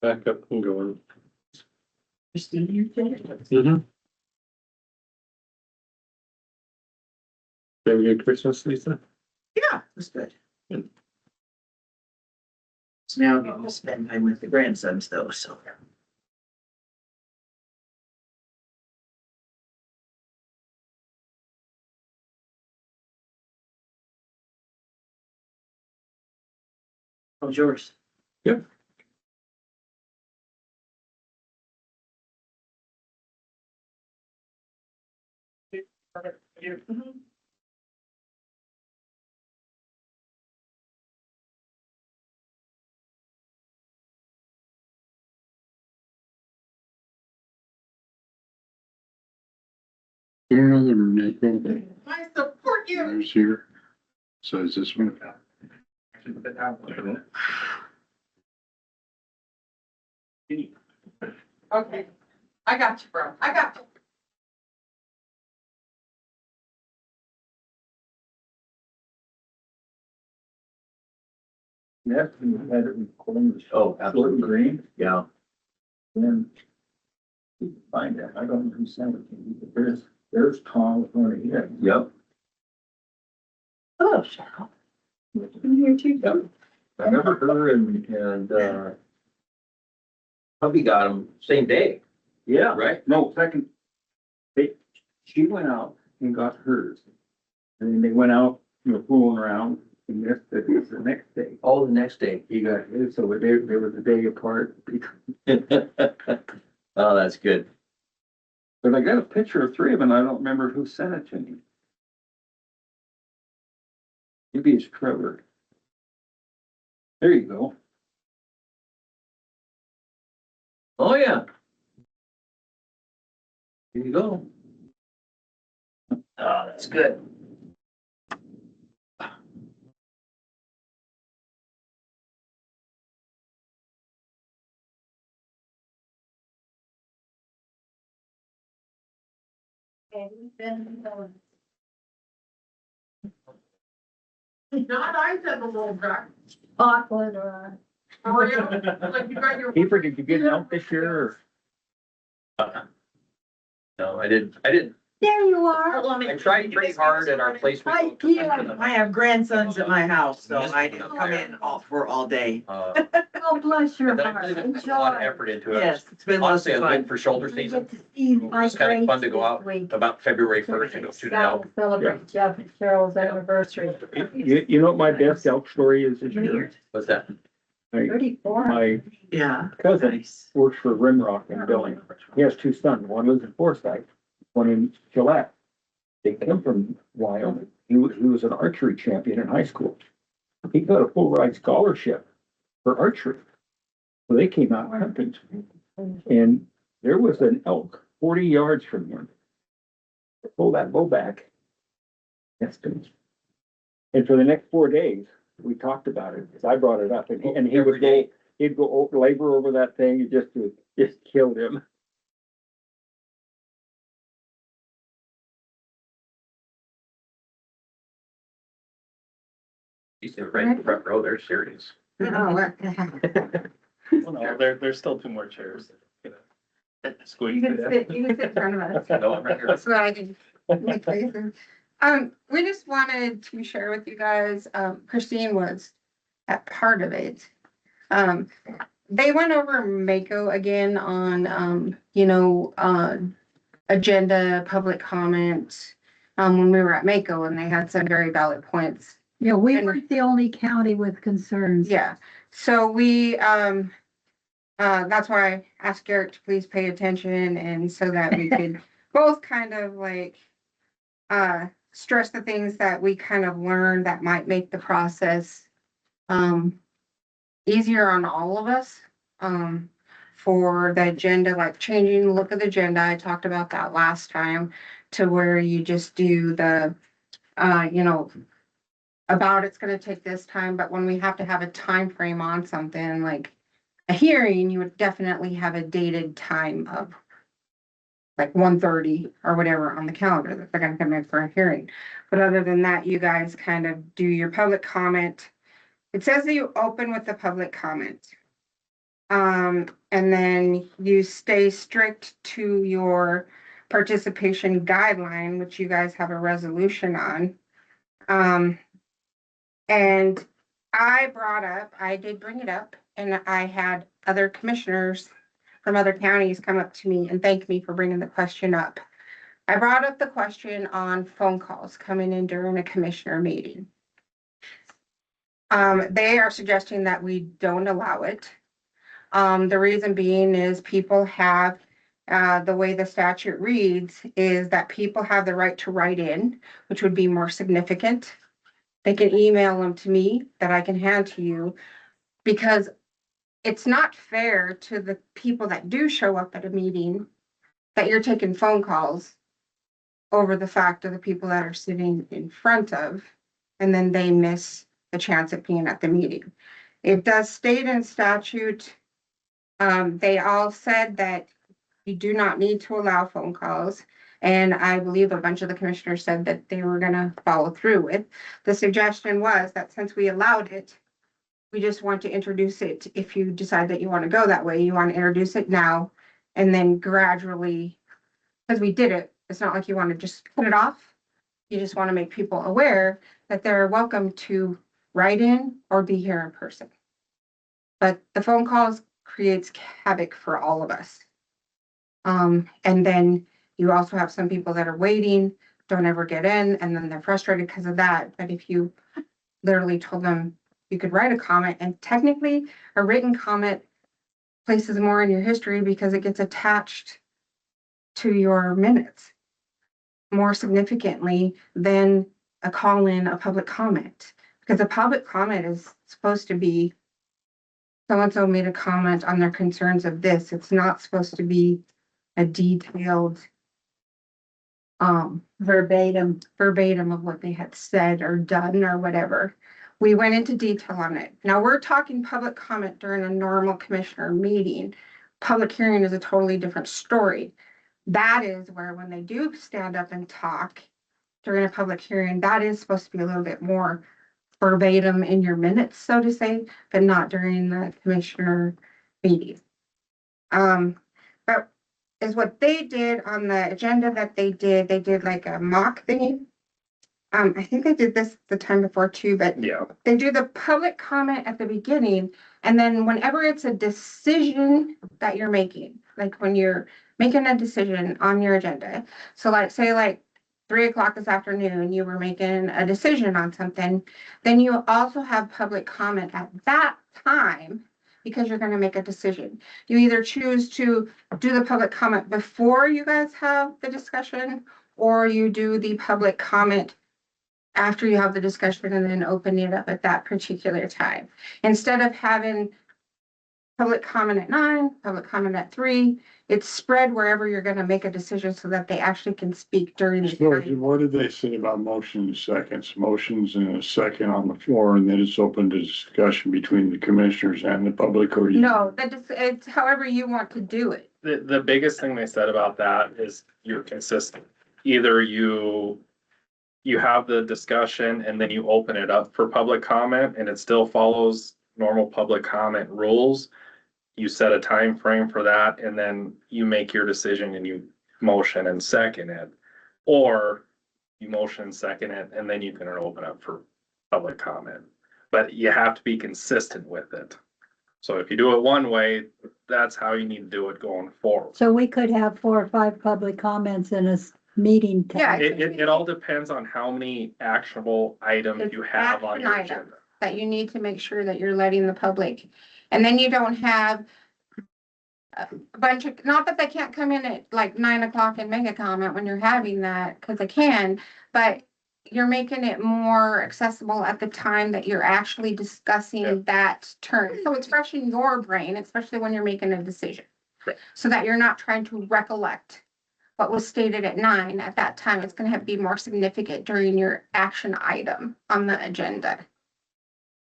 Back up and going. Christine, you did. Mm-hmm. Have a good Christmas, Lisa? Yeah, that's good. Good. So now I'm getting to spend time with the grandsons though, so. How's yours? Yep. I support you. There's here. So is this one? Okay, I got you, bro. I got you. Yes, we had it in Columbus. Oh, absolutely. Green, Yeah. then you can find that, I don't know who sent it to me, but there's Tom with one of his. Yep. Hello, Cheryl. I'm here too. I remember her and hubby got them same day, Yeah, right? no, second, she went out and got hers. And then they went out, fooling around, and this, it was the next day. Oh, the next day. He got his, so they were a day apart. Oh, that's good. But I got a picture of three of them, I don't remember who sent it to me. Maybe it's Trevor. There you go. Oh, yeah. Here you go. Oh, that's good. Not I said the little guy. Awkward or. Oh, yeah, like you got your. Keeper, did you get it out this year or? No, I didn't. There you are. I tried pretty hard at our place. we Hi, go to. Peter. Uh, I have grandsons at my house, so I do come in all day. Oh, bless your And then I heart. really didn't put a lot of Enjoy. effort into it. Yes, it's been lots Honestly, I of was waiting fun. for shoulder We season. get to see my It's kind of fun to go greats out this week. about February first and go shoot an elk. Celebrate Jeff and Cheryl's anniversary. You know what my best elk story is this year? What's that? My 34. Yeah. cousin Nice. works for Rimrock in Billings. He has two sons, one lives in Forsyth, one in Gillette. They come from Wyoming. He was an archery champion in high school. He got a full ride scholarship for archery. So they came out hunting. And there was an elk 40 yards from him. Pull that bow back. That's good. And for the next 4 days, we talked about it, because I brought it up, and he Every would day. go, he'd go labor over that thing, it just killed him. He's right in the front row. They're serious. Oh, what? Well, no, there's still two more chairs. Squeeze You can it sit, you can sit in front of us. No, I'm right here. That's what I can make faces. We just wanted to share with you guys, Christine was at part of it. They went over Mako again on, agenda, public comment, when we were at Mako, and they had some very valid points. Yeah, we weren't the only county with concerns. Yeah, so that's why I asked Garrett to please pay attention, and so that we could both kind of like stress the things that we kind of learned that might make the process easier on all of us. For the agenda, like changing the look of the agenda, I talked about that last time, to where you just do the about it's gonna take this time, but when we have to have a time frame on something like a hearing, you would definitely have a dated time of like 1:30 or whatever on the calendar that they're gonna come in for a hearing. But other than that, you guys kind of do your public comment. It says that you open with the public comment. And then you stay strict to your participation guideline, which you guys have a resolution on. And I did bring it up, and I had other commissioners from other counties come up to me and thank me for bringing the question up. I brought up the question on phone calls coming in during a commissioner meeting. They are suggesting that we don't allow it. The reason being is people have, the way the statute reads is that people have the right to write in, which would be more significant. They can email them to me that I can hand to you, because it's not fair to the people that do show up at a meeting that you're taking phone calls over the fact of the people that are sitting in front of, and then they miss the chance of being at the meeting. It does state in statute, they all said that you do not need to allow phone calls. And I believe a bunch of the commissioners said that they were gonna follow through with. The suggestion was that since we allowed it, we just want to introduce it. If you decide that you want to go that way, you want to introduce it now and then gradually, because we did it, it's not like you want to just put it off. You just want to make people aware that they're welcome to write in or be here in person. But the phone calls creates havoc for all of us. And then you also have some people that are waiting, don't ever get in, and then they're frustrated because of that. But if you literally told them you could write a comment, and technically a written comment places more in your history because it gets attached to your minutes more significantly than a call in, a public comment. Because a public comment is supposed to be, so-and-so made a comment on their concerns of this. It's not supposed to be a detailed verbatim of what they had said or done or whatever. We went into detail on it. Now we're talking public comment during a normal commissioner meeting. Public hearing is a totally different story. That is where when they do stand up and talk during a public hearing, that is supposed to be a little bit more verbatim in your minutes, so to say, but not during the commissioner meeting. But is what they did on the agenda that they did like a mock thing. I think they did this the time before too, but Yeah, they do the public comment at the beginning, and then whenever it's a decision that you're making, like when you're making a decision on your agenda. So like, say like 3 o'clock this afternoon, you were making a decision on something, then you also have public comment at that time because you're gonna make a decision. You either choose to do the public comment before you guys have the discussion, or you do the public comment after you have the discussion and then open it up at that particular time. Instead of having public comment at 9, public comment at 3, it's spread wherever you're gonna make a decision so that they actually can speak during the So time. what did they say about motion and seconds? Motions and a second on the floor, and then it's open to discussion between the commissioners and the public, or you? No, it's however you want to do it. the biggest thing they said about that is you're consistent. Either you have the discussion and then you open it up for public comment and it still follows normal public comment rules. You set a time frame for that and then you make your decision and you motion and second it. Or you motion and second it and then you can open up for public comment. But you have to be consistent with it. So if you do it one way, that's how you need to do it going forward. So we could have 4 or 5 public comments in a meeting. Yeah, It all depends on how many actionable items It's you have on your action agenda. that you need to make sure that you're letting the public, and then you don't have a bunch of, not that they can't come in at like 9 o'clock and make a comment when you're having that, because they can, but you're making it more accessible at the time that you're actually discussing Yeah. that term. So it's fresh in your brain, especially when you're making a decision. Right. So that you're not trying to recollect what was stated at 9 at that time. It's gonna have to be more significant during your action item on the agenda.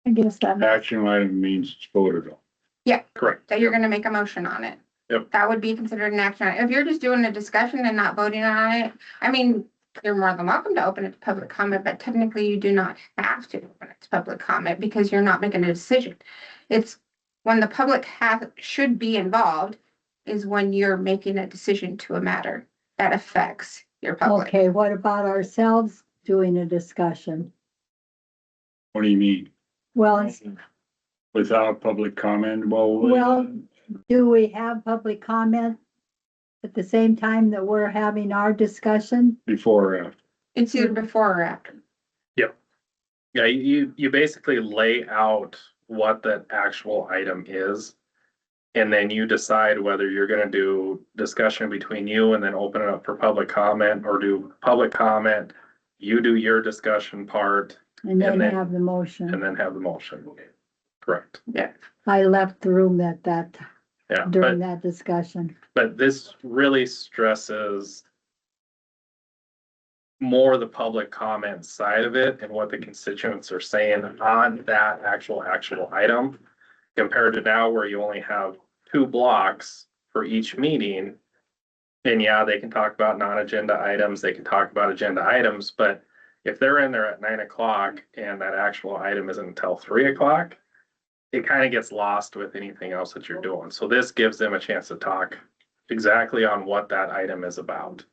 I guess that makes Action item means it's voted on. Correct. That you're gonna make a motion on it. Yep. That would be considered an action item. If you're just doing a discussion and not voting on it, I mean, you're more than welcome to open it to public comment, but technically you do not have to open it to public comment because you're not making a decision. It's when the public should be involved is when you're making a decision to a matter that affects your public. Okay, what about ourselves doing a discussion? What do you mean? Well, it's- Without public comment? well, do we have public comment at the same time that we're having our discussion? Before or after? It's either before or after. Yeah, you basically lay out what that actual item is. And then you decide whether you're gonna do discussion between you and then open it up for public comment, or do public comment, you do your discussion part, And then And then- have the and motion. then have the motion. Correct. I left the room at that, Yeah, during but that discussion. this really stresses more the public comment side of it and what the constituents are saying on that actual item, compared to now where you only have 2 blocks for each meeting. And yeah, they can talk about non-agenda items, they can talk about agenda items, but if they're in there at 9 o'clock and that actual item isn't until 3 o'clock, it kind of gets lost with anything else that you're doing. So this gives them a chance to talk exactly on what that item is about.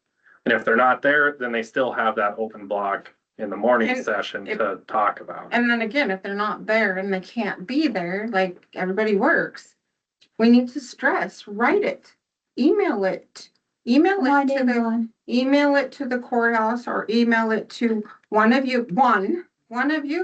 And if they're not there, then they still have that open block in the morning And session if- to talk about. And then again, if they're not there and they can't be there, like everybody works, we need to stress, write it, email it. Email Come on it to in, the, Ron. email it to the courthouse or email it to one of you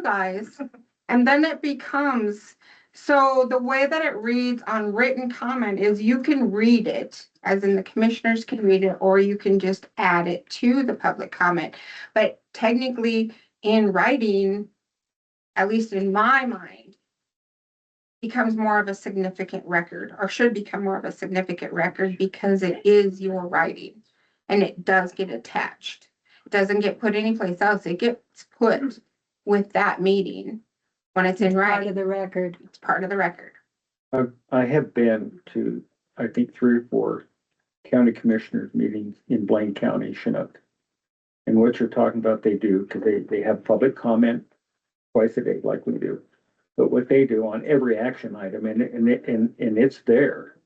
guys. And then it becomes, so the way that it reads on written comment is you can read it, as in the commissioners can read it, or you can just add it to the public comment. But technically in writing, at least in my mind, becomes more of a significant record, or should become more of a significant record, because it is your writing and it does get attached. It doesn't get put anyplace else. It gets put with that meeting when it's in It's part writing. of the record. It's part of the record. I have been to, I think, 3 or 4 county commissioners meetings in Blaine County, Chinook. And what you're talking about, they do, because they have public comment twice a day like we do. But what they do on every action item, and it's there.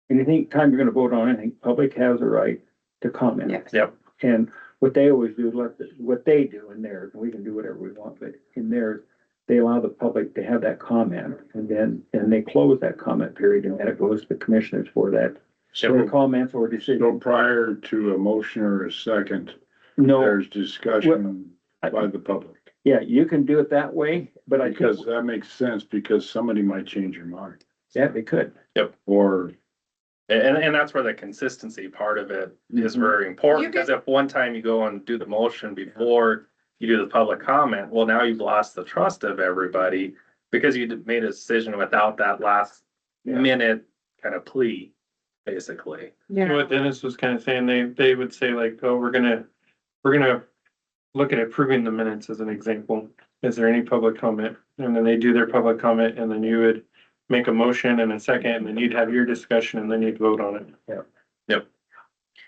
Anything, time you're gonna vote on anything, public has a right to comment. Yes. Yep. And what they always do, what they do in theirs, and we can do whatever we want, but in theirs, they allow the public to have that comment, and then they close that comment period, and then it goes to the commissioners for that. For comments or So decisions. prior to a motion or a second, No, there's discussion by the public. yeah, you can do it that way, but I think, Because that makes sense, because somebody might change their mind. yeah, they could. Or And that's where the consistency part of it is Mhm. very important, You because if one time you go and do the motion before you do the public comment, well, now you've lost the trust of everybody because you made a decision without that last Yeah. minute kind of plea, basically. You know, What Dennis was kind of saying, they would say like, oh, we're gonna look at approving the minutes as an example. Is there any public comment? And then they do their public comment, and then you would make a motion and a second, and then you'd have your discussion, and then you'd vote on it.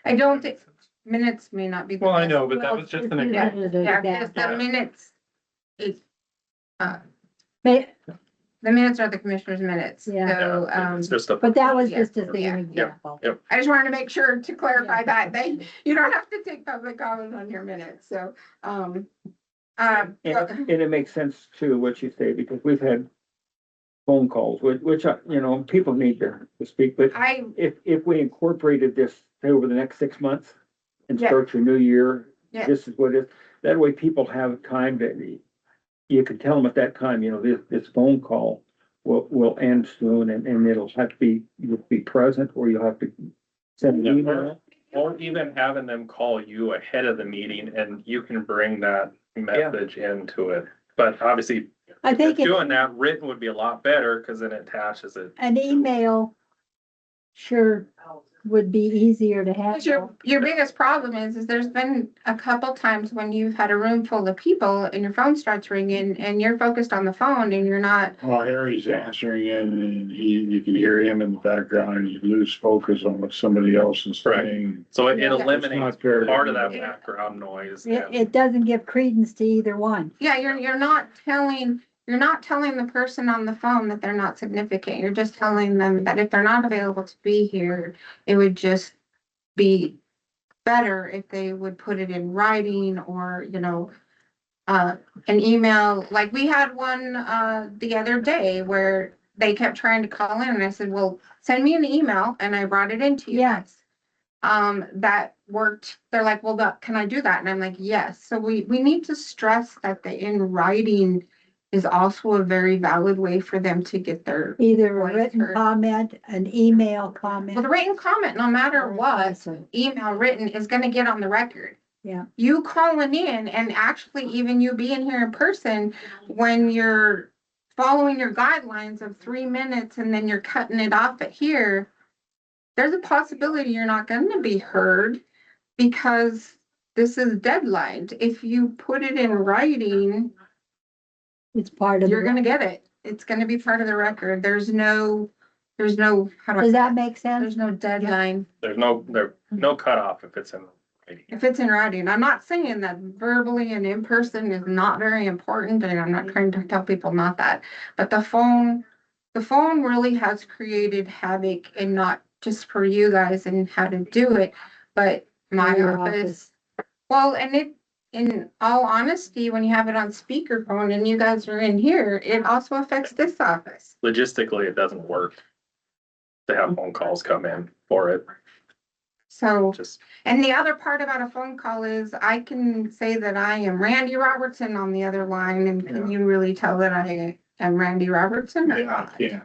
I don't think minutes may not be. the Well, I best. know, but that was just an example. Yeah, because the minutes, it's, But, the minutes are the commissioner's minutes. Yeah. So, It's just a, but that was Yeah. just as Yeah. an example. I just wanted to make sure to clarify that you don't have to take public comments on your minutes, so, And it makes sense too, what you say, because we've had phone calls, which, people need to speak, but I, if we incorporated this say, over the next 6 months and Yeah. start your new year, Yeah. this is what it is. That way people have time to, you can tell them at that time, this phone call will end soon, and it'll have to be, you'll be present, or you'll have to send an email. or even having them call you ahead of the meeting and you can bring that message into it. But obviously, I think doing that written would be a lot better because then it attaches it. an email sure would be easier to handle. your biggest problem is there's been a couple times when you've had a room full of people and your phone starts ringing and you're focused on the phone and you're not, Well, Harry's answering it, and you can hear him in the background, and you lose focus on what somebody else is Right. saying. So it Yeah. eliminates It's not fair. part of that background noise. It doesn't give credence to either one. yeah, you're not telling you're not telling the person on the phone that they're not significant. You're just telling them that if they're not available to be here, it would just be better if they would put it in writing or, an email. Like we had one, the other day where they kept trying to call in and I said, well, send me an email and I brought it into you guys. That worked. They're like, well, can I do that? And I'm like, yes. So we need to stress that the in writing is also a very valid way for them to get their, Either a Voice written heard. comment, an email well, comment. the written comment, no matter what, email written is gonna get on the record. Yeah. You calling in and actually even you being here in person, when you're following your guidelines of 3 minutes and then you're cutting it off at here, there's a possibility you're not gonna be heard because this is deadlined. If you put it in writing, It's part of you're the, gonna get it. It's gonna be part of the record. There's no, how do I? does that make sense? There's no deadline. There's no cutoff if it's in writing. If it's in writing, I'm not saying that verbally and in person is not very important, and I'm not trying to tell people not that. But the phone really has created havoc, and not just for you guys and how to do it, but my Your office. Well, and in all honesty, when you have it on speakerphone and you guys are in here, it also affects this office. Logistically, it doesn't work to have phone calls come in for it. So, Just, and the other part about a phone call is I can say that I am Randy Robertson on the other line, and can you really tell that I am Randy Robertson? or Yeah, not? yeah.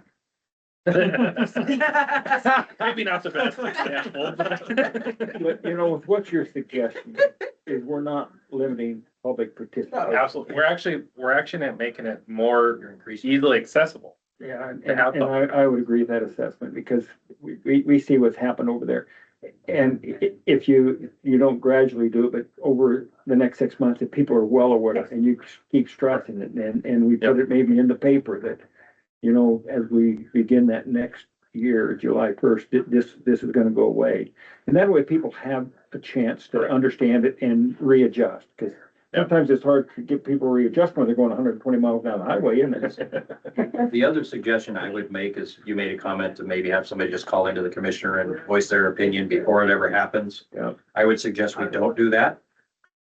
maybe not the best example, but. But, with what you're suggesting is we're not limiting public participation. Absolutely. We're actually making it more easily accessible. Yeah, and To have I would agree with that assessment because we see what's happened over there. And if you don't gradually do it, but over the next 6 months, if people are well aware and you keep stressing it and we put it maybe in the paper that, as we begin that next year, July 1st, this is gonna go away. And that way people have a chance to understand it and readjust, because sometimes it's hard to get people to readjust when they're going 120 miles down the highway, isn't it? The other suggestion I would make is you made a comment to maybe have somebody just call into the commissioner and voice their opinion before it ever happens. Yeah. I would suggest we don't do that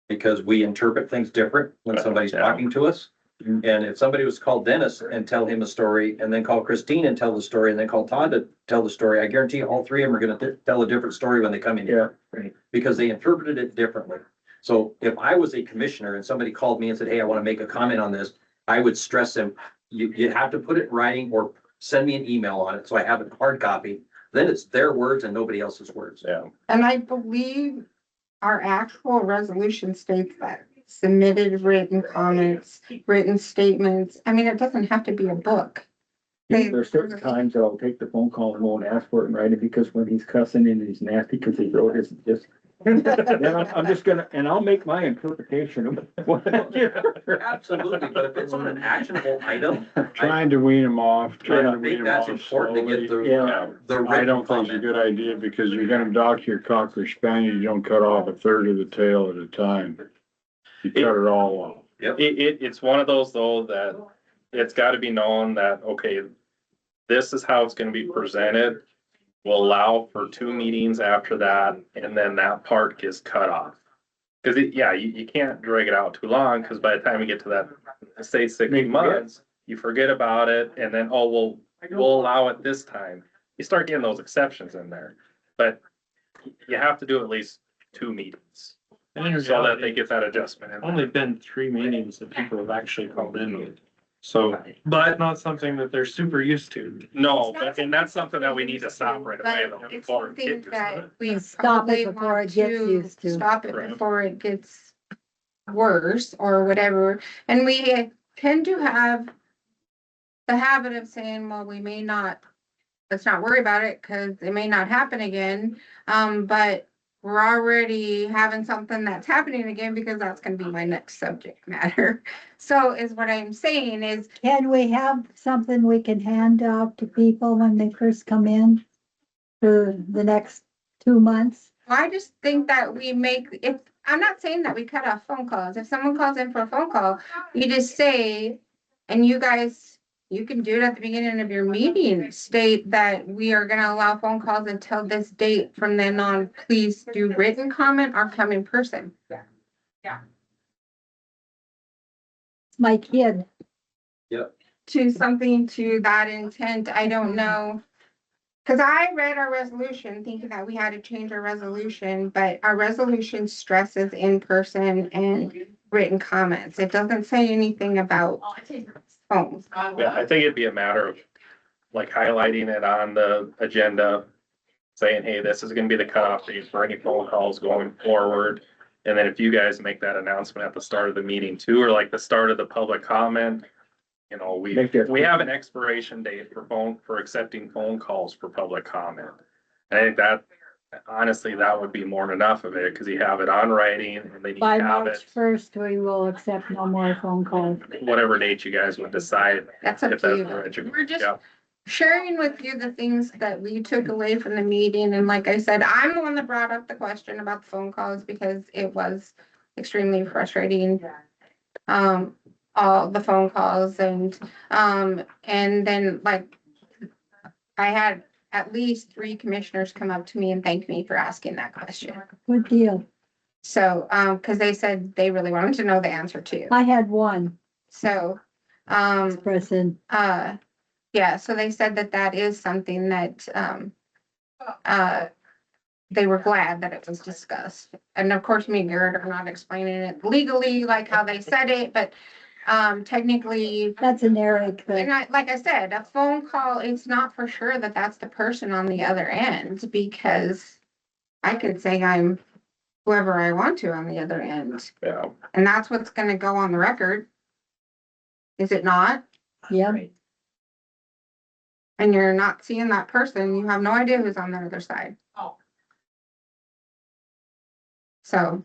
because we interpret things different when somebody's Yeah. talking to us. Mhm. And if somebody was called Dennis and tell him a story and then call Christine and tell the story and then call Todd to tell the story, I guarantee all three of them are gonna tell a different story when they come in here. Yeah, right. Because they interpreted it differently. So if I was a commissioner and somebody called me and said, hey, I want to make a comment on this, I would stress them, you have to put it in writing or send me an email on it, so I have a hard copy. Then it's their words and nobody else's words. Yeah. And I believe our actual resolution states that submitted written comments, written statements. I mean, it doesn't have to be a book. There's certain times that I'll take the phone call and won't ask for it in writing because when he's cussing and he's nasty because his throat isn't just. Then I'm just gonna, and I'll make my interpretation of what. Absolutely, but if it's an actionable item, Trying to wean them off, I trying to think wean them that's off important to get slowly. the I written don't think it's a comment. good idea because you're gonna dock your Cocker Spaniel, you don't cut off a third of the tail at a time. You cut it all off. It's one of those though that it's gotta be known that, okay, this is how it's gonna be presented. We'll allow for 2 meetings after that, and then that part gets cut off. Cause you can't drag it out too long, cause by the time you get to that, say 6 months, you forget about it, and then, we'll allow it this time. You start getting those exceptions in there, but you have to do at least 2 meetings. And in So that reality, they get that adjustment in there. only been 3 meetings that people have actually called in. So, but not something that they're super used to. No, and that's something that we need to stop right away though. But it's before it something gets- that we Stop it probably before want it gets to used to. stop it Right. before it gets worse or whatever. And we tend to have the habit of saying, well, we may not, let's not worry about it because it may not happen again. But we're already having something that's happening again because that's gonna be my next subject matter. So is what I'm saying is, Can we have something we can hand out to people when they first come in for the next 2 months? I just think that we make, if, I'm not saying that we cut off phone calls. If someone calls in for a phone call, you just say, And you guys, you can do it at the beginning of your meeting, state that we are gonna allow phone calls until this date. From then on, please do written comment or come in person. My kid, To something to that intent, I don't know. Cause I read our resolution thinking that we had to change our resolution, but our resolution stresses in person and written comments. It doesn't say anything about phones. Yeah, I think it'd be a matter of like highlighting it on the agenda, saying, hey, this is gonna be the cutoff date for any phone calls going forward. And then if you guys make that announcement at the start of the meeting too, or like the start of the public comment, you know, Make that- we have an expiration date for accepting phone calls for public comment. I think that, honestly, that would be more than enough of it, because you have it on writing and then you by have March it, first, we will accept no more phone calls. whatever date you guys would decide. That's up If to that's you. the right you- We're just yeah. sharing with you the things that we took away from the meeting. And like I said, I'm the one that brought up the question about the phone calls because it was extremely frustrating. All the phone calls and then like I had at least 3 commissioners come up to me and thank me for asking that question. Good deal. So, cause they said they really wanted to know the answer too. I had one So, person, yeah, so they said that that is something that, they were glad that it was discussed. And of course, me and Garrett are not explaining it legally, like how they said it, but, technically, that's an Eric, and but like I said, a phone call, it's not for sure that that's the person on the other end, because I could say I'm whoever I want to on the other end, Yeah, and that's what's gonna go on the record. Is it not? yeah, And you're not seeing that person, you have no idea who's on the other side. Oh. So,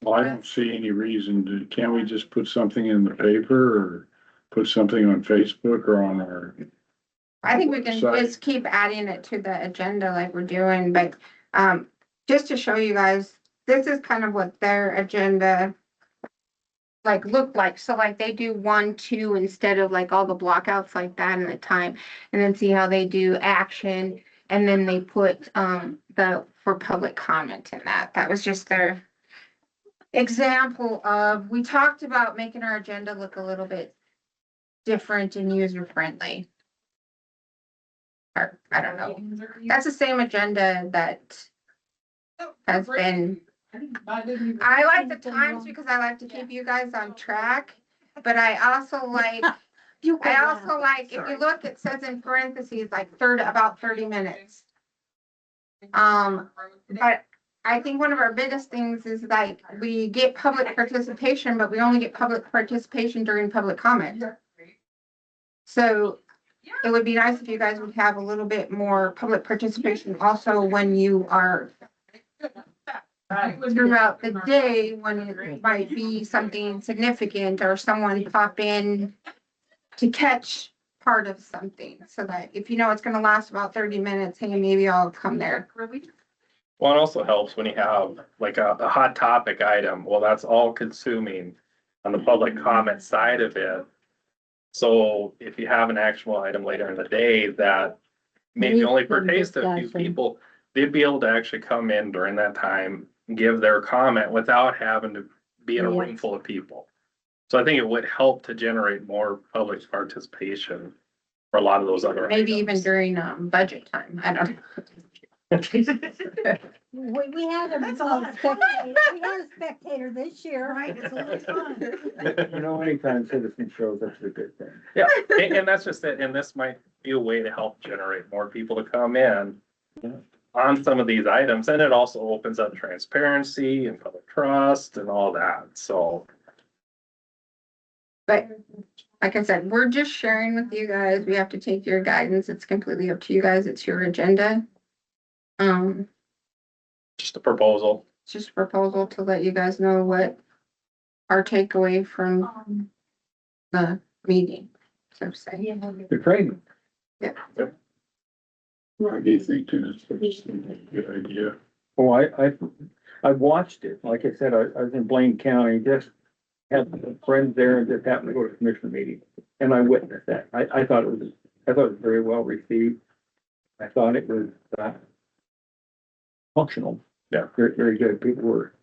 Well, I don't see any reason to, can't we just put something in the paper or put something on Facebook or on our, I think we can Sorry. just keep adding it to the agenda like we're doing, but, just to show you guys, this is kind of what their agenda like look like. So like they do 1, 2 instead of like all the blockouts like that in the time, and then see how they do action, and then they put, the, for public comment in that. That was just their example of, we talked about making our agenda look a little bit different and user friendly. Or, I don't know. That's the same agenda that has been, I like the times because I like to keep you guys on track, but I also like, if you look, it says in parentheses, like about 30 minutes. But I think one of our biggest things is like, we get public participation, but we only get public participation during public comment. So it would be nice if you guys would have a little bit more public participation also when you are throughout the day, when it might be something significant or someone pop in to catch part of something, so that if you know it's gonna last about 30 minutes, hey, maybe I'll come there. well, it also helps when you have like a hot topic item, well, that's all consuming on the public comment side of it. So if you have an actual item later in the day that maybe Needs only some pertains to a few discussion. people, they'd be able to actually come in during that time, give their comment without having to be in a room Yes. full of people. So I think it would help to generate more public participation for a lot of those other. Maybe items. even during, budget time, I don't know. we had a That's a lot of spectator, we had a spectator this year. Right, it's a little fun. You know, anytime citizen shows up, it's a good thing. Yeah, and that's just it, and this might be a way to help generate more people to come in on some of these items, and it also opens up transparency and public trust and all that, so. But like I said, we're just sharing with you guys. We have to take your guidance. It's completely up to you guys. It's your agenda. Just a proposal. It's just a proposal to let you guys know what our takeaway from the meeting, so to say. The training. I do think that's a good idea. Oh, I watched it. Like I said, I was in Blaine County, just had friends there and just happened to go to commissioner meeting, and I witnessed that. I thought it was very well received. I thought it was, functional. Yeah. Very, very good. People were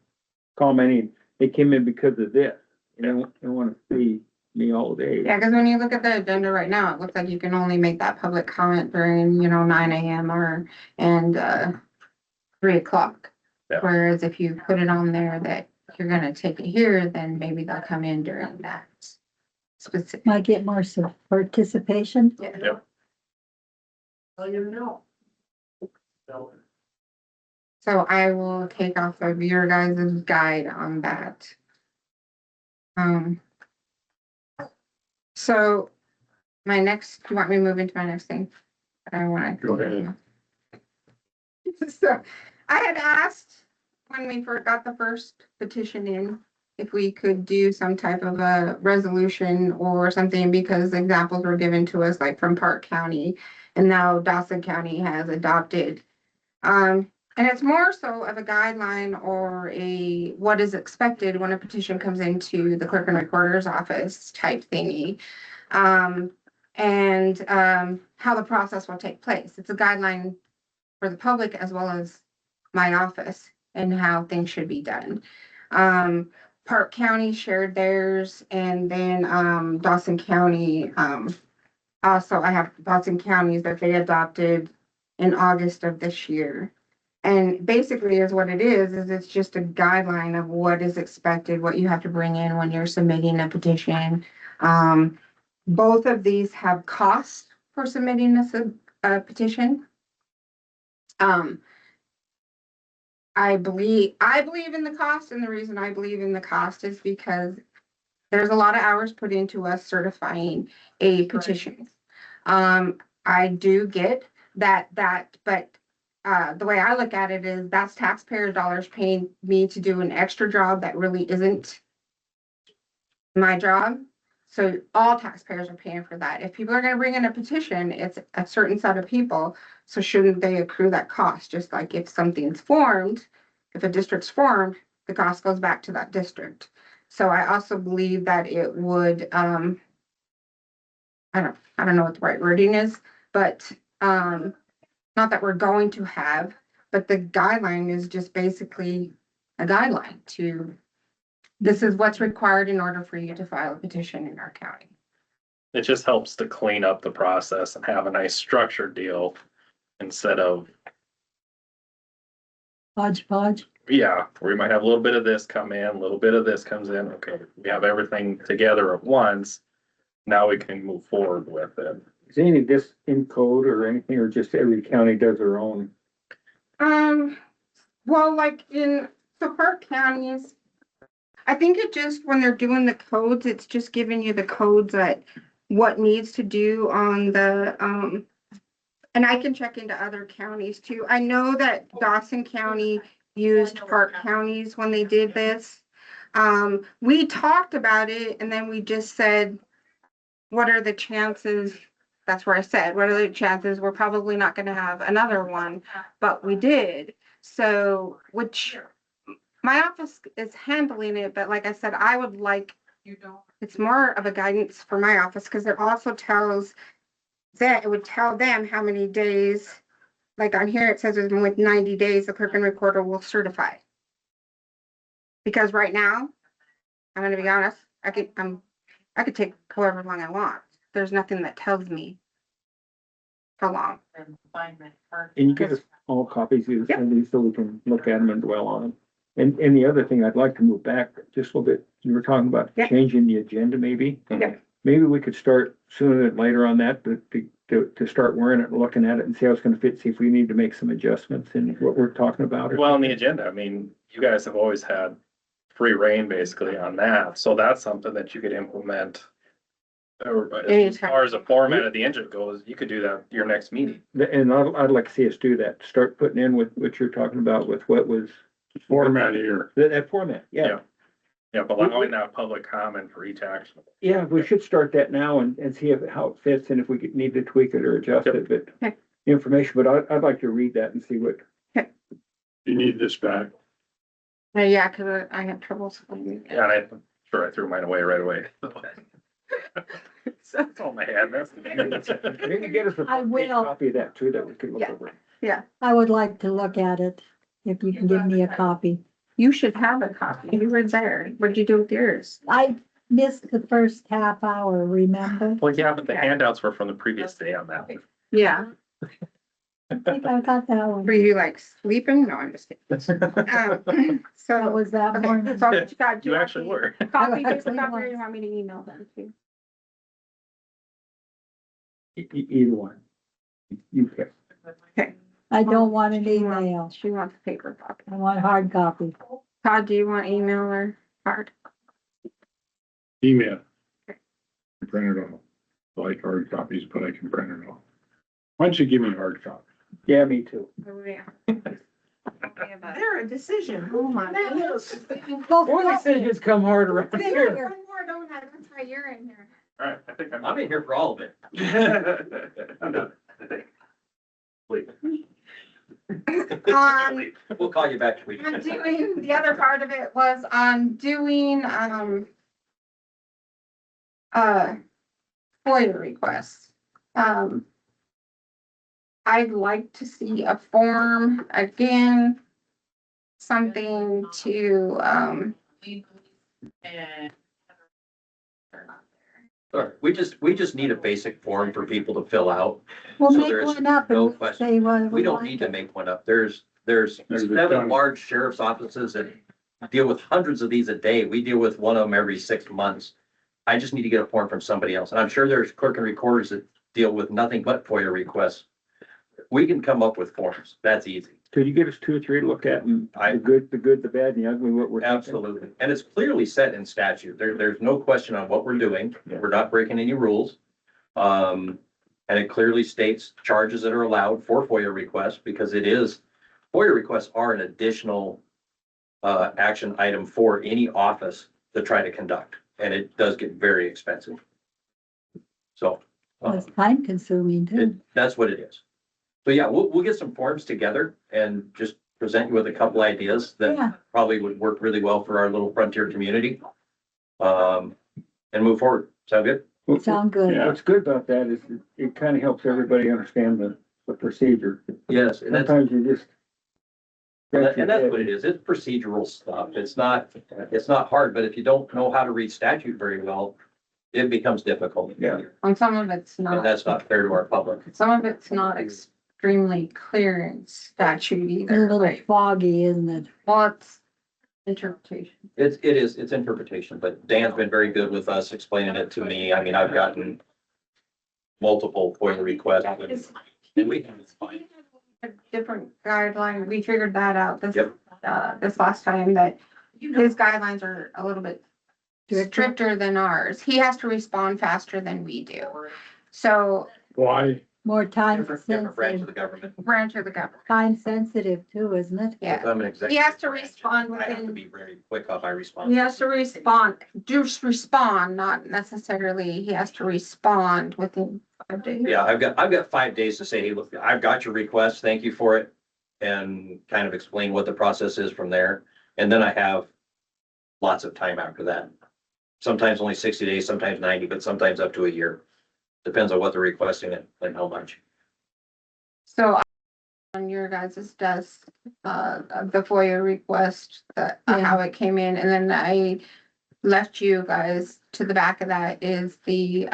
commenting, they came in because of this. You don't want to see me all day. Yeah, because when you look at the agenda right now, it looks like you can only make that public comment during, 9 a.m. and 3 o'clock. Yeah. Whereas if you put it on there that you're gonna take it here, then maybe they'll come in during that specific. Might get more participation. Yeah. Yep. So I will take off of your guys' guide on that. So my next, do you want me to move into my next thing? I want to. Go ahead. So I had asked when we got the first petition in, if we could do some type of a resolution or something, because examples were given to us like from Park County, and now Dawson County has adopted. And it's more so of a guideline or what is expected when a petition comes into the clerk and recorder's office type thingy. And how the process will take place. It's a guideline for the public as well as my office and how things should be done. Park County shared theirs, and then Dawson County, also I have Dawson counties that they adopted in August of this year. And basically is what it is it's just a guideline of what is expected, what you have to bring in when you're submitting a petition. Both of these have costs for submitting a petition. I believe in the cost, and the reason I believe in the cost is because there's a lot of hours put into us certifying a petition. I do get that, but the way I look at it is that's taxpayer dollars paying me to do an extra job that really isn't my job. So all taxpayers are paying for that. If people are going to bring in a petition, it's a certain set of people. So shouldn't they accrue that cost? Just like if something's formed, if a district's formed, the cost goes back to that district. So I also believe that it would, I don't know what the right wording is, but not that we're going to have, but the guideline is just basically a guideline to, this is what's required in order for you to file a petition in our county. It just helps to clean up the process and have a nice structured deal instead of, Hodgepodge. yeah, we might have a little bit of this come in, a little bit of this comes in. Okay, we have everything together at once. Now we can move forward with it. Is any of this in code or anything, or just every county does their own? Well, like in the Park counties, I think it just, when they're doing the codes, it's just giving you the codes that what needs to do on the, and I can check into other counties too. I know that Dawson County used Park counties when they did this. We talked about it and then we just said, what are the chances? That's where I said, what are the chances? We're probably not going to have another one, but we did. So, which my office is handling it, but like I said, I would like, it's more of a guidance for my office because it also tells that it would tell them how many days, like on here it says with 90 days, the clerk and recorder will certify. Because right now, I'm going to be honest, I could take however long I want. There's nothing that tells me how long. And you give us all copies of Yep. these so we can look at them and dwell on them. And the other thing, I'd like to move back just a little bit. You were talking about Yep. changing the agenda maybe. Yep. Maybe we could start sooner than later on that, but to start wearing it and looking at it and see how it's gonna fit, see if we need to make some adjustments in what we're talking about. or Well, on the something. agenda, I mean, you guys have always had free reign basically on that. So that's something that you could implement. Or as Anytime. far as the format of the engine goes, you could do that your next meeting. And I'd like to see us do that, start putting in what you're talking about with what was. Format here. That format, yeah. Yeah. Yeah, but allowing that public comment for each action. Yeah, we should start that now and see how it fits and if we need to tweak it or adjust it, but Okay. information, but I'd like to read that and see what. You need this back. Yeah, because I had trouble spelling it. Yeah, and Sure, I threw mine away right away. That's all my hand, that's. Maybe get us a I will. copy of that too, that we could look Yeah. over. I would like to look at it, if you can give me a copy. You should have a copy. You were there. What'd you do with yours? I missed the first half hour, remember? Well, yeah, but the handouts were from the previous day on that. Yeah. I think I got that Were one. you like sleeping? No, I'm just kidding. That So, was that okay, morning. so what you got? Do You want actually the were. Copy, I just a actually copy, or was. you want me to email them to? Either one. You pick. Okay. I don't want an She wants- email. She wants a paper copy. I want hard copy. Todd, do you want email or hard? Email. Print it off. I like hard copies, but I can print it off. Why don't you give me a hard copy? Yeah, me too. Oh, yeah. They're a decision. Oh, my goodness. Boy, decisions come hard around One here. more donut, that's why you're in here. All right, I think I'm in here for all of it. I'm done. Wait. We'll call you back. Tweet. On doing, the other part of it was on doing, FOIA requests. I'd like to see a form again, something to, Sure. We just need a basic form for people to fill out. We'll So make there's one up no and question. say what We don't like need to it. make one up. There's There's a 7 ton. large sheriff's offices that deal with hundreds of these a day. We deal with one of them every 6 months. I just need to get a form from somebody else. And I'm sure there's clerk and recorders that deal with nothing but FOIA requests. We can come up with forms. That's easy. Could you give us 2 or 3 to look at and the good, the bad and the ugly, what we're thinking? Absolutely. And it's clearly set in statute. There's no question on what we're doing. We're not breaking any rules. And it clearly states charges that are allowed for FOIA requests because FOIA requests are an additional action item for any office to try to conduct. And it does get very expensive. So It's time consuming too. that's what it is. So yeah, we'll get some forms together and just present you with a couple ideas Yeah. that probably would work really well for our little frontier community. And move forward. Sound good? Sound good. Yeah. What's good about that is it kind of helps everybody understand the procedure. Yes, and that's, Sometimes you just. and that's what it is. It's procedural stuff. It's not hard, but if you don't know how to read statute very well, it becomes difficult. Yeah. and some of it's And not, that's not fair to our public. some of it's not extremely clear in statute A either. little Like, foggy, isn't it? well, it's interpretation. It's interpretation, but Dan's been very good with us explaining it to me. I mean, I've gotten multiple FOIA requests. And we, A different guideline, we figured that out Yep. this last time, that his guidelines are a little bit stricter than ours. He has to respond faster than we do. So, Why? More time different branch of the sensitive, government. branch of the government, time sensitive too, isn't it? yeah. If I'm an He executive has to branch, respond I have to within, be very quick on my response. he has to respond, just respond, not necessarily, he has to respond within 5 days. Yeah, I've got 5 days to say, hey, look, I've got your request, thank you for it. And kind of explain what the process is from there. And then I have lots of time after that. Sometimes only 60 days, sometimes 90, but sometimes up to a year. Depends on what they're requesting and how much. So on your guys' desk, the FOIA request, how it came in, and then I left you guys to the back of that is the,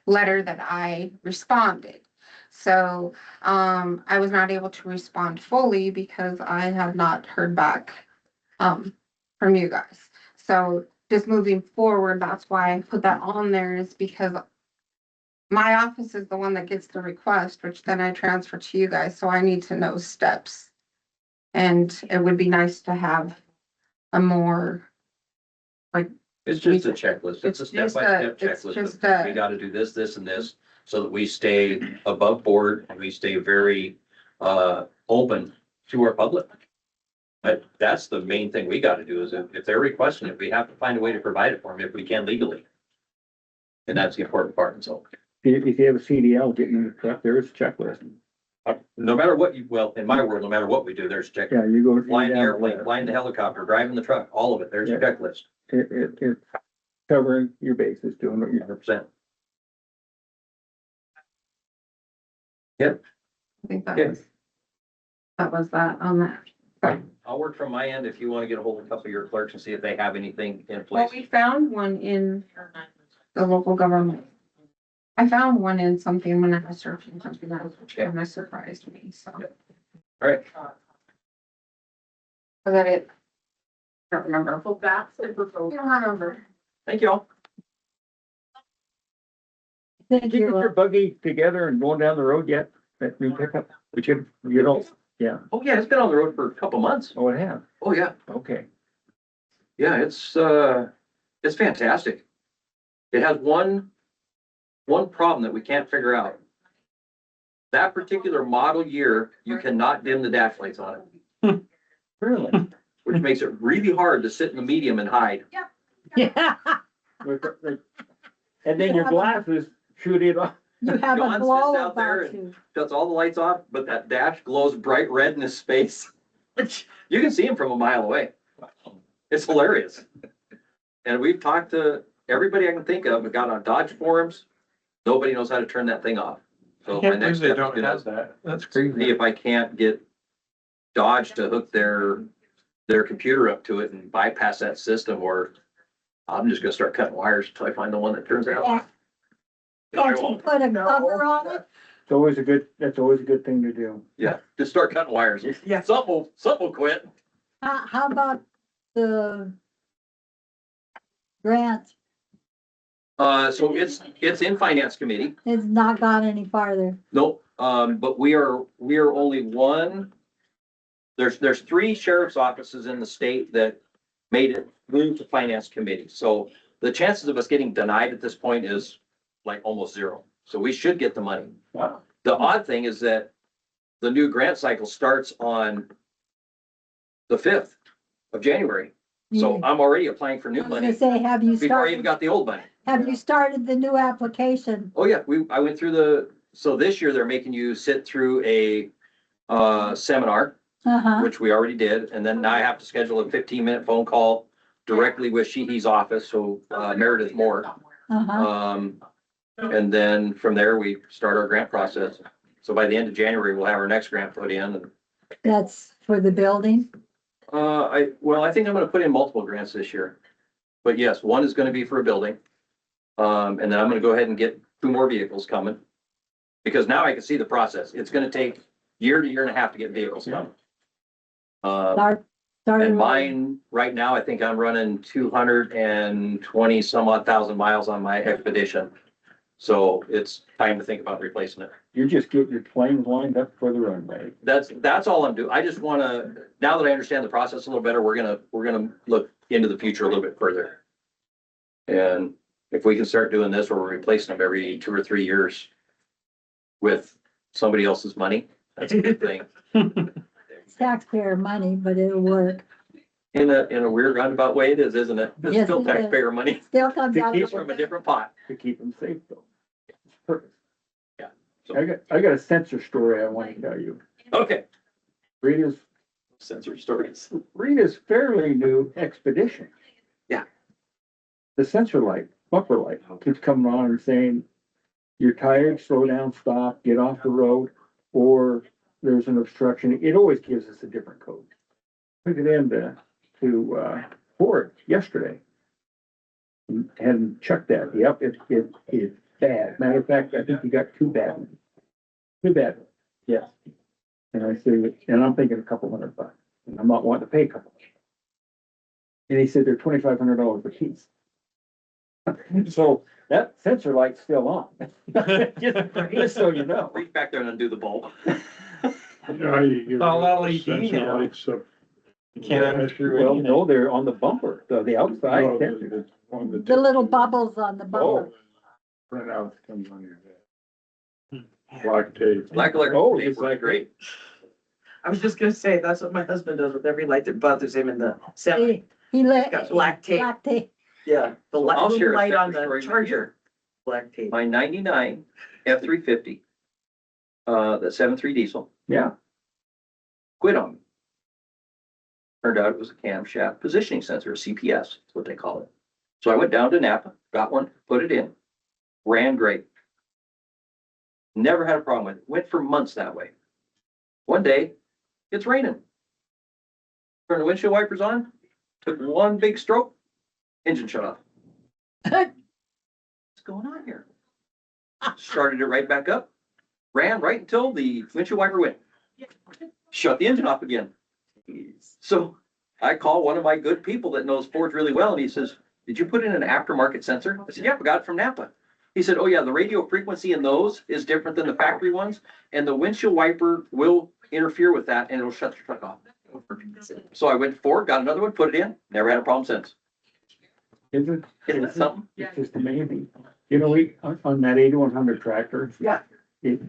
letter that I responded. So, I was not able to respond fully because I have not heard back, from you guys. So just moving forward, that's why I put that on there, is because my office is the one that gets the request, which then I transfer to you guys, so I need to know steps. And it would be nice to have a more, It's just a checklist. It's a It's just step-by-step it's checklist. just of We gotta do this, this, and this, so that we stay above board and we stay very, open to our public. But that's the main thing we gotta do is if they're requesting it, we have to find a way to provide it for them if we can legally. And that's the important part. And so, If you have a CDL getting in the truck, there is a checklist. no matter what well, in my world, no matter what we do, there's a checklist. Yeah, you go. Flying the airplane, flying the helicopter, driving the truck, all of it, there's a Yeah. checklist. It covering your bases, doing what you're. 100%. I think Okay. that was that on that. I'll work from my end if you want to get a hold of a couple of your clerks and see if they have anything in Well, place. we found one in the local government. I found one in something when I was searching something that was kind of surprised me, so. All right. Was that it? I don't remember. Well, that's it. I don't remember. Thank you all. Thank Did you get you. your buggy together and going down the road yet? That new pickup? But you don't, yeah. Oh, yeah, it's been on the road for a couple months. Oh, it has. Oh, yeah. Okay. Yeah, it's fantastic. It has one problem that we can't figure out. That particular model year, you cannot dim the dash lights on it, Really? which makes it really hard to sit in the medium and hide. Yeah, And then your glasses shoot it off. you have John a sits glow out there about you. Shuts all the lights off, but that dash glows bright red in his face. You can see him from a mile away. It's hilarious. And we've talked to everybody I can think of. We got on Dodge forums. Nobody knows how to turn that thing off. So I my can't believe next they step is don't gonna have that. That's see crazy. if I can't get Dodge to hook their computer up to it and bypass that system, or I'm just gonna start cutting wires until I find the one that turns it Yeah. off. No, I Can't you won't. put a cover on it? That's always a good thing to do. Yeah, just start cutting wires. Yeah. Something will quit. How about the grant? So it's in finance committee. It's not gone any farther. Nope, but we are only one. There's 3 sheriff's offices in the state that made it through to finance committee. So the chances of us getting denied at this point is like almost 0. So we should get the money. Wow. The odd thing is that the new grant cycle starts on the 5th of January. So I'm already applying for I new was gonna money say, have you before I even started, got the old money. have you started the new application? Oh, yeah, I went through so this year they're making you sit through a seminar, Uh-huh, which we already did, and then now I have to schedule a 15-minute phone call directly with Sheehy's office, so Meredith Moore. uh-huh. And then from there, we start our grant process. So by the end of January, we'll have our next grant put in. And That's for the building? I think I'm gonna put in multiple grants this year. But yes, one is gonna be for a building. And then I'm gonna go ahead and get 2 more vehicles coming. Because now I can see the process. It's gonna take year to year and a half to get vehicles coming. Started And with- mine, right now, I think I'm running 220 some odd thousand miles on my Expedition. So it's time to think about replacing it. You're just getting your planes lined up for the runway. That's all I'm doing. I just wanna, now that I understand the process a little better, we're gonna look into the future a little bit further. And if we can start doing this where we're replacing them every 2 or 3 years with somebody else's money, that's a good thing. It's taxpayer money, but it'll work. In a weird roundabout way it is, isn't it? It's Yes, still it is. taxpayer money, Still comes out it's of. from a different pot. To keep them safe though. It's perfect. Yeah, so- I got a sensor story I want to tell you. Okay. Rita's Sensor stories. fairly new Expedition. Yeah. The sensor light, bumper light, keeps coming on and saying, you're tired, slow down, stop, get off the road, or there's an obstruction. It always gives us a different code. Took it in to Ford yesterday. Hadn't checked that. Yep, it's bad. Matter of fact, I think you got 2 bad ones. 2 bad ones. Yes. And I said, and I'm thinking a couple $100, and I'm not wanting to pay a couple. And he said they're $2,500 a piece. So that sensor light's still on. Just so you know. Reach back there and undo the bulb. Yeah, you get All rid of LED sensor now. lights up. You can't unscrew Well, anything. no, they're on the bumper, the outside No, sensor. the one that- The little bubbles on the Oh. bumper. Printout comes on your head. Black tape. Black electric Oh, tape it's works like- great. I was just gonna say, that's what my husband does with every light that bothers him in the semi. He lit. Got black tape. Black tape. Yeah, the I'll share a light on separate story the with charger, black tape. My 99 F-350, the 7.3 diesel, Yeah, quit on me. Turned out it was a camshaft positioning sensor, a CPS, is what they call it. So I went down to Napa, got one, put it in, ran great. Never had a problem with it. Went for months that way. One day, it's raining. Turn the windshield wipers on, took one big stroke, engine shut off. What's going on here? Started it right back up, ran right until the windshield wiper went. Shut the engine off again. So I call one of my good people that knows Fords really well, and he says, "Did you put in an aftermarket sensor?" I said, "Yeah, I got it from Napa." He said, "Oh yeah, the radio frequency in those is different than the factory ones, and the windshield wiper will interfere with that and it'll shut the truck off." So I went to Ford, got another one, put it in, never had a problem since. Isn't Isn't that something? It's just amazing. You know, on that 8100 tractor. Yeah. It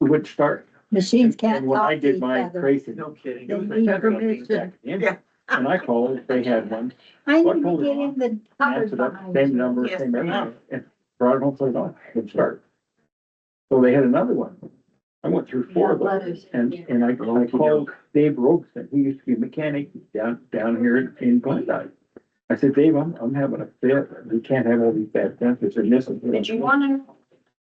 would start. Machines can't And when talk I to did each my other. tracing. No kidding. They need permission. Yeah. And I called, they had one, I What need to told get her? in the cupboard answered up, behind same you. number, Yes, same ma'am. everything, and brought it home, put it on, would start. So they had another one. I went through four of those, and I called Dave Robeson, he used to be a mechanic down here in Glendale. I said, "Dave, I'm having a fit, we can't have all these bad sensors, and this is." Did you want to?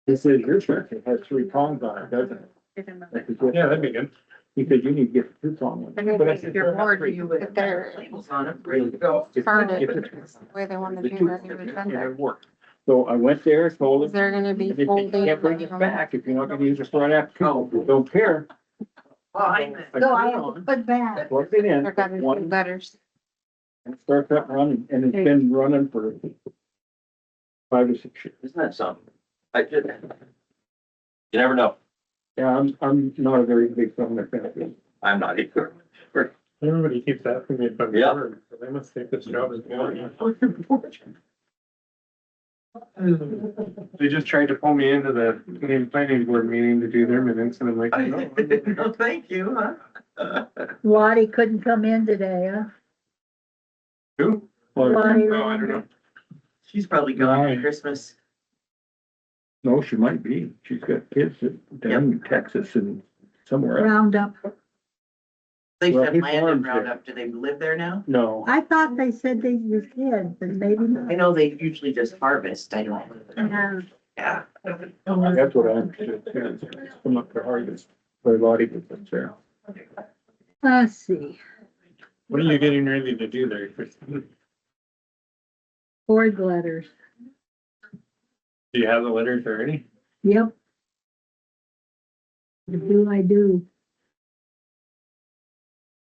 He said, "Your sensor has 3 prongs on it, doesn't it?" I said, Yeah, that'd be good. He said, "You need to get the 2 prong one." I But I think said, your "They're not board, great." you put their Labels on it, ready to go. started, If it's- the way they want to the do two- that, you would send and there. it worked. So I went there, told Is him, there gonna be and if you folding? can't bring it back, if you're not gonna use it right after, we don't care. Fine. So I put it have to on, put back. Plug it in, They're gonna be one, letters. and it starts up running, and it's been running for 5 or 6 years. Isn't that something? I did. You never know. Yeah, I'm not a very big fan of that. I'm not either. Everybody keeps asking me about Yep. Ford, so they must think this job is boring. They just tried to pull me into the Canadian planning board meeting to do their minutes, and I'm like, no. No, thank you, huh? Lottie couldn't come in today, huh? Who? Lottie, Oh, I don't know. She's probably gone Right. for Christmas. No, she might be. She's got kids down in Texas and somewhere else. Roundup. They Well, said he land in farms there. Roundup. Do they live there now? No, I thought they said they was kids, but maybe I not. know they usually just harvest. I don't. Yeah. that's what I understood. too. It's come up to harvest for a lot of people there. Let's see, What are you getting ready to do there, Kristen? Ford letters. Do you have the letters already? Yep. I do.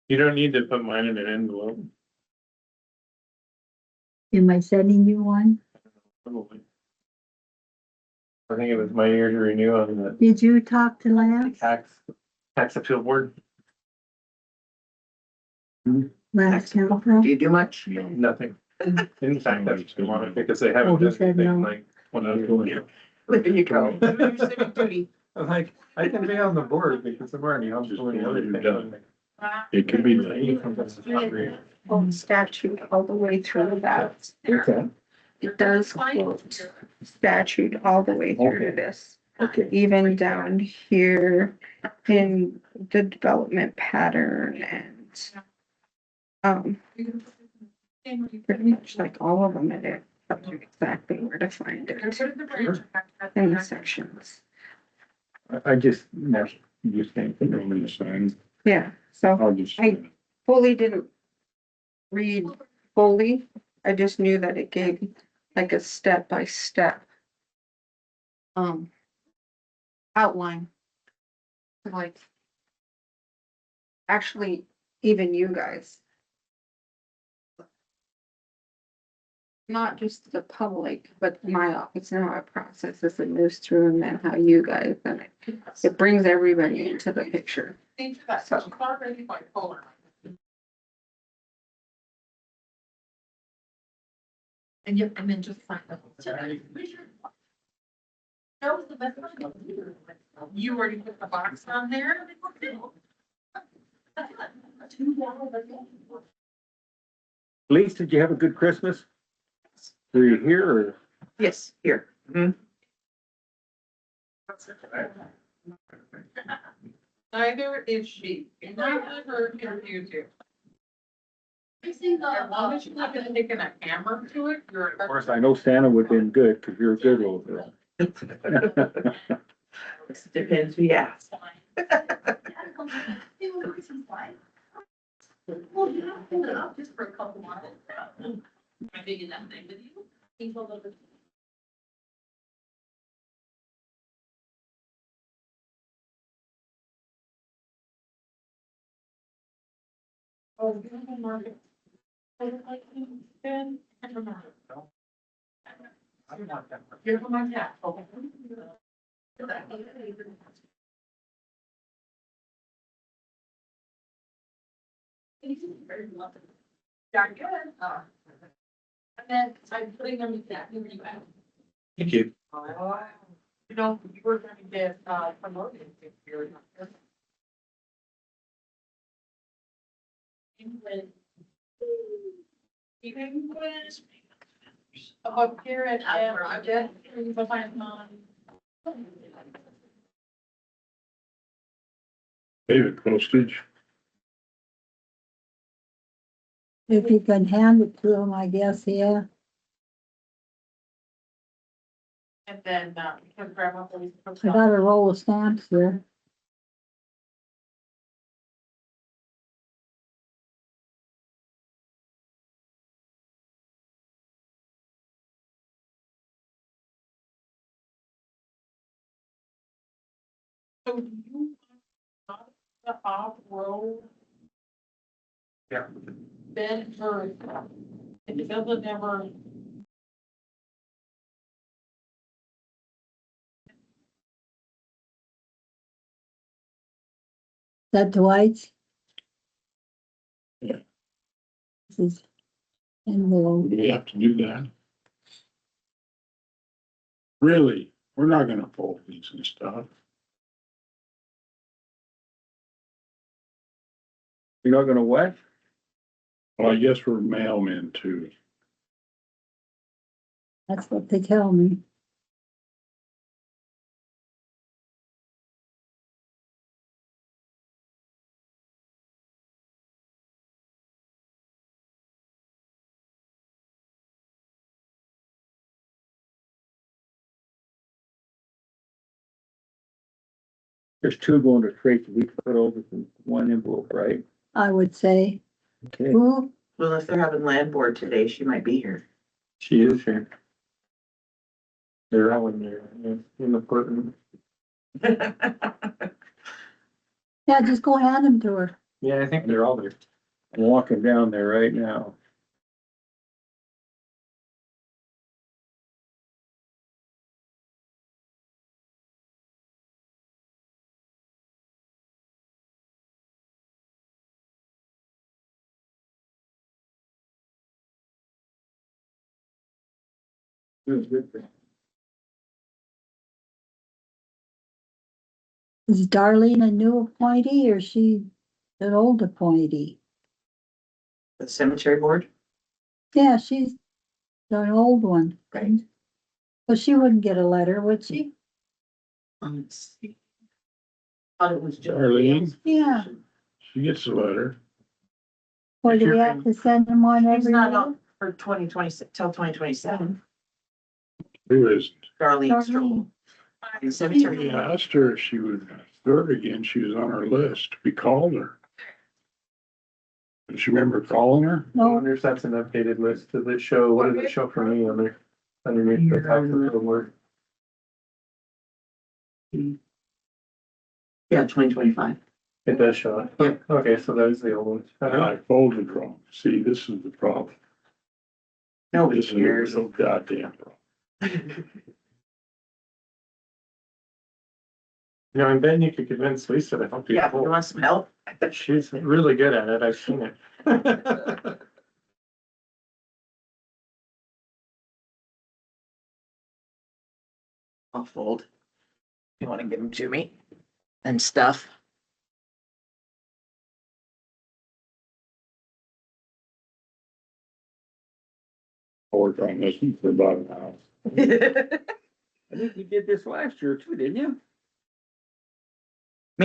You don't need to put mine in an envelope, Am I sending you one? probably. I think it was my year to renew on the Did you talk to Lance tax appeal board. last council? Do you do much? Nothing. In fact, that's what I wanted, because they Oh, haven't he done said anything no. like when I was doing it. There you go. Your civic duty. I'm like, I can be on the board because I'm already on doing other things. It could be like, Oh, statute all the way through that. Okay, It does quote statute all the way through this, okay. even down here in the development pattern and pretty much like all of them in it, tells you exactly where to find it in the sections. I just, you think, I'm gonna sign. Yeah, so I'll just. I fully didn't read fully. I just knew that it gave like a step by step outline. Like, actually, even you guys. Not just the public, but my office now, I process as it moves through and then how you guys, and it brings everybody into the picture. So. And then just sign the whole thing. That was the best one. You already put the box on there? Lisa, did you have a good Christmas? Were you here or? Yes, here. Mhm. Neither is she. Neither her interview too. As long as you're not gonna take a hammer to it, you're. Of course, I know Santa would have been good, cause you're a good little girl. Depends who you ask. Well, you know, fill it up just for a couple months. Am I taking that thing with you? He's a little bit. Oh, beautiful market. Ben, I don't know. Here's my cat. Okay. Very lovely. Darn good. And then I'm putting them exactly where you at. Thank you. You know, you were gonna get, promoted if you're not. England. England. Up here at, the final. David, postage. If you can hand it to them, I guess, yeah. And then, because grandma always. I got a roll of stamps there. So do you want the off-road Yeah. bed or it doesn't ever. That Dwight's? Yeah. This is envelope. We have to do that. Really, we're not gonna fold these and stuff. You're not gonna what? Well, I guess we're mailmen too. That's what they tell me. There's two going to Tracy, we can put over to one envelope, right? I would say, Okay. who? Well, if they're having land board today, she might be here. She is here. They're all in there, yeah, in the courtroom. Yeah, just go hand them to her. Yeah, I think they're all there. I'm walking down there right now. Good. Is Darlene a new appointee or she an old appointee? The cemetery board? Yeah, she's an old one. Right. So she wouldn't get a letter, would she? Let's see. Thought it was Darlene, Yeah. she gets a letter. Or do we have to send them one She's every not year? up for 2026 till 2027. Who isn't? Darlene Stroll. The cemetery. We asked her if she would serve again. She was on our list. We called her. Does she remember calling her? I No, wonder if that's an updated list. Does it show, what does it show for me on there? Underneath the type of the word? Yeah, 2025. It does show it. Yeah. Okay, so that is the old one. I folded wrong. See, this is the problem. Nobody This is cares. so goddamn problem. You know, I'm betting you could convince Lisa to help you. Yeah, you want some help? She's really good at it. I've seen it. I'll fold. You wanna give them to me? And stuff. Worked on this one for about an hour. I think you did this last year too, didn't you?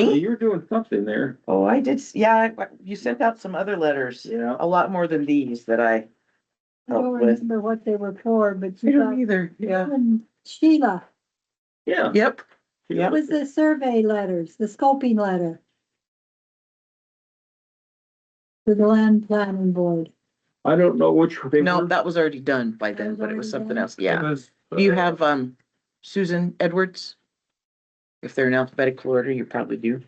Well, Me? you're doing something there. Oh, I did, yeah, you sent out some other letters, Yeah. a lot more than these that I I don't helped with. remember what they were for, but I you don't got. either, yeah. And Sheila, Yeah. Yep, it Yeah. was the survey letters, the scoping letter. To the land planning board. I don't know which they no, were. that was already done by That then, was but it was already something done? else, It yeah. was, Do you have, Susan Edwards? If they're in alphabetical order, you probably do.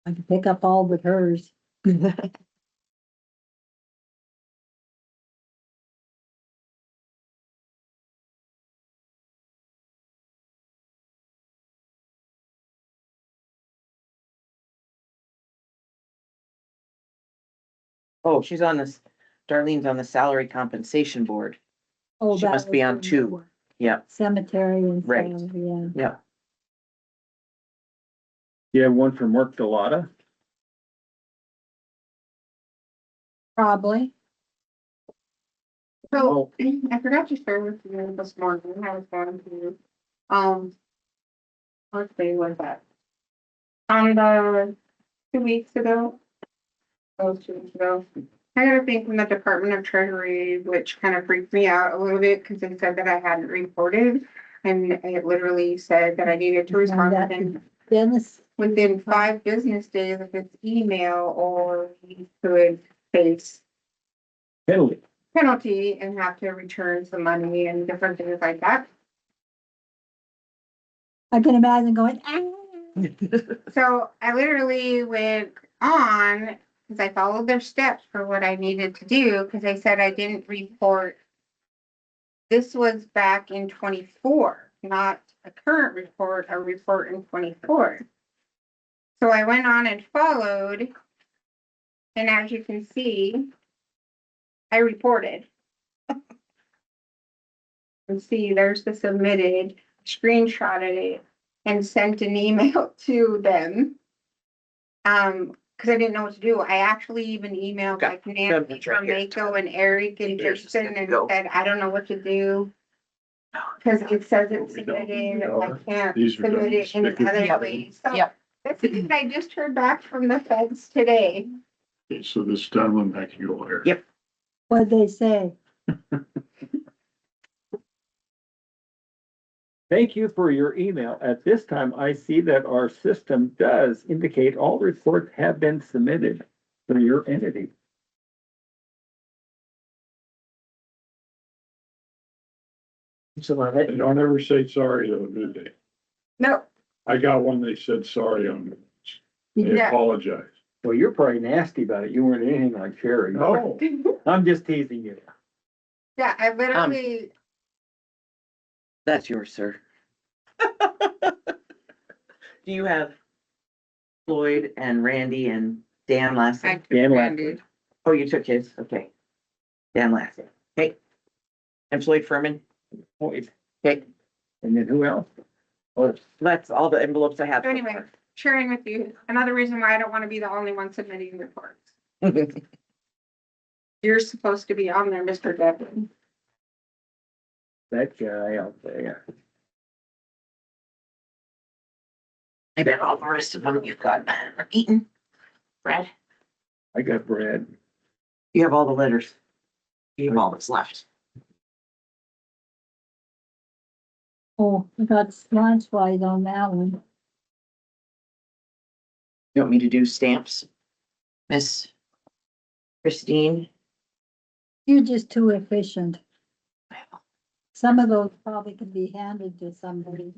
I could pick up all but hers. Oh, she's on this, Darlene's on the salary compensation board. Oh, She that must be was on the two. one. Yep, Cemetery and Right. stuff, yeah. yep. You have one from Mark Delata. Probably. So, I forgot to share with you this morning, I was going to, what day was that? On the 2 weeks ago. Oh, 2 weeks ago. I got a thing from the Department of Treasury, which kind of freaked me out a little bit, because they said that I hadn't reported. And it literally said that I needed to respond that- Dennis, within 5 business days of its email, or you could face Penalty. penalty and have to return some money and different things like that. I can imagine going, ah. So I literally went on, because I followed their steps for what I needed to do, because they said I didn't report. This was back in 24, not a current report, a report in 24. So I went on and followed, and as you can see, I reported. And see, there's the submitted, screenshotted it, and sent an email to them. Because I didn't know what to do. I actually even emailed Okay. like Nancy That's right from here. Mako and Eric and There's just Jason gonna and go. said, I don't know what to do. Because it says it's We don't submitted, know. I can't These are submit done it in stickers. other Yep. ways. So Yep. that's it. I just heard back from the feds today. Okay, so this done when that can go there. Yep. What'd they say? Thank you for your email. At this time, I see that our system does indicate all reports have been submitted for your entity. So love They it. don't ever say sorry though, do they? No, I got one, they said sorry on it. They Yeah. apologize. Well, you're probably nasty about it. You weren't anything like Sherry. No, I'm just teasing you. yeah, I literally, That's yours, sir. Do you have Floyd and Randy and Dan I Lassie? took Dan Randy. Oh, you took his, okay. Dan Lassie, okay. And Floyd Furman, Wait, okay. and then who else? Oh, That's all the envelopes I have. So anyway, sharing with you, another reason why I don't want to be the only one submitting reports. You're supposed to be on there, Mr. Devlin. that guy out there. I bet all the rest of them you've got are eaten. Brad, I got Brad. you have all the letters. You have all that's left. Oh, I got lunch white on that one. You want me to do stamps? Miss Christine? You're just too efficient. Some of those probably could be handed to somebody.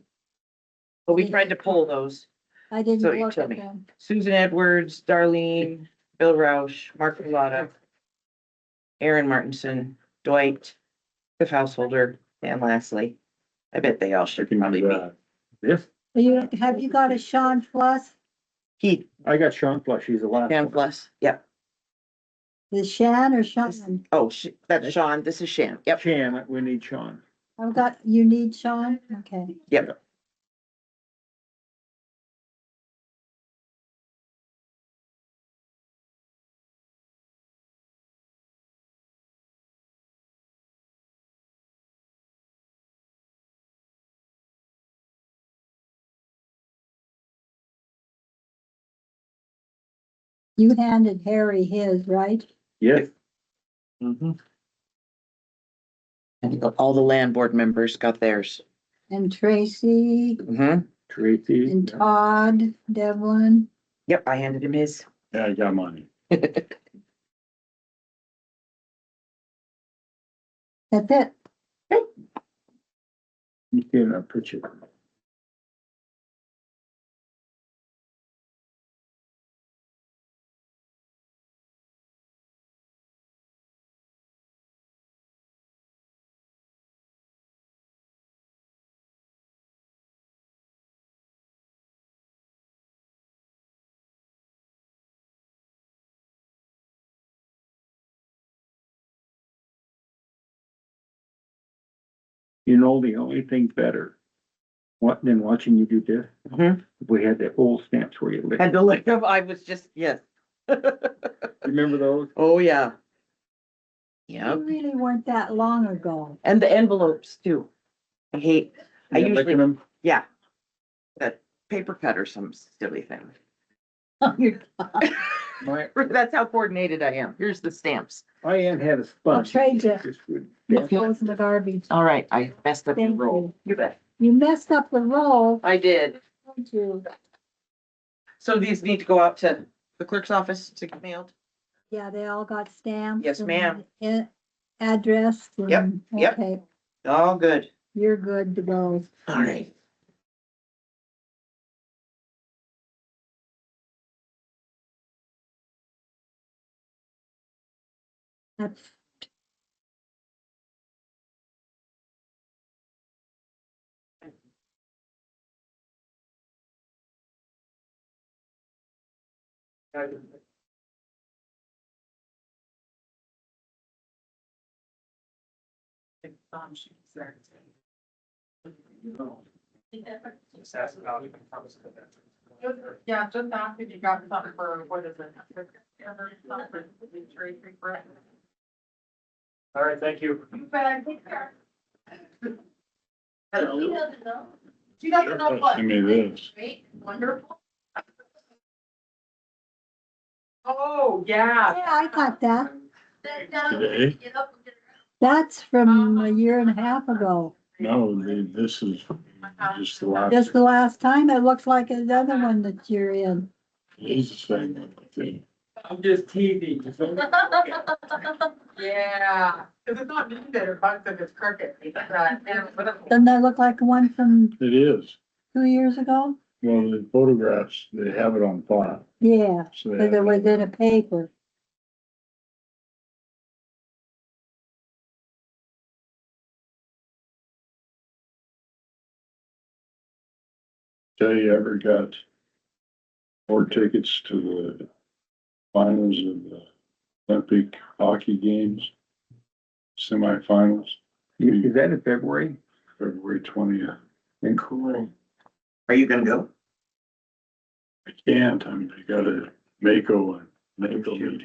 But we tried to pull those. I didn't So you look tell at me. them. Susan Edwards, Darlene, Bill Roush, Mark Pilata, Aaron Martinson, Dwight, Cliff Householder, and Lastly. I bet they all I should can probably do be. that. This, Have you got a Sean Plus? He, I got Sean Flush. He's the last Shan one. Plus, yep. Is Shan or Sean? Oh, that's Sean, this is Shan, yep, Shan, we need Sean. I've got, you need Sean? Okay. yep. You handed Harry his, right? Yes. Mhm. I think all the land board members got theirs. And Tracy Mm-hmm. Tracy. and Todd, Devlin. Yep, I handed him his. Yeah, I got mine. That's it. You can picture. You know, the only thing better, what, than watching you do this, Mhm. we had the old stamps where you lick. Had to look up, I was just, yes. Remember those? Oh, yeah. They Yep, really weren't that long ago. and the envelopes too. I hate, I Yeah, licking usually, them. yeah. That paper cut or some silly thing. My, That's how coordinated I am. Here's the stamps. I had a I'll sponge. trade you. Just would- It goes in the garbage. All right, I messed up your Thank roll. You bet. You messed up the roll, I did. didn't you? So these need to go out to the clerk's office to get mailed? Yeah, they all got stamps. Yes, and ma'am. Addressed. and- yep. Okay, All good. you're good to go. All right. That's, Yeah, just ask if you got something for, what is it? All right, thank you. You bet, take care. Hello. She doesn't know. She doesn't know what. Send me this. Great, wonderful. Oh, yeah. yeah, I got that. Today? That's from a year and a half ago. No, this is just the last. Just the last time, it looks like another one that you're in. It's the same thing. I'm just teasing. Yeah, cause it's not me that it bugs if it's crooked. Doesn't that look like one from It is. 2 years ago? Well, the photographs, they have it on file. Yeah, So they because it have- was in a paper. Tell you ever got more tickets to the finals of the Olympic hockey games, semifinals, Is that in February? February 20th. And cool. Are you gonna go? I can't, I got a Mako meeting.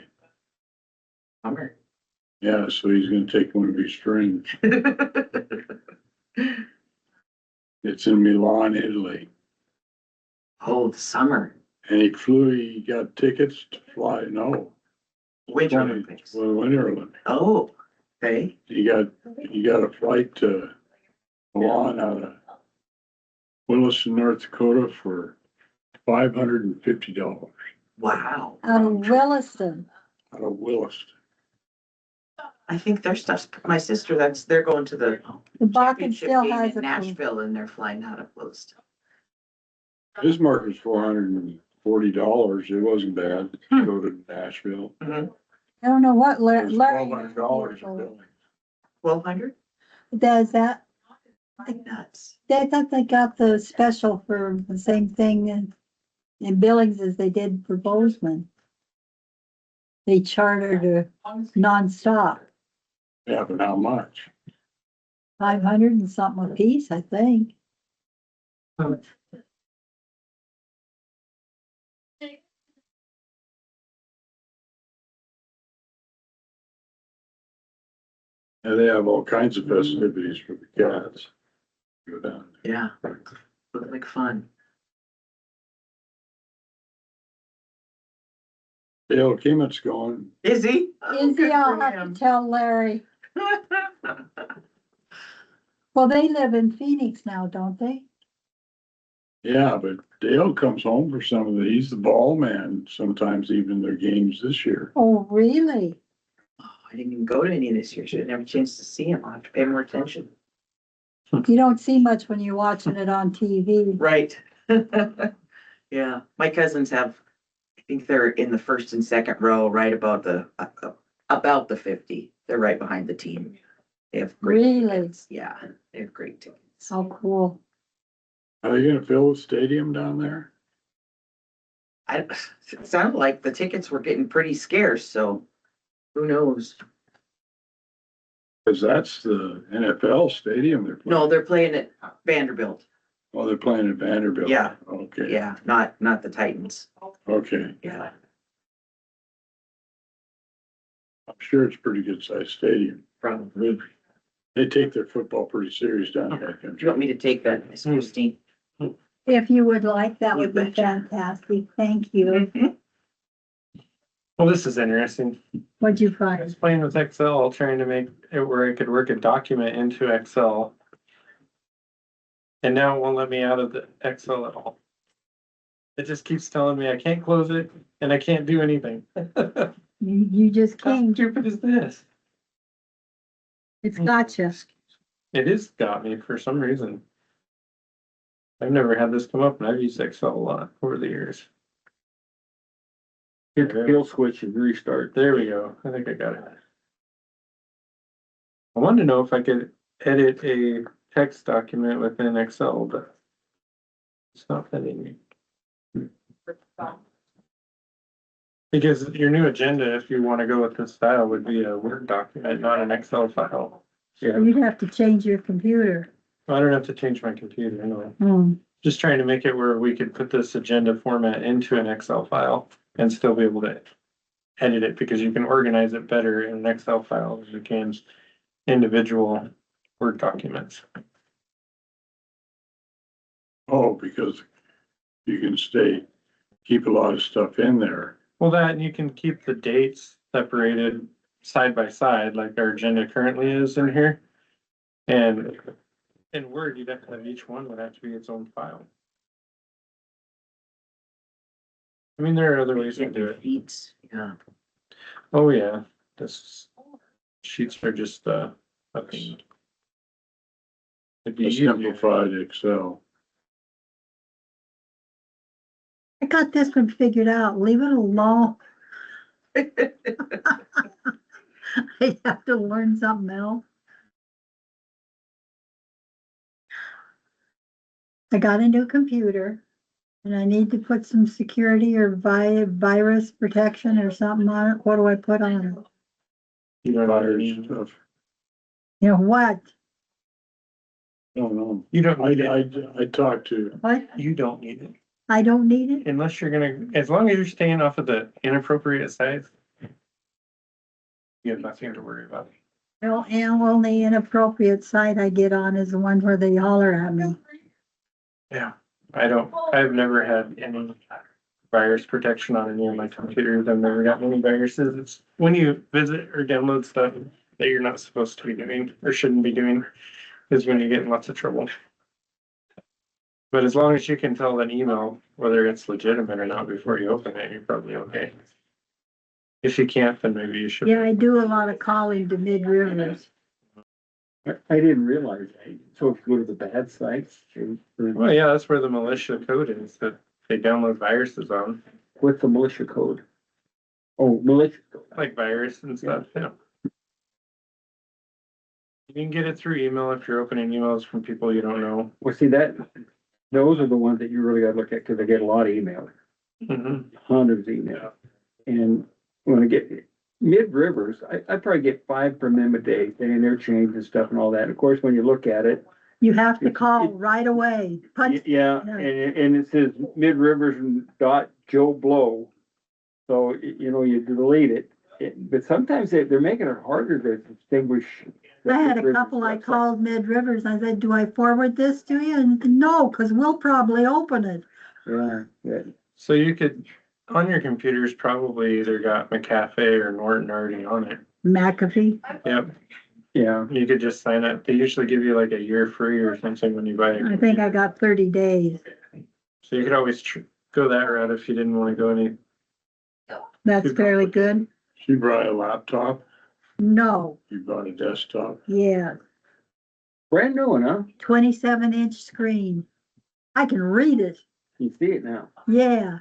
Bummer. Yeah, so he's gonna take one of his strings. It's in Milan, Italy. Oh, the summer, And he got tickets to fly, no. Winter 20 Olympics. Well, Winter Olympics. Oh, okay. He got a flight to Milan out of Williston, North Dakota for $550 Wow. Williston. out of Williston. I think their stuff's, my sister, they're going to the The Bakken championship still game has in a. Nashville and they're flying out of Williston. Bismarck was $440. It wasn't bad to go to Nashville. I don't know what It was Larry. $1,200 a billing. 1,200? Does that, Like nuts. they thought they got the special for the same thing in Billings as they did for Bozeman. They chartered a nonstop, Yeah, but how much? 500 and something a piece, I think. And they have all kinds of festivities for the cats. Go down. Yeah. Look like fun. Dale Kimmett's going. Is he? Oh, Is he? good I'll for have to him. tell Larry. Well, they live in Phoenix now, don't they? Yeah, but Dale comes home for some of he's the ball man, sometimes even their games this year. Oh, really? Oh, I didn't even go to any this year, so I didn't have a chance to see him. I'll have to pay more attention. You don't see much when you're watching it on TV. Right. Yeah, my cousins have, I think they're in the first and second row, right about the 50. They're right behind the team. They have great Really? tickets. Yeah, they have great tickets. How cool. Are they gonna fill the stadium down there? It sounded like the tickets were getting pretty scarce, so who knows? Cause that's the NFL stadium they're playing. No, they're playing at Vanderbilt. Oh, they're playing at Vanderbilt. Yeah. Okay, Yeah, not the Titans. okay. Yeah. I'm sure it's a pretty good sized stadium. Probably. They take their football pretty serious down there. Do you want me to take that, Miss Christine? If you would like, that You would be betcha. fantastic. Thank you. Mhm. Well, this is interesting. What'd you I find? was playing with Excel, trying to make it where I could work a document into Excel. And now it won't let me out of the Excel at all. It just keeps telling me I can't close it and I can't do anything. You just How came. stupid is this? It's gotcha. It has got me for some reason. I've never had this come up and I've used Excel a lot over the years. Hit the kill switch and restart. There we go. I think I got it. I wanted to know if I could edit a text document within Excel, but it's not letting me. Because your new agenda, if you want to go with this style, would be a Word document, not an Excel file. Yeah. You'd have to change your computer. I don't have to change my computer, no. Hmm. Just trying to make it where we could put this agenda format into an Excel file and still be able to edit it, because you can organize it better in an Excel file than you can individual Word documents. Oh, because you can keep a lot of stuff in there. Well, that, and you can keep the dates separated side by side, like our agenda currently is in here. And in Word, you'd have to have each one would have to be its own file. I mean, there are other ways to do it. Feeds, yeah. Oh, yeah, this sheets are just, a pain. It'd be A easier. simplified Excel. I got this one figured out. Leave it alone. I have to learn something else. I got a new computer and I need to put some security or virus protection or something on it. What do I put on it? You don't Fire need, stuff. You know what? No, no. you don't need it. I talked to, What? You don't need it. I don't need it? Unless you're gonna, as long as you're staying off of the inappropriate sites, you have nothing to worry about. Well, and only inappropriate site I get on is the one where they holler at me. Yeah, I've never had any virus protection on any of my computers. I've never gotten any viruses. It's when you visit or download stuff that you're not supposed to be doing or shouldn't be doing is when you get in lots of trouble. But as long as you can tell an email whether it's legitimate or not before you open it, you're probably okay. If you can't, then maybe you should. Yeah, I do a lot of calling to Mid Rivers. I didn't realize that. So if you go to the bad sites, Well, yeah, that's where the militia code is that they download viruses on, what's the militia code? Oh, militia code. like virus and stuff, yeah. You can get it through email if you're opening emails from people you don't know. Well, see those are the ones that you really gotta look at, cause I get a lot of email, Mhm. hundreds of email. And when I get Mid Rivers, I probably get 5 from them a day, and they're changed and stuff and all that. Of course, when you look at it, You have to call right away. Punch, yeah, Yeah. and it says Mid Rivers and dot Joe Blow. So, you delete it. But sometimes they're making it harder to distinguish. the I had Mid a Rivers couple I website. called Mid Rivers. I said, do I forward this to you? And no, cause we'll probably open it. Yeah, yeah. So you could, On your computer's probably either got McAfee or Norton already on it. McAfee. Yep, Yeah, you could just sign up. They usually give you like a year free or something when you buy it. I think I got 30 days. So you could always go that route if you didn't want to go any. That's fairly good. She brought a laptop, No, you brought a desktop. yeah, brand new one, huh? 27-inch screen. I can read it. You see it now. Yeah.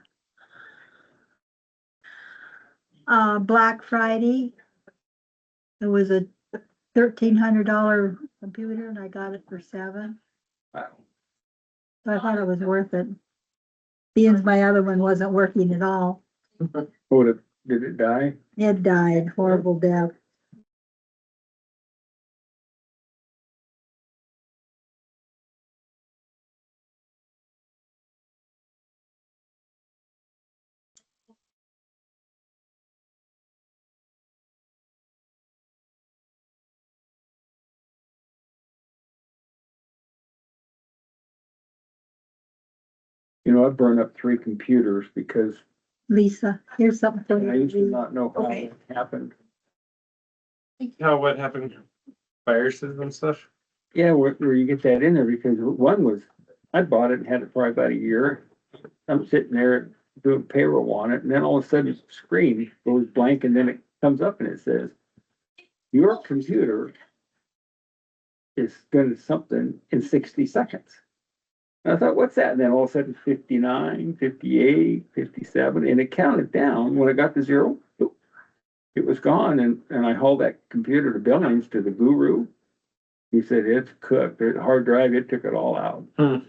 Black Friday. It was a $1,300 computer and I got it for $7,000. Wow. So I thought it was worth it. Being my other one wasn't working at all. Oh, did it die? It died, horrible death. You know, I burned up 3 computers because Lisa, here's something for I used to you. not know how Okay. it happened. What happened? Viruses and stuff? Yeah, where you get that in there, because one was, I bought it and had it for about a year. I'm sitting there doing payroll on it, and then all of a sudden the screen goes blank, and then it comes up and it says, your computer is gonna something in 60 seconds. And I thought, what's that? And then all of a sudden 59, 58, 57, and it counted down. When it got to 0, boop, it was gone, and I hauled that computer to Billings to the guru. He said, it's cooked, the hard drive, it took it all out. Hmm.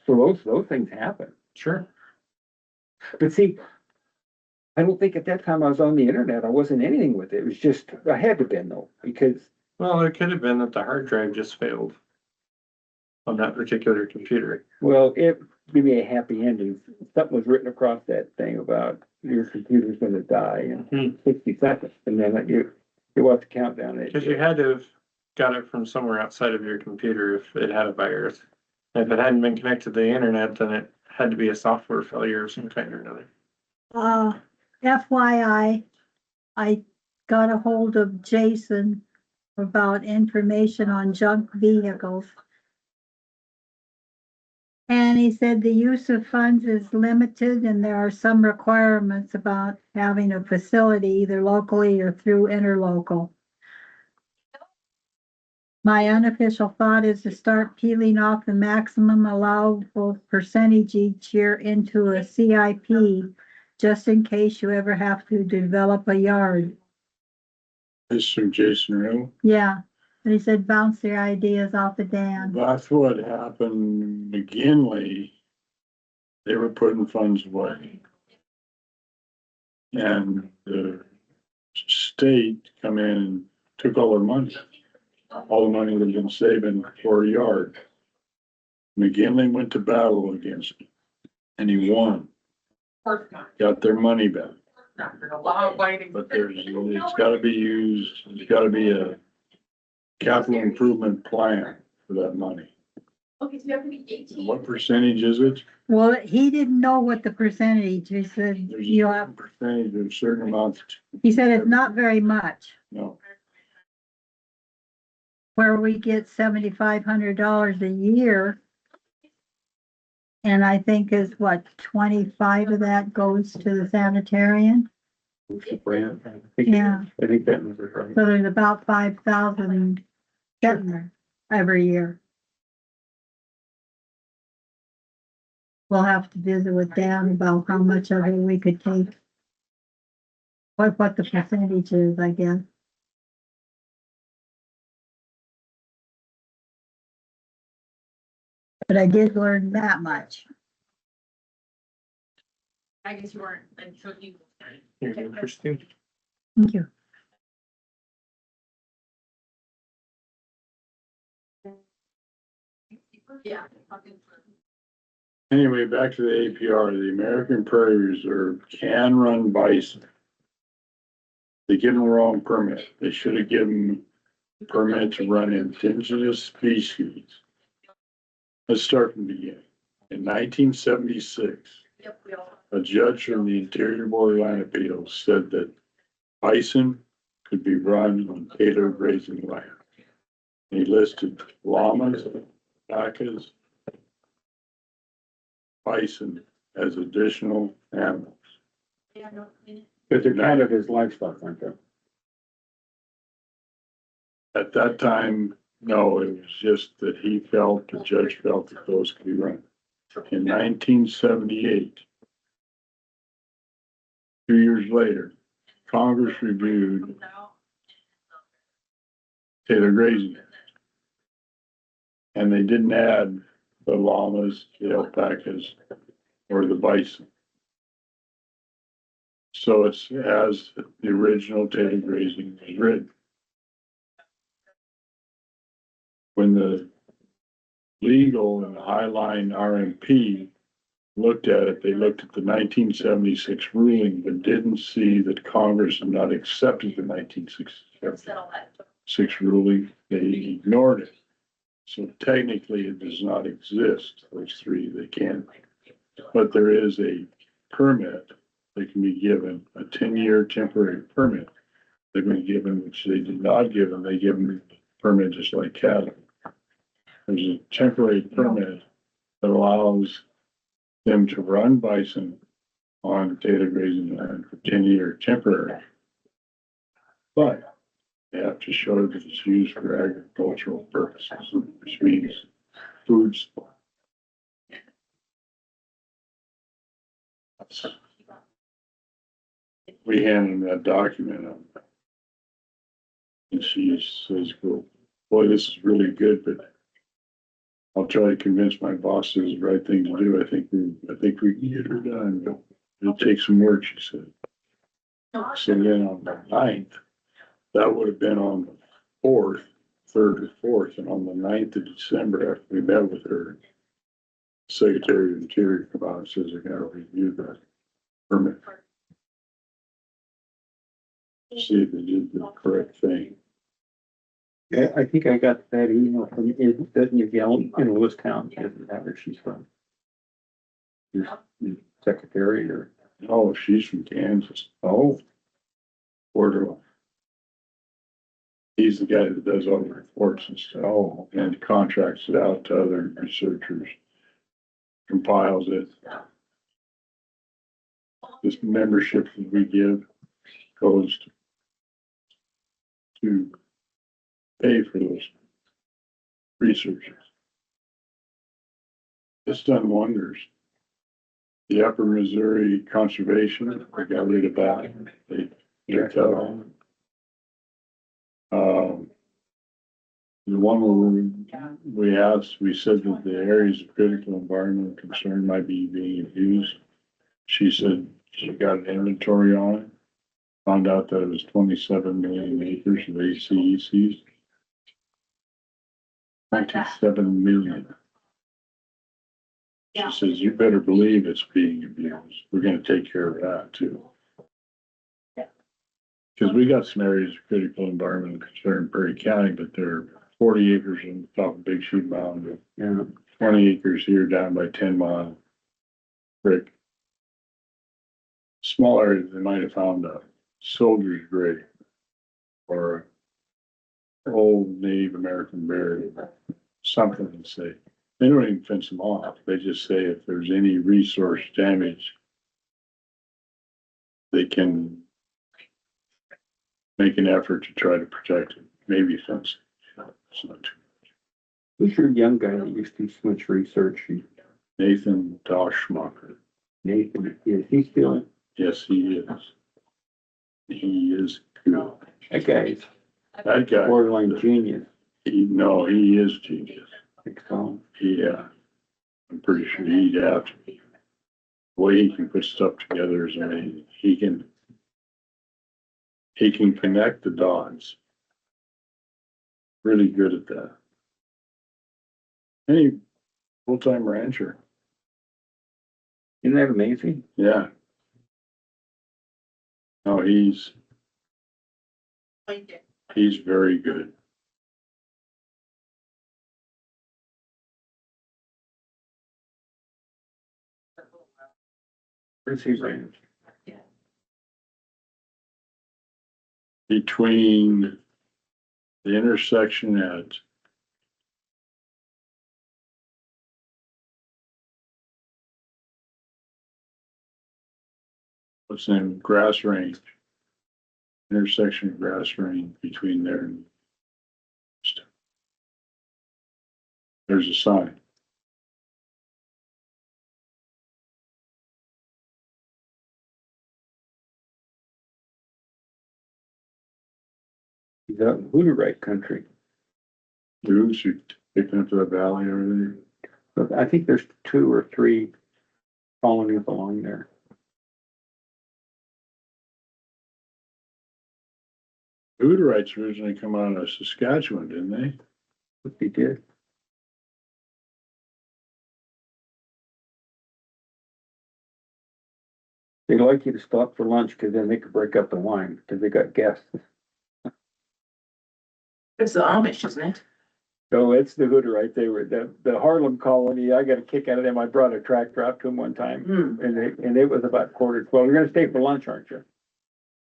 So those things happen. Sure. But see, I don't think at that time I was on the internet, I wasn't anything with it. It was just, I had to been though, because, Well, it could have been that the hard drive just failed on that particular computer. well, it gave me a happy ending. Something was written across that thing about your computer's gonna die in 60 seconds. And then you watch the countdown. Because you had to have got it from somewhere outside of your computer if it had a virus. If it hadn't been connected to the internet, then it had to be a software failure of some kind or another. FYI, I got a hold of Jason about information on junk vehicles. And he said the use of funds is limited and there are some requirements about having a facility either locally or through interlocal. My unofficial thought is to start peeling off the maximum allowable percentage each year into a CIP, just in case you ever have to develop a yard. This is from Jason Real. Yeah, and he said bounce their ideas off the dam. That's what happened in McGinley. They were putting funds away. And the state come in and took all their money. All the money they've been saving for a yard. McGinley went to battle against him. And he won. Got their money back. But it's gotta be used, there's gotta be a capital improvement plan for that money. Okay, so you have to be 18. What percentage is it? Well, he didn't know what the percentage, he said, There's you a have, percentage, there's certain amounts, he said it's not very much. no. Where we get $7,500 a year. And I think is what, 25 of that goes to the sanitarian? Brand, Yeah. I think that was right. So there's about 5,000 getting there every year. We'll have to visit with Dan about how much of it we could take. What the percentage is, I guess. But I did learn that much. I guess you weren't until you. You're interesting. Thank you. Yeah. Anyway, back to the APR, the American Prairie Reserve can run bison. They give them the wrong permit. They should have given permit to run indigenous species. Let's start from the beginning. In 1976, Yep, we all. A judge from the Interior Board of Land Appeals said that bison could be run on Taylor grazing land. He listed llamas, alpacas, bison as additional animals. Yeah, no, But they're counted as livestock, aren't they? At that time, no, it was just that he felt, the judge felt that those could be run. In 1978, 2 years later, Congress reviewed Taylor grazing. And they didn't add the llamas, the alpacas, or the bison. So it's as the original Taylor grazing was written. When the legal and the Highline RMP looked at it, they looked at the 1976 ruling, but didn't see that Congress had not accepted the 1966 ruling. They ignored it. So technically, it does not exist, those three, they can't. But there is a permit that can be given, a 10-year temporary permit that can be given, which they did not give them. They give them a permit just like cattle. There's a temporary permit that allows them to run bison on Taylor grazing land for 10-year temporary. But they have to show that it's used for agricultural purposes, which means food supply. We hand them that document on. And she says, well, boy, this is really good, but I'll try to convince my boss it's the right thing to do. I think we can get her done, but it'll take some work, she said. So then on the 9th, that would have been on the 4th, 3rd or 4th, and on the 9th of December, after we met with her, Secretary of the Interior come out and says they're gonna review that permit. See if they did the correct thing. Yeah, I think I got that email from, doesn't you yell in Lewistown, isn't that where she's from? Your secretary or, Oh, she's from Kansas, oh, Border. He's the guy that does all the reports and stuff. oh, And contracts it out to other researchers, compiles it. This membership that we give goes to pay for those researchers. It's done wonders. The Upper Missouri Conservation, we got rid of that. They took that on. The one where we asked, we said that the areas of critical environmental concern might be being abused. She said she got an inventory on it, found out that it was 27 million acres of ACECs. 27 million. She says, you better believe it's being abused. We're gonna take care of that too. Cause we got some areas of critical environmental concern in Prairie County, but they're 40 acres on the top of Big Sheep Mountain, yeah. 20 acres here down by 10 Mile Creek. Small areas, they might have found a soldier's grave or an old Native American burial, something to say. They don't even fence them off. They just say if there's any resource damage, they can make an effort to try to protect it, maybe fence it. It's not too Who's your young guy that used to do so much research? Nathan Doschmacher. Nathan, is he still? Yes, he is. He is good. That guy's That guy, borderline genius. no, he is genius. Like, so, Yeah. I'm pretty sure he'd have to be. The way he can put stuff together is amazing. He can connect the dots. Really good at that. Any full-time rancher. isn't that amazing? Yeah. No, he's very good. Where's he range? Between the intersection at what's the name, Grass Range. Intersection of Grass Range between there and there's a sign. He's out in Hooterite country. Who's picking up to the valley over there? But I think there's 2 or 3 colonies along there. Hooterites originally come out of Saskatchewan, didn't they? What they did. They like you to stop for lunch because then they could break up the wine because they got guests. It's the Amish, isn't it? So it's the Hooterite. They were the Harlem colony. I got a kick out of them. I brought a tractor out to them one time Hmm. and it was about 11:45. You're gonna stay for lunch, aren't you?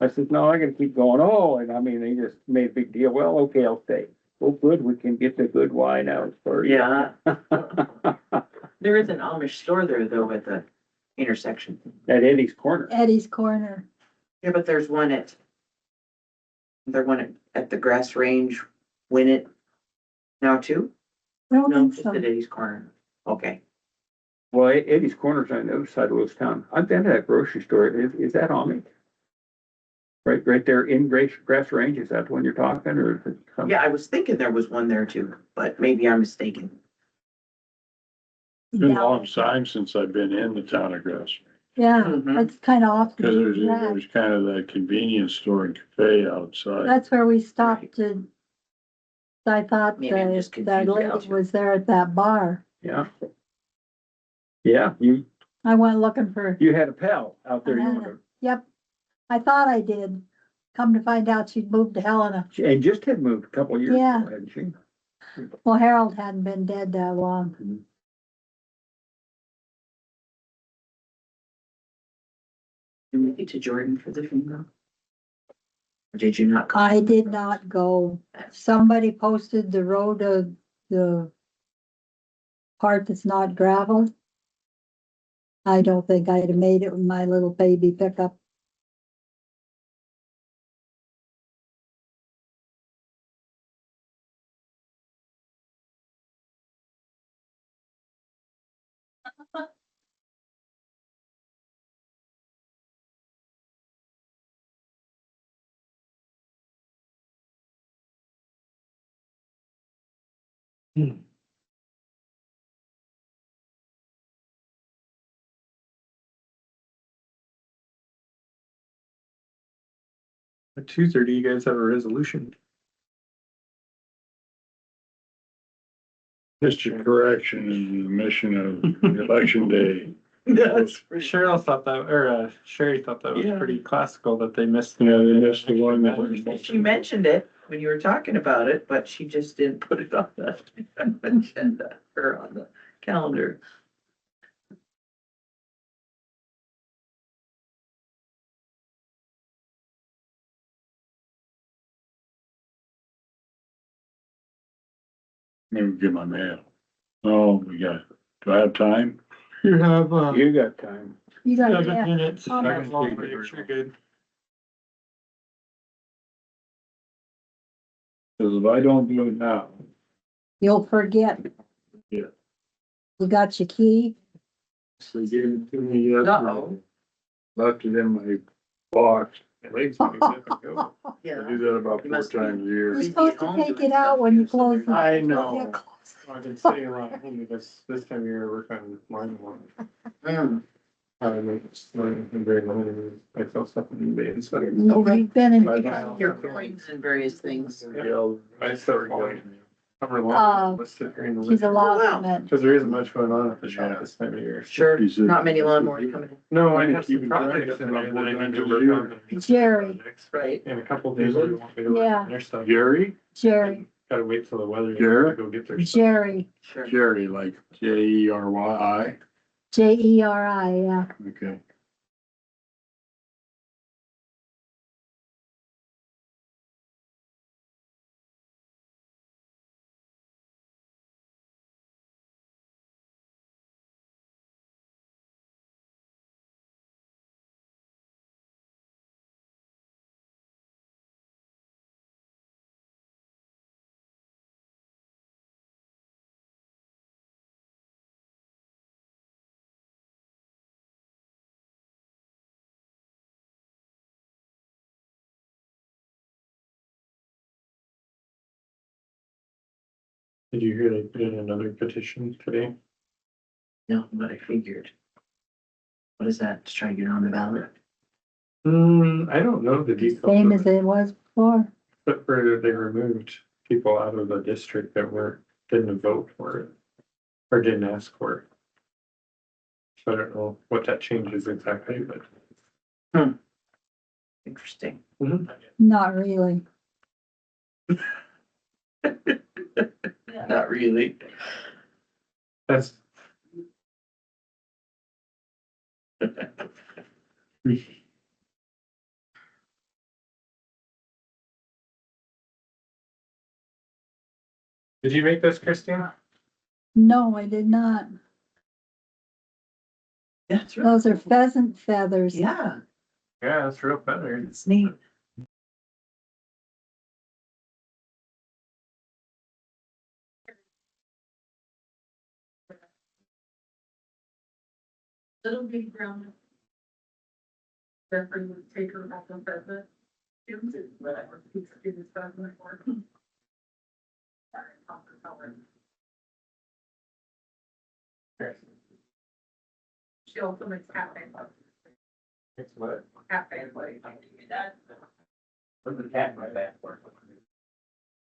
I said, no, I gotta keep going. Oh, and I mean, they just made a big deal. Well, okay, I'll stay. Oh, good, we can get the good wine out for you. Yeah, there is an Amish store there though at the intersection. At Eddie's Corner. Eddie's Corner. Yeah, but there's one at the Grass Range, Win It now too? I don't No, think just so. at Eddie's Corner. Okay. Well, Eddie's Corner's on the other side of Lewis Town. I've been to that grocery store. Is that Amish? Right there in Grass Range. Is that the one you're talking or? Is it some- Yeah, I was thinking there was one there too, but maybe I'm mistaken. It's been a Yeah. long time since I've been in the town of Grass. Yeah, Mhm. that's kind of off. the Because beaten track. there's kind of that convenience store and cafe outside. That's where we stopped to. I thought Maybe I'm just that confused lady now, too. was there at that bar. Yeah. Yeah, you I went looking for, had a pal out there. You wanna- yep, I thought I did. Come to find out she'd moved to Helena. And just had moved a couple of years Yeah. ago, hadn't she? Well, Harold hadn't been dead that long. You went to Jordan for the funeral? Or did you not go? I did not go. Somebody posted the road of the part that's not gravel. I don't think I'd have made it with my little baby pickup. At 2:30, you guys have a resolution. Just a correction in the mission of election day. That's Cheryl thought that, or Sherry thought that was Yeah. pretty classical that they missed. Yeah, they missed the one that was. She mentioned it when you were talking about it, but she just didn't put it on the agenda or on the calendar. Maybe get my mail. Oh, do I have time? You have, You got time. You got, 7 yeah, minutes. Oh, my You're good. Because if I don't do it now, you'll forget. Yeah. You got your key? they gave it to me yesterday. Uh-oh. Left it in my box. I do Yeah. that about You 4 must be- times a You're year. supposed to take it out when you close. the- I know. Yeah, close. I've been sitting a lot home this time of year, work on mine one. Mm. I'm very limited. I sell stuff in eBay and stuff. You've been in, Your coins and various things. I start going. Cover Uh, long, listed during the she's a winter. lawman. Cause there isn't much going on at the shop Yeah. this time of year. Sure, He said- not many lawnmowers coming in, No, I Keep have some it projects dry. in there that I need to About work on. Jerry. Projects. right? In a couple of days, they want me to work Yeah. on their stuff. Jerry? Jerry, Gotta wait till the weather. Garrett? To go get their stuff. Jerry, Sure. Jerry, like Jerry. Jeri, yeah. Okay. Did you hear they put in another petition today? No, but I figured. What is that? Just trying to get on the ballot? I don't know the details. Same of as it, it was before. But for, they removed people out of the district that didn't vote for it. Or didn't ask for it. So I don't know what that changes exactly, but. Interesting. Not really. Not really. That's. Did you make this, Christine? No, I did not. That's right. Those are pheasant feathers. Yeah, Yeah, that's real feather. it's neat. Little big brown. Jeffrey would take her off of the. Whatever, he's getting stuff in the work. Sorry, off the color. She also makes cafe. It's what? Cafe, like, that, Put the cat in my back. for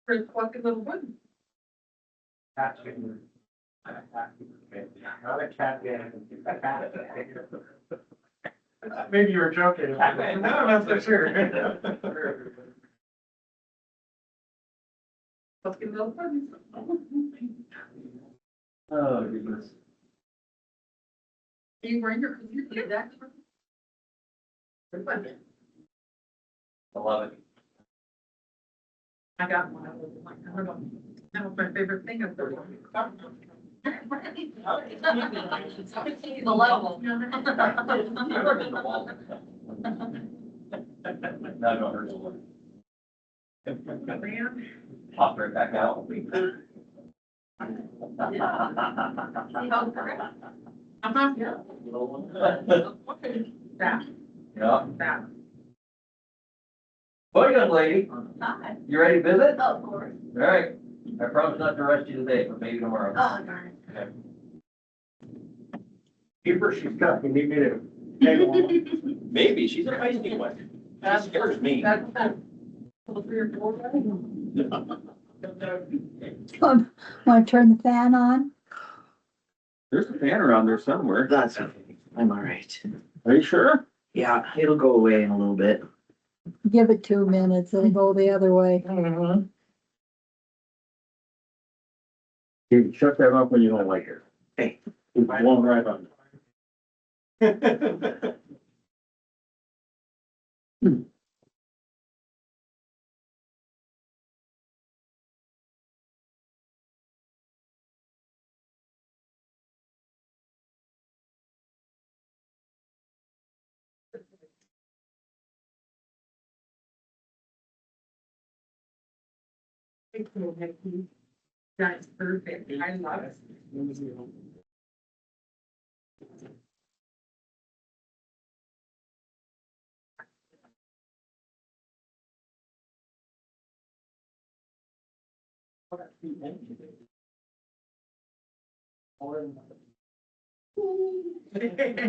the plucky little wood. Maybe you were joking. No, I'm not so sure. Plucky little wood. Oh, goodness. You bring your, you did that. I love it. I got one. I was like, I don't know. That was my favorite thing of the. The level. Never been to Walton. No, no, hers will. Pop right back out. Uh-huh, yeah. That, Yeah. that. Well, young lady, Hi. you ready to visit? Oh, of course. All right. I promise not to rush you today, but maybe tomorrow. Oh, darn. Keep her, she's got, you need me to tag along? Maybe, she's a feisty one. She scares me. That's, 3 or 4, right? Want to turn the fan on? There's a fan around there somewhere. That's okay. I'm all right. Are you sure? Yeah, it'll go away in a little bit. Give it 2 minutes, it'll go the other way. You shut that off when you don't like it. Hey. It's blowing right on. That's perfect. I love it.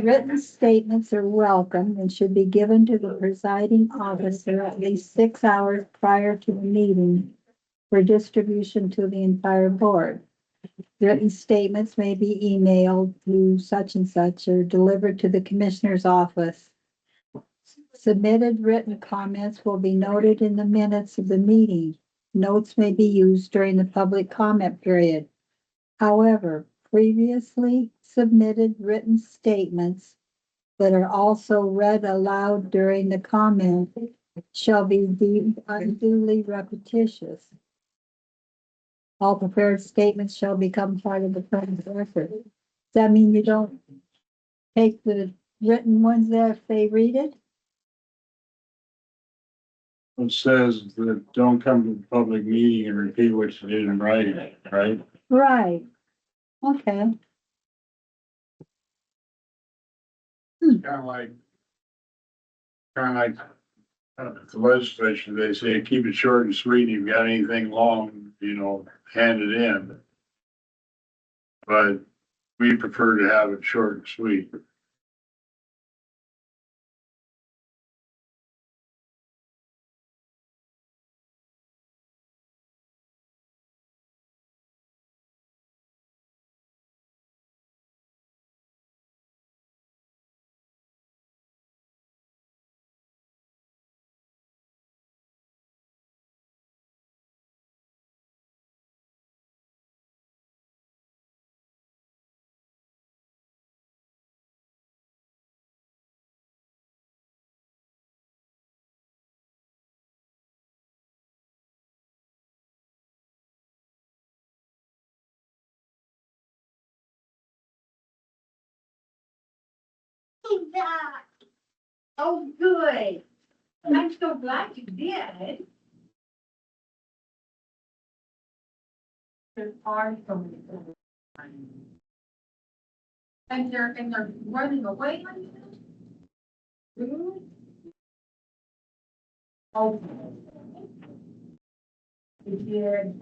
Written statements are welcome and should be given to the presiding officer at least 6 hours prior to the meeting for distribution to the entire board. Written statements may be emailed to such and such or delivered to the commissioner's office. Submitted written comments will be noted in the minutes of the meeting. Notes may be used during the public comment period. However, previously submitted written statements that are also read aloud during the comment shall be deemed unduly repetitious. All prepared statements shall become part of the printed record. Does that mean you don't take the written ones there if they read it? It says that don't come to the public meeting and repeat what you did in writing, right? Right. Okay. Kind of like the legislature, they say, keep it short and sweet. If you got anything long, hand it in. But we prefer to have it short and sweet. That. Oh, good. I'm so glad you did. There's are so many. And they're running away like that? Really? Oh. They did.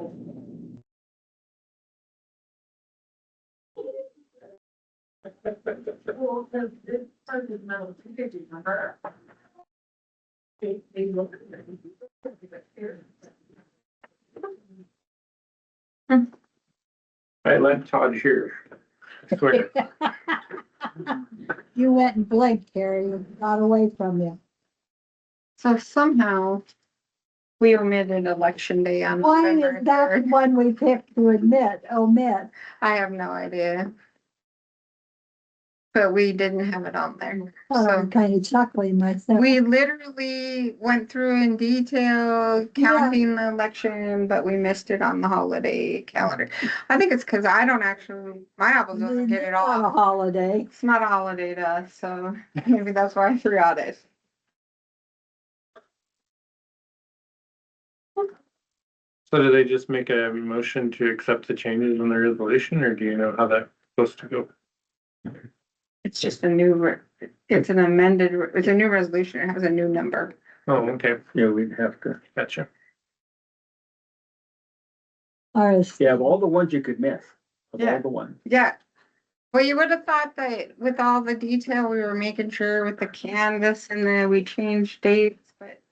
Well, this person's metal pictures of her. They look at it. I let Todd hear. I swear. You went and blinked, Carrie, it got away from you. So somehow we omitted election day on Why November is that the 3rd. one we picked to omit? I have no idea. But we didn't have it on there. Oh, I'm So kind of chuckling myself. we literally went through in detail counting the election, but we missed it on the holiday calendar. I think it's because I don't actually, my office doesn't get it It's not a off. holiday. It's not a holiday to us, so maybe that's why I forgot it. So do they just make a motion to accept the changes in the resolution, or do you know how that's supposed to go? It's just a new, it's an amended, it's a new resolution. It has a new number. Oh, okay, Yeah, we'd have to, gotcha. yeah, of all the ones you could miss, of all Yeah. the ones. Yeah. Well, you would have thought that with all the detail, we were making sure with the canvas and then we changed dates, but.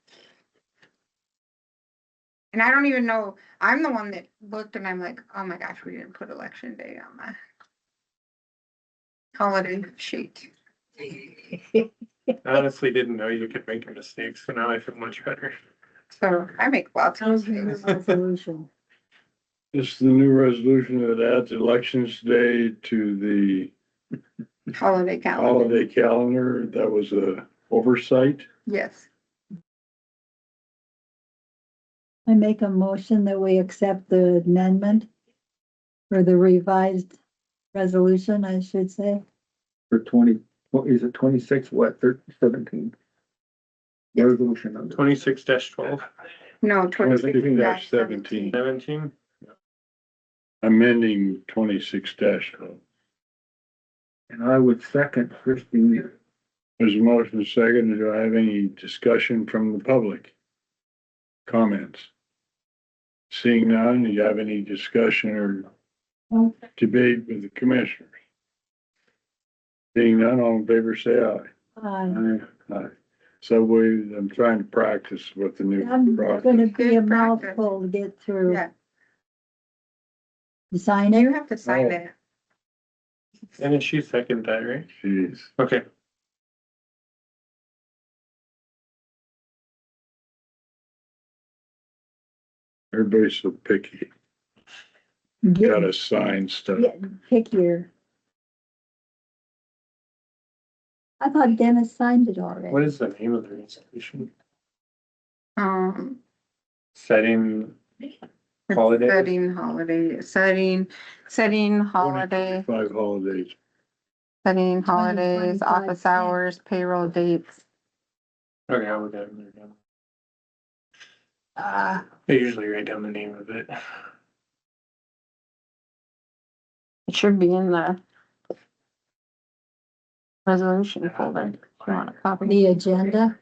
And I don't even know, I'm the one that looked and I'm like, oh my gosh, we didn't put election day on the holiday sheet. I honestly didn't know you could make a mistake, so now I feel much better. So I make lots of How's your mistakes. resolution? This is the new resolution that adds elections day to the Holiday calendar. holiday calendar. That was a oversight. Yes. I make a motion that we accept the amendment for the revised resolution, I should say. For 20, what is it, 26, what, 17? Resolution number. 26-12, No, 26 17. 17. Amending 26-12. And I would second Christine. There's a motion second. Do I have any discussion from the public? Comments? Seeing none, do you have any discussion or debate with the commissioners? Seeing none, all in favor, say aye. Aye. So I'm trying to practice with the new I'm process. gonna be a Good practice. mouthful to get through. Yeah, You sign you it? have to sign Oh. it. And then she seconded that, right? Jeez. Okay. Everybody's so picky. Gotta sign stuff. Getting pickier. I thought Dennis signed it already. What is the name of the resolution? Setting Holidays? setting holiday, 5 holidays. setting holidays, 2025 office hours, payroll dates. Okay, I'll look at it there now. I usually write down the name of it. It should be in the resolution folder. If you want a copy. The agenda,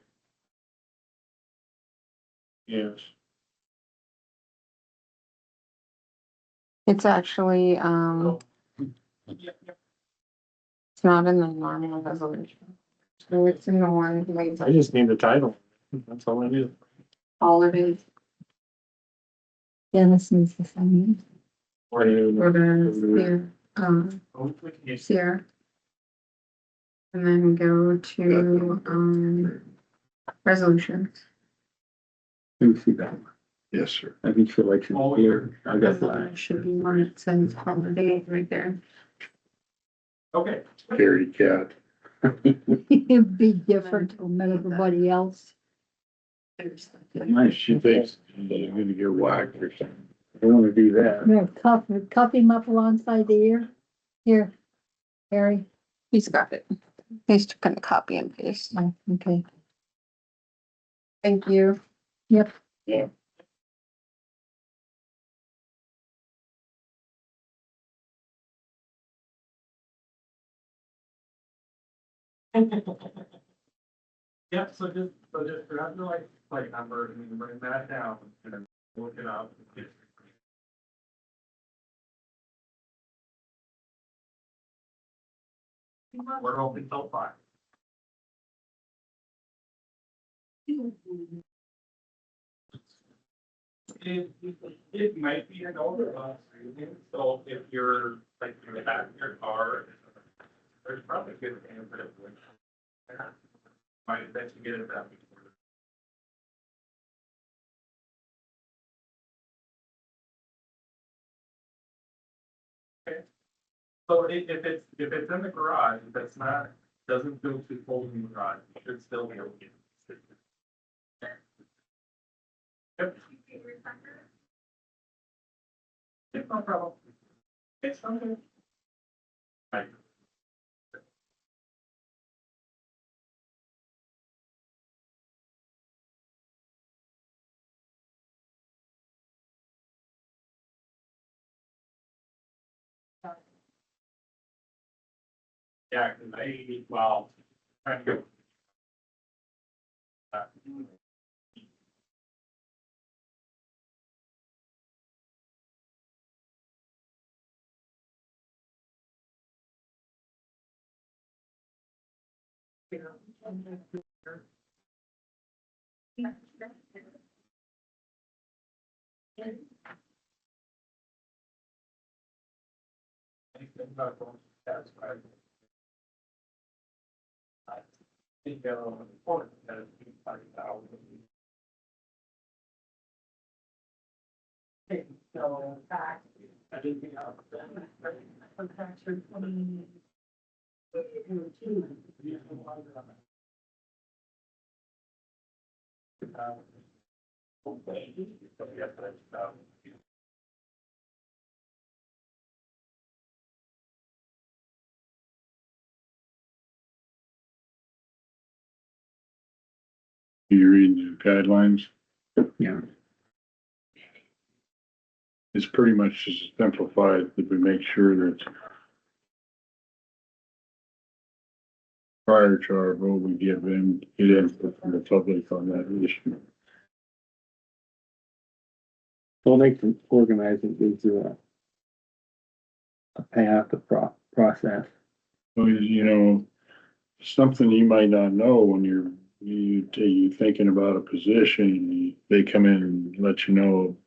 Yes. It's actually, it's not in the normal resolution. So it's in the one, like, I just need the title. That's all I need. all of it Dennis needs to sign Or you- for the, Sierra. And then go to, resolutions. Let me see that. Yes, sir. I think she likes it here. I got that. There should be one that says holiday right there. Okay. Carry cat. it. It'd be different from everybody else. Nice, she thinks you're gonna get whacked or something. I wanna do that. No, cuff him up alongside the ear. Here, Harry. He's got it. He's gonna copy and paste. Oh, okay. Thank you. Yep. Yeah. Yeah, so just grab the like plate number and then bring that down and then look it up. We're open till 5. It might be an overload, so if you're like in the back of your car, there's probably good things that it would. Might bet you get it that before. Okay. So if it's in the garage, if it's not, doesn't feel too cold in the garage, you should still be able to get it. Yep. It's no problem. It's something. Right. Yeah, cause well, trying to go. That's right. I think important that it's 5,000. So back, I didn't think of that. You read the guidelines, Yeah. it's pretty much just simplified, that we make sure that prior to our vote, we get input from the public on that issue. Well, they can organize it into a path, process. Well, you know, something you might not know when you thinking about a position, they come in and let you know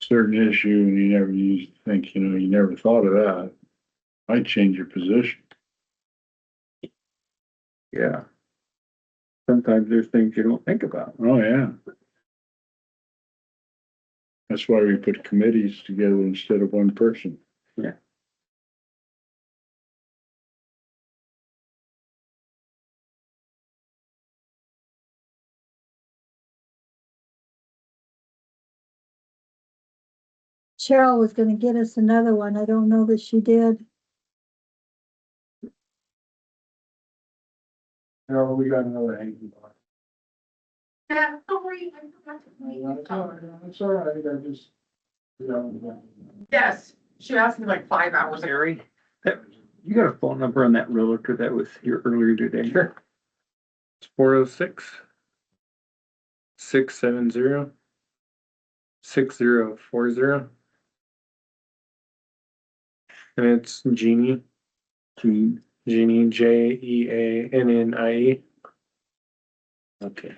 certain issue and you think, you never thought of that. Might change your position. Yeah. Sometimes there's things you don't think about. Oh, yeah. That's why we put committees together instead of one person. Yeah. Cheryl was gonna get us another one. I don't know that she did. No, we got another hanging bar. Yeah, don't worry, I forgot to make you It's all right, I just, Yes, she asked me like 5 hours. Harry, you got a phone number on that realtor that was here earlier today? Sure. It's 406 670 6040. And it's Jeannie, Gene, Jeannie. okay.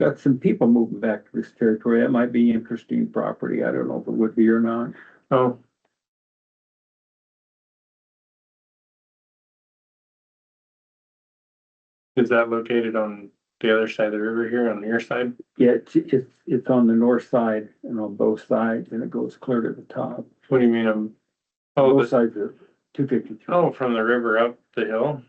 Got some people moving back to this territory. That might be interesting property. I don't know if it would be or not. Oh, is that located on the other side of the river here on your side? Yeah, it's on the north side and on both sides and it goes clear to the top. What do you mean? Oh, Both sides of 253. oh, from the river up the hill?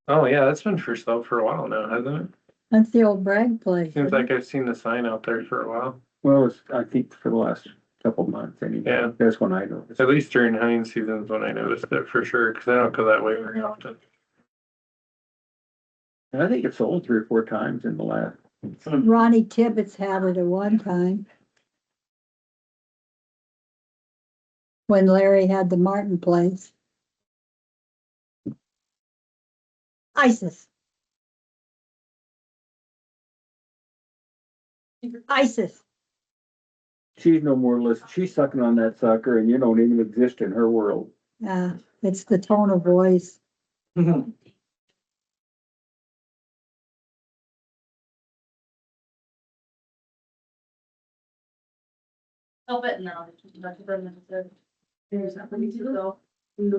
Oh, yeah, that's been for sale for a while now, hasn't it? That's the old Bragg place. Seems like I've seen the sign out there for a while. Well, it's, I think for the last couple of months anyway. Yeah. That's when I noticed. At least during hunting seasons when I noticed it for sure, because I don't go that way very often. And I think it's sold 3 or 4 times in the last. Ronnie Tibbetts had it at one time. When Larry had the Martin place. ISIS. ISIS. She's no more list. She's sucking on that sucker and you don't even exist in her world. It's the tone of voice. Help it, and then I'll just talk to Brendan and said, here's something to go. And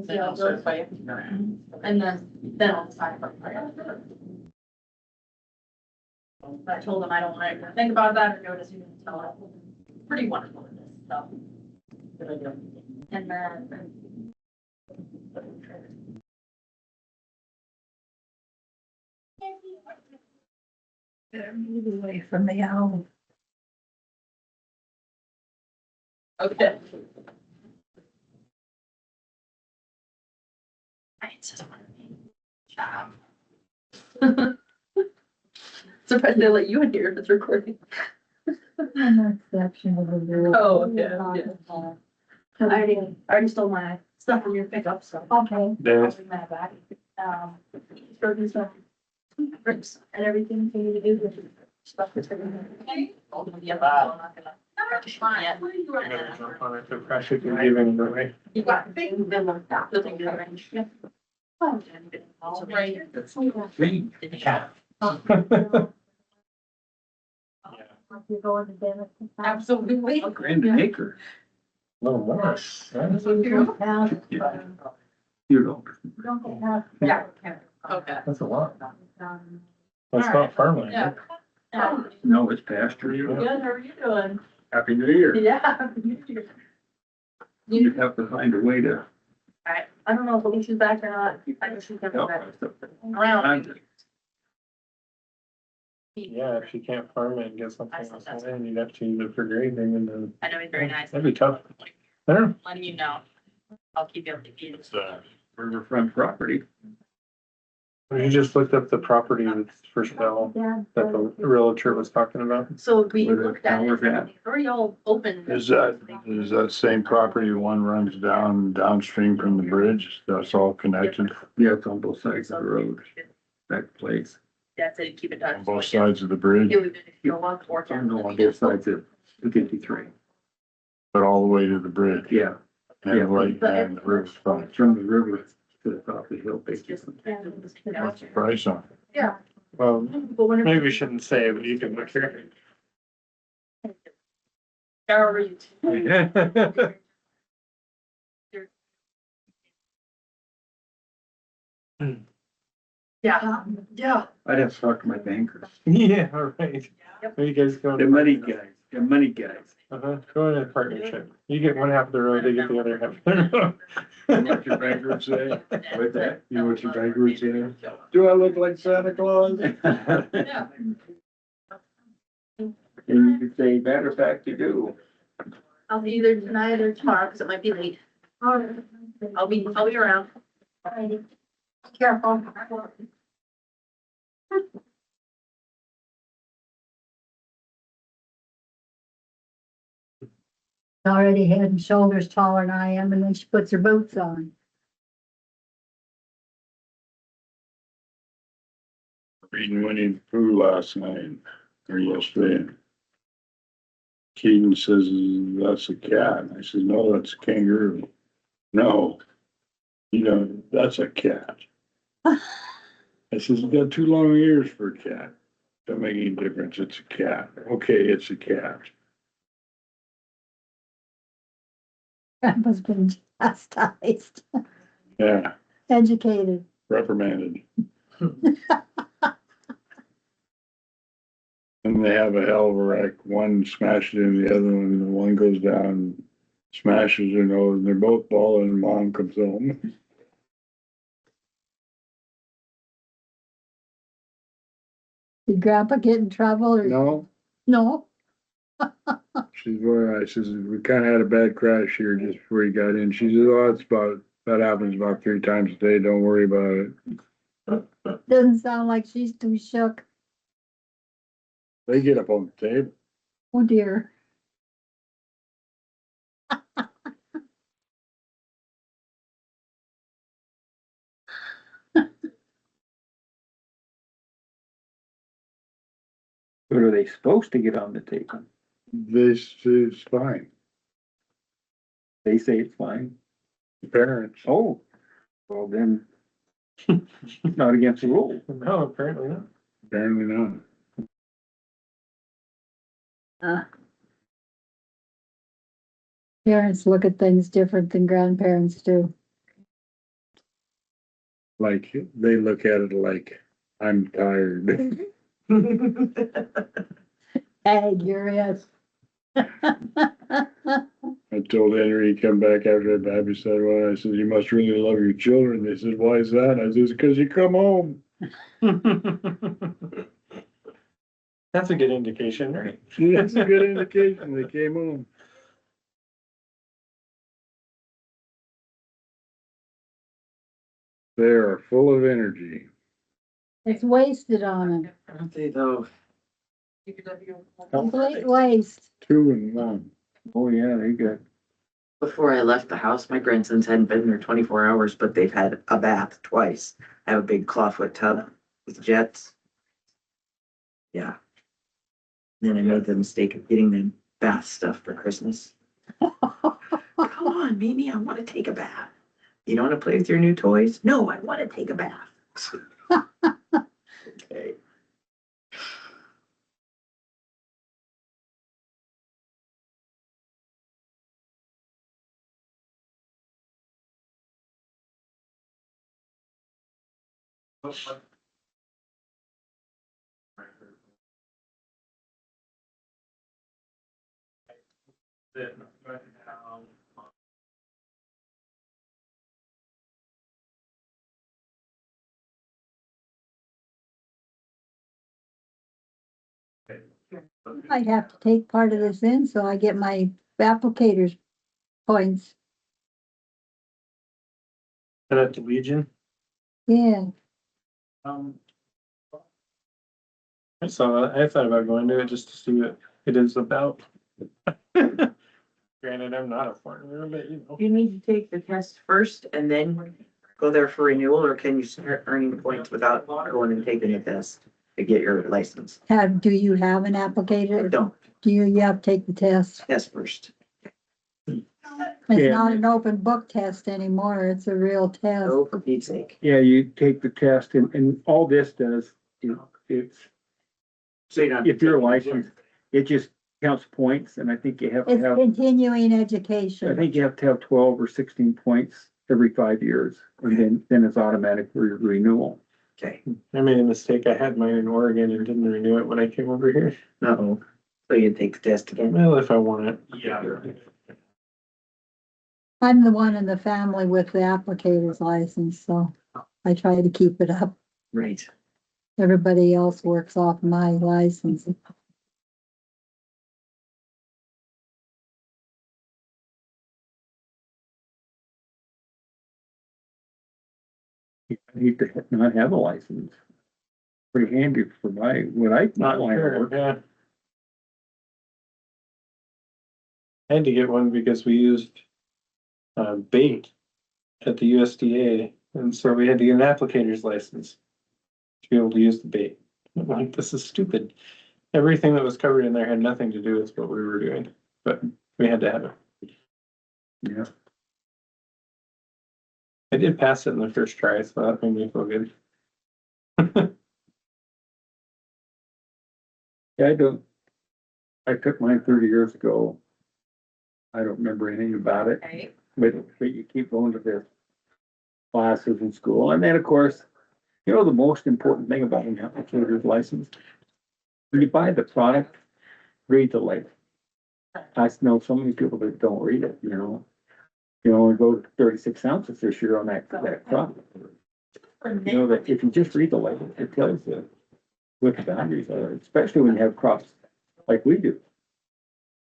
see how it goes by you. And then I'll decide. But I told him I don't want to think about that or notice even until I'm pretty wonderful at this stuff. And then. Better move away from the owl. Okay. I just want to surprised they let you in here if it's recording. An exception of the rule. Oh, okay, yeah. I already stole my stuff from your pickup, so. Okay. Dennis, I'll bring that back. Broken stuff. Bricks and everything for you to do with stuff that's been. All gonna be up, so I'm not gonna. Yeah. I'm gonna jump on it to crash it and give him away. You got big, then we'll the thing you arrange. Yeah. Oh, right. Yeah. You go to Dennis. Absolutely. Grand acre. No more. You know. Yeah. Okay. That's a lot. That's not farmland. Yeah. No, it's pasture. Good, how are you doing? Happy New Year. Yeah. You have to find a way to. Alright, I don't know if Alicia's back or not. I know she's coming back around. Yeah, if you can't farm it and get something else in, you'd have to use it for grazing and then. I know he's very nice. That'd be tough. I don't know. Letting you know. I'll keep you updated. It's riverfront property. You just looked up the property that's for sale that the realtor was talking about. So we Where the looked at tower's it, at. it's already all open. Is that same property, one runs downstream from the bridge, that's all connected Yeah, it's on both sides of the road, that place. That's it, keep in touch. on both sides of the bridge, Yeah, we've been, if you want, or. I know on both sides of 253. but all the way to the bridge Yeah, and like, and the riverfront. from the river to the top of the hill, It's just. basically. What's the price on it? Yeah. Well, But whenever. maybe we shouldn't say, but you can look here. How are you? Yeah, yeah. I'd have to talk to my bankers. Yeah, all right. Where you guys going? The money guys. Uh-huh, go in a partnership. You get one half of the road, they get the other half of the road. What your banker would say? With that, You know what your banker would say? do I look like Santa Claus? Yeah. And you could say, matter of fact, you do. I'll be either tonight or tomorrow, because it might be late. I'll be around. Careful. Already head and shoulders taller than I am, and then she puts her boots on. Reading Winnie the Pooh last night, or yesterday. Keaton says, that's a cat. I said, no, that's a kangaroo. No, you know, that's a cat. I says, it's got too long ears for a cat. Don't make any difference. It's a cat. Okay, it's a cat. Grandpa's been chastised, Yeah, educated. reprimanded. And they have a hell of a wreck. One smashes into the other one, and one goes down, smashes her nose, and they're both bawling, and mom comes home. Did Grandpa get in trouble or? No, No? she's very, I says, we kinda had a bad crash here just before you got in. She says, oh, it's about, that happens about 3 times a day. Don't worry about it. Doesn't sound like she's too shook. They get up on the table. Oh dear. But are they supposed to get on the table? They say it's fine. They say it's fine. The parents. Oh, well then, it's not against the rule. No, apparently not. Apparently not. Parents look at things different than grandparents do. Like, they look at it like, I'm tired. Ag, you're it. I told Henry, he come back after that baby said, well, I said, you must really love your children. They said, why is that? I said, because you come home. That's a good indication, right? That's a good indication they came home. They are full of energy. It's wasted on them. Aren't they though? Complete waste. 2 and 1. Oh, yeah, they got, Before I left the house, my grandsons hadn't been there 24 hours, but they've had a bath twice. I have a big clawfoot tub with jets. Yeah. Then I made the mistake of getting them bath stuff for Christmas. Come on, Mimi, I want to take a bath. You don't want to play with your new toys? No, I want to take a bath. Okay. I have to take part of this in, so I get my applicators points. And at the Legion, Yeah, I saw that. I thought about going to it just to see what it is about. Granted, I'm not a foreigner, but you know. You need to take the test first and then go there for renewal, or can you start earning points without going and taking the test to get your license? do you have an applicator? Don't, You have to take the test. test first. It's Yeah. not an open book test anymore. It's a real test. Oh, for Pete's sake. yeah, you take the test and all this does, it's, So you're not. if you're licensed, it just counts points, and I think you have to It's have, continuing I education. think you have to have 12 or 16 points every 5 years, and then it's automatic renewal. Okay, I made a mistake. I had mine in Oregon and didn't renew it when I came over here. uh-oh. So you take the test again? Well, if I want it. Yeah. I'm the one in the family with the applicator's license, so I try to keep it up. Right. Everybody else works off my license. You need to not have a license. Pretty handy for my Not line of sure, work. yeah. I had to get one because we used bait at the USDA, and so we had to get an applicator's license to be able to use the bait. I'm like, this is stupid. Everything that was covered in there had nothing to do with what we were doing, but we had to have it. Yeah. I did pass it in the first try, so that made me feel good. Yeah, I took mine 30 years ago. I don't remember anything about it, Right. but you keep going to the classes in school. And then, of course, you know, the most important thing about an applicator's license, when you buy the product, read the label. I know so many people that don't read it, you know. You only go 36 ounces this year on that crop. You know, that if you just read the label, it tells you what the boundaries are, especially when you have crops like we do.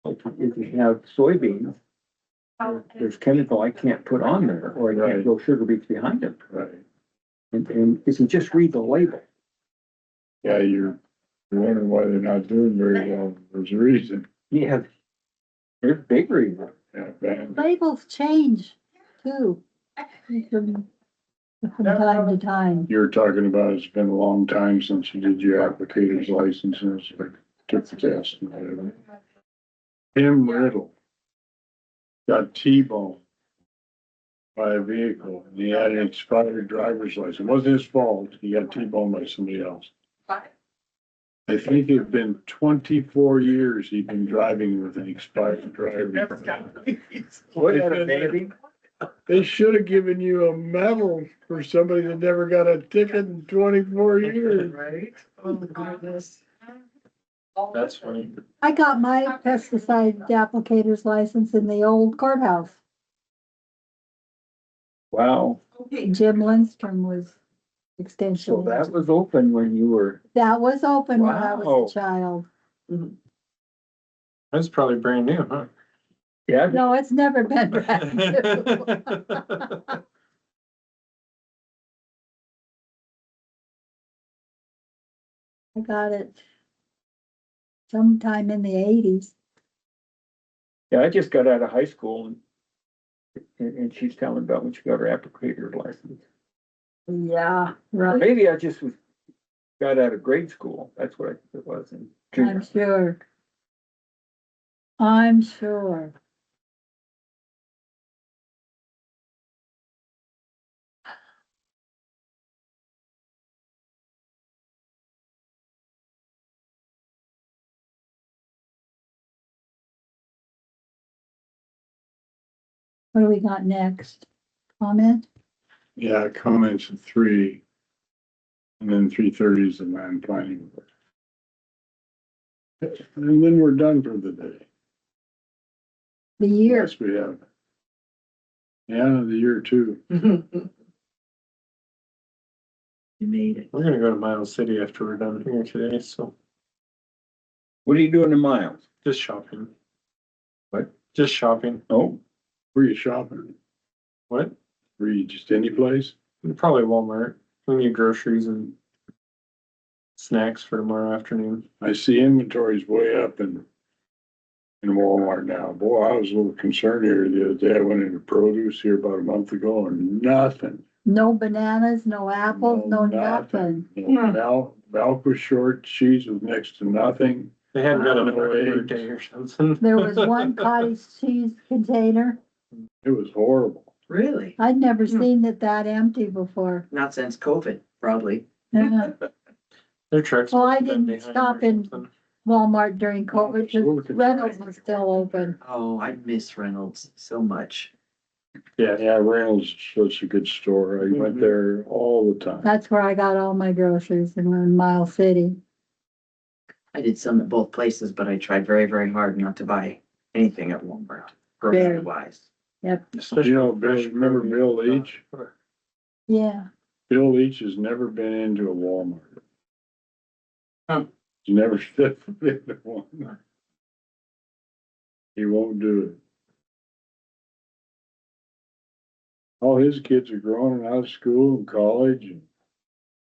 Like if you have soybeans, there's chemical I can't put on there, or I can't Right. grow sugar beets behind it. Right. And if you just read the label, Yeah, you're wondering why they're not doing very well. There's a reason. yeah, there's big reasons. Yeah, man. Labels change too. From time to time. You're talking about it's been a long time since you did your applicator's license and it's like took the test and whatever. Tim Riddle got T-boned by a vehicle and he had an expired driver's license. It wasn't his fault. He got T-boned by somebody else. I think it's been 24 years he'd been driving with an expired driver's license. What had a baby? They should have given you a medal for somebody that never got a ticket in 24 years. Right? Oh, my goodness. That's funny. I got my pesticide applicator's license in the old courthouse. Wow, Jim Lindstrom was so extension. that was open when you were, That was open when I Wow. was a child. That's probably brand new, huh? yeah, No, it's never been brand new. I got it sometime in the 80s. yeah, I just got out of high school and she's telling about when she got her applicator license. Yeah, right. Maybe I just got out of grade school. That's what I think it was. In I'm junior. sure. I'm sure. What do we got next? Comment? Yeah, comments at 3. And then 3:30 is the land planning. And then we're done for the day. The year. Yes, we have. Yeah, the year too. You made it. We're gonna go to Miles City after we're done here today, so What are you doing in Miles? just shopping. What? Just shopping. Oh, were you shopping? What? Were you just any place? Probably Walmart. We need groceries and snacks for tomorrow afternoon. I see inventory's way up in Walmart now. Boy, I was a little concerned here the other day. I went into produce here about a month ago and nothing. No bananas, no apples, no nothing. nothing. Milk was short, cheese was next to nothing. They hadn't got a No birthday or something. There was one cottage cheese container. It was horrible. Really? I'd never seen it that empty before. Not since COVID, probably. Yeah. Their trucks. Well, I must have been didn't behind stop or in something. Walmart during COVID, because Reynolds was still open. Oh, I miss Reynolds so much. Yeah, Yeah, Reynolds is such a good store. I went there all the time. That's where I got all my groceries in Miles City. I did some at both places, but I tried very, very hard not to buy anything at Walmart, grocery wise. especially You know, with Bill, fresh remember produce Bill and Leach? stuff. Yeah. Bill Leach has never been into a Walmart. Huh. He's never stepped foot into one. He won't do it. All his kids are grown and out of school and college and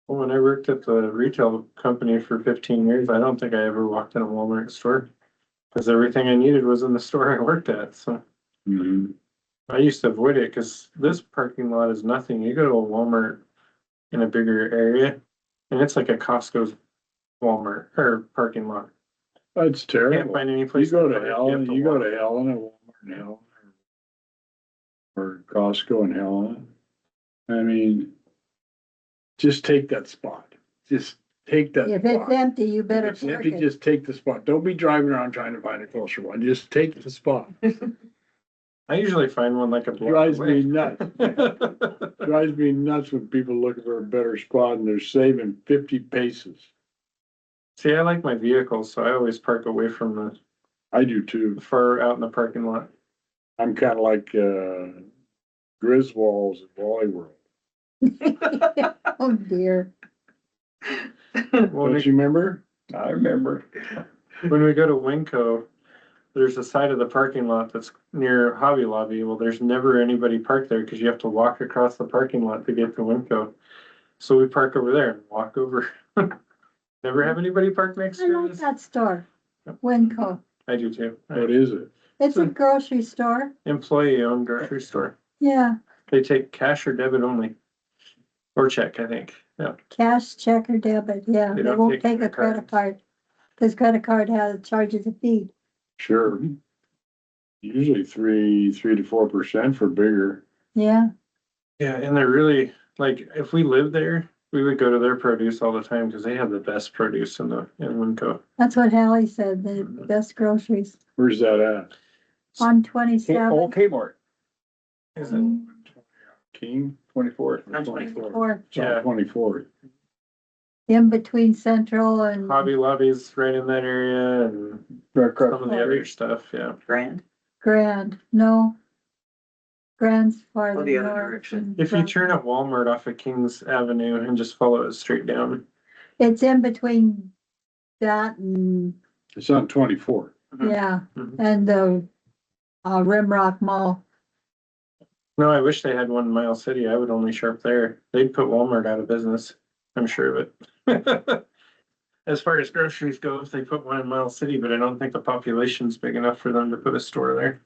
Well, when I worked at the retail company for 15 years, I don't think I ever walked in a Walmart store. Cause everything I needed was in the store I worked at, so I used to avoid it, cause this parking lot is nothing. You go to a Walmart in a bigger area and it's like a Costco Walmart or parking lot. That's Can't terrible. find any You place. go to to park, Helen, have to you go walk. to Helen and Walmart and Helen. Or Costco and Helen. I mean, just take that spot. Just take that If it's spot. empty, you better If it's park empty, it. just take the spot. Don't be driving around trying to find a closer one. Just take the spot. I usually find one like a block Drives me away. nuts. Drives me nuts when people looking for a better spot and they're saving 50 paces. See, I like my vehicles, so I always park away from the I do too. far out in the parking lot. I'm kind of like, Griswolds at Wally World. Oh dear. When Don't we, you remember? I remember. when we go to Winco, there's a side of the parking lot that's near Hobby Lobby. Well, there's never anybody parked there because you have to walk across the parking lot to get to Winco. So we park over there and walk over. Never have anybody park next I to like us. that store, Winco. I do too. What is it? It's a grocery store. Employee owned grocery store. Yeah, They take cash or debit only. Or check, I think. Yeah. cash, check or debit. Yeah, They they don't won't take take a credit credit card. Cause credit card charges a fee. Sure. Usually 3 to 4% for bigger. Yeah, Yeah, and they're really, like, if we lived there, we would go to their produce all the time because they have the best produce in Winco. that's what Hallie said, the best groceries Where's that at? on K- 27. Old Kmart, Is it? King? 24th. On 24. Or It's on Yeah. 24th. in between Central and Hobby Lobby's right in that area and Right across some of the the other street. stuff, yeah. Grand, Grand. No. Grand's farther Oh, the other north. direction. If you turn at Walmart off of Kings Avenue and just follow it straight down. It's in between that and, It's on 24th. yeah, Mhm. and the Rimrock Mall. No, I wish they had one in Miles City. I would only shop there. They'd put Walmart out of business. I'm sure of it. As far as groceries go, if they put one in Miles City, but I don't think the population's big enough for them to put a store there.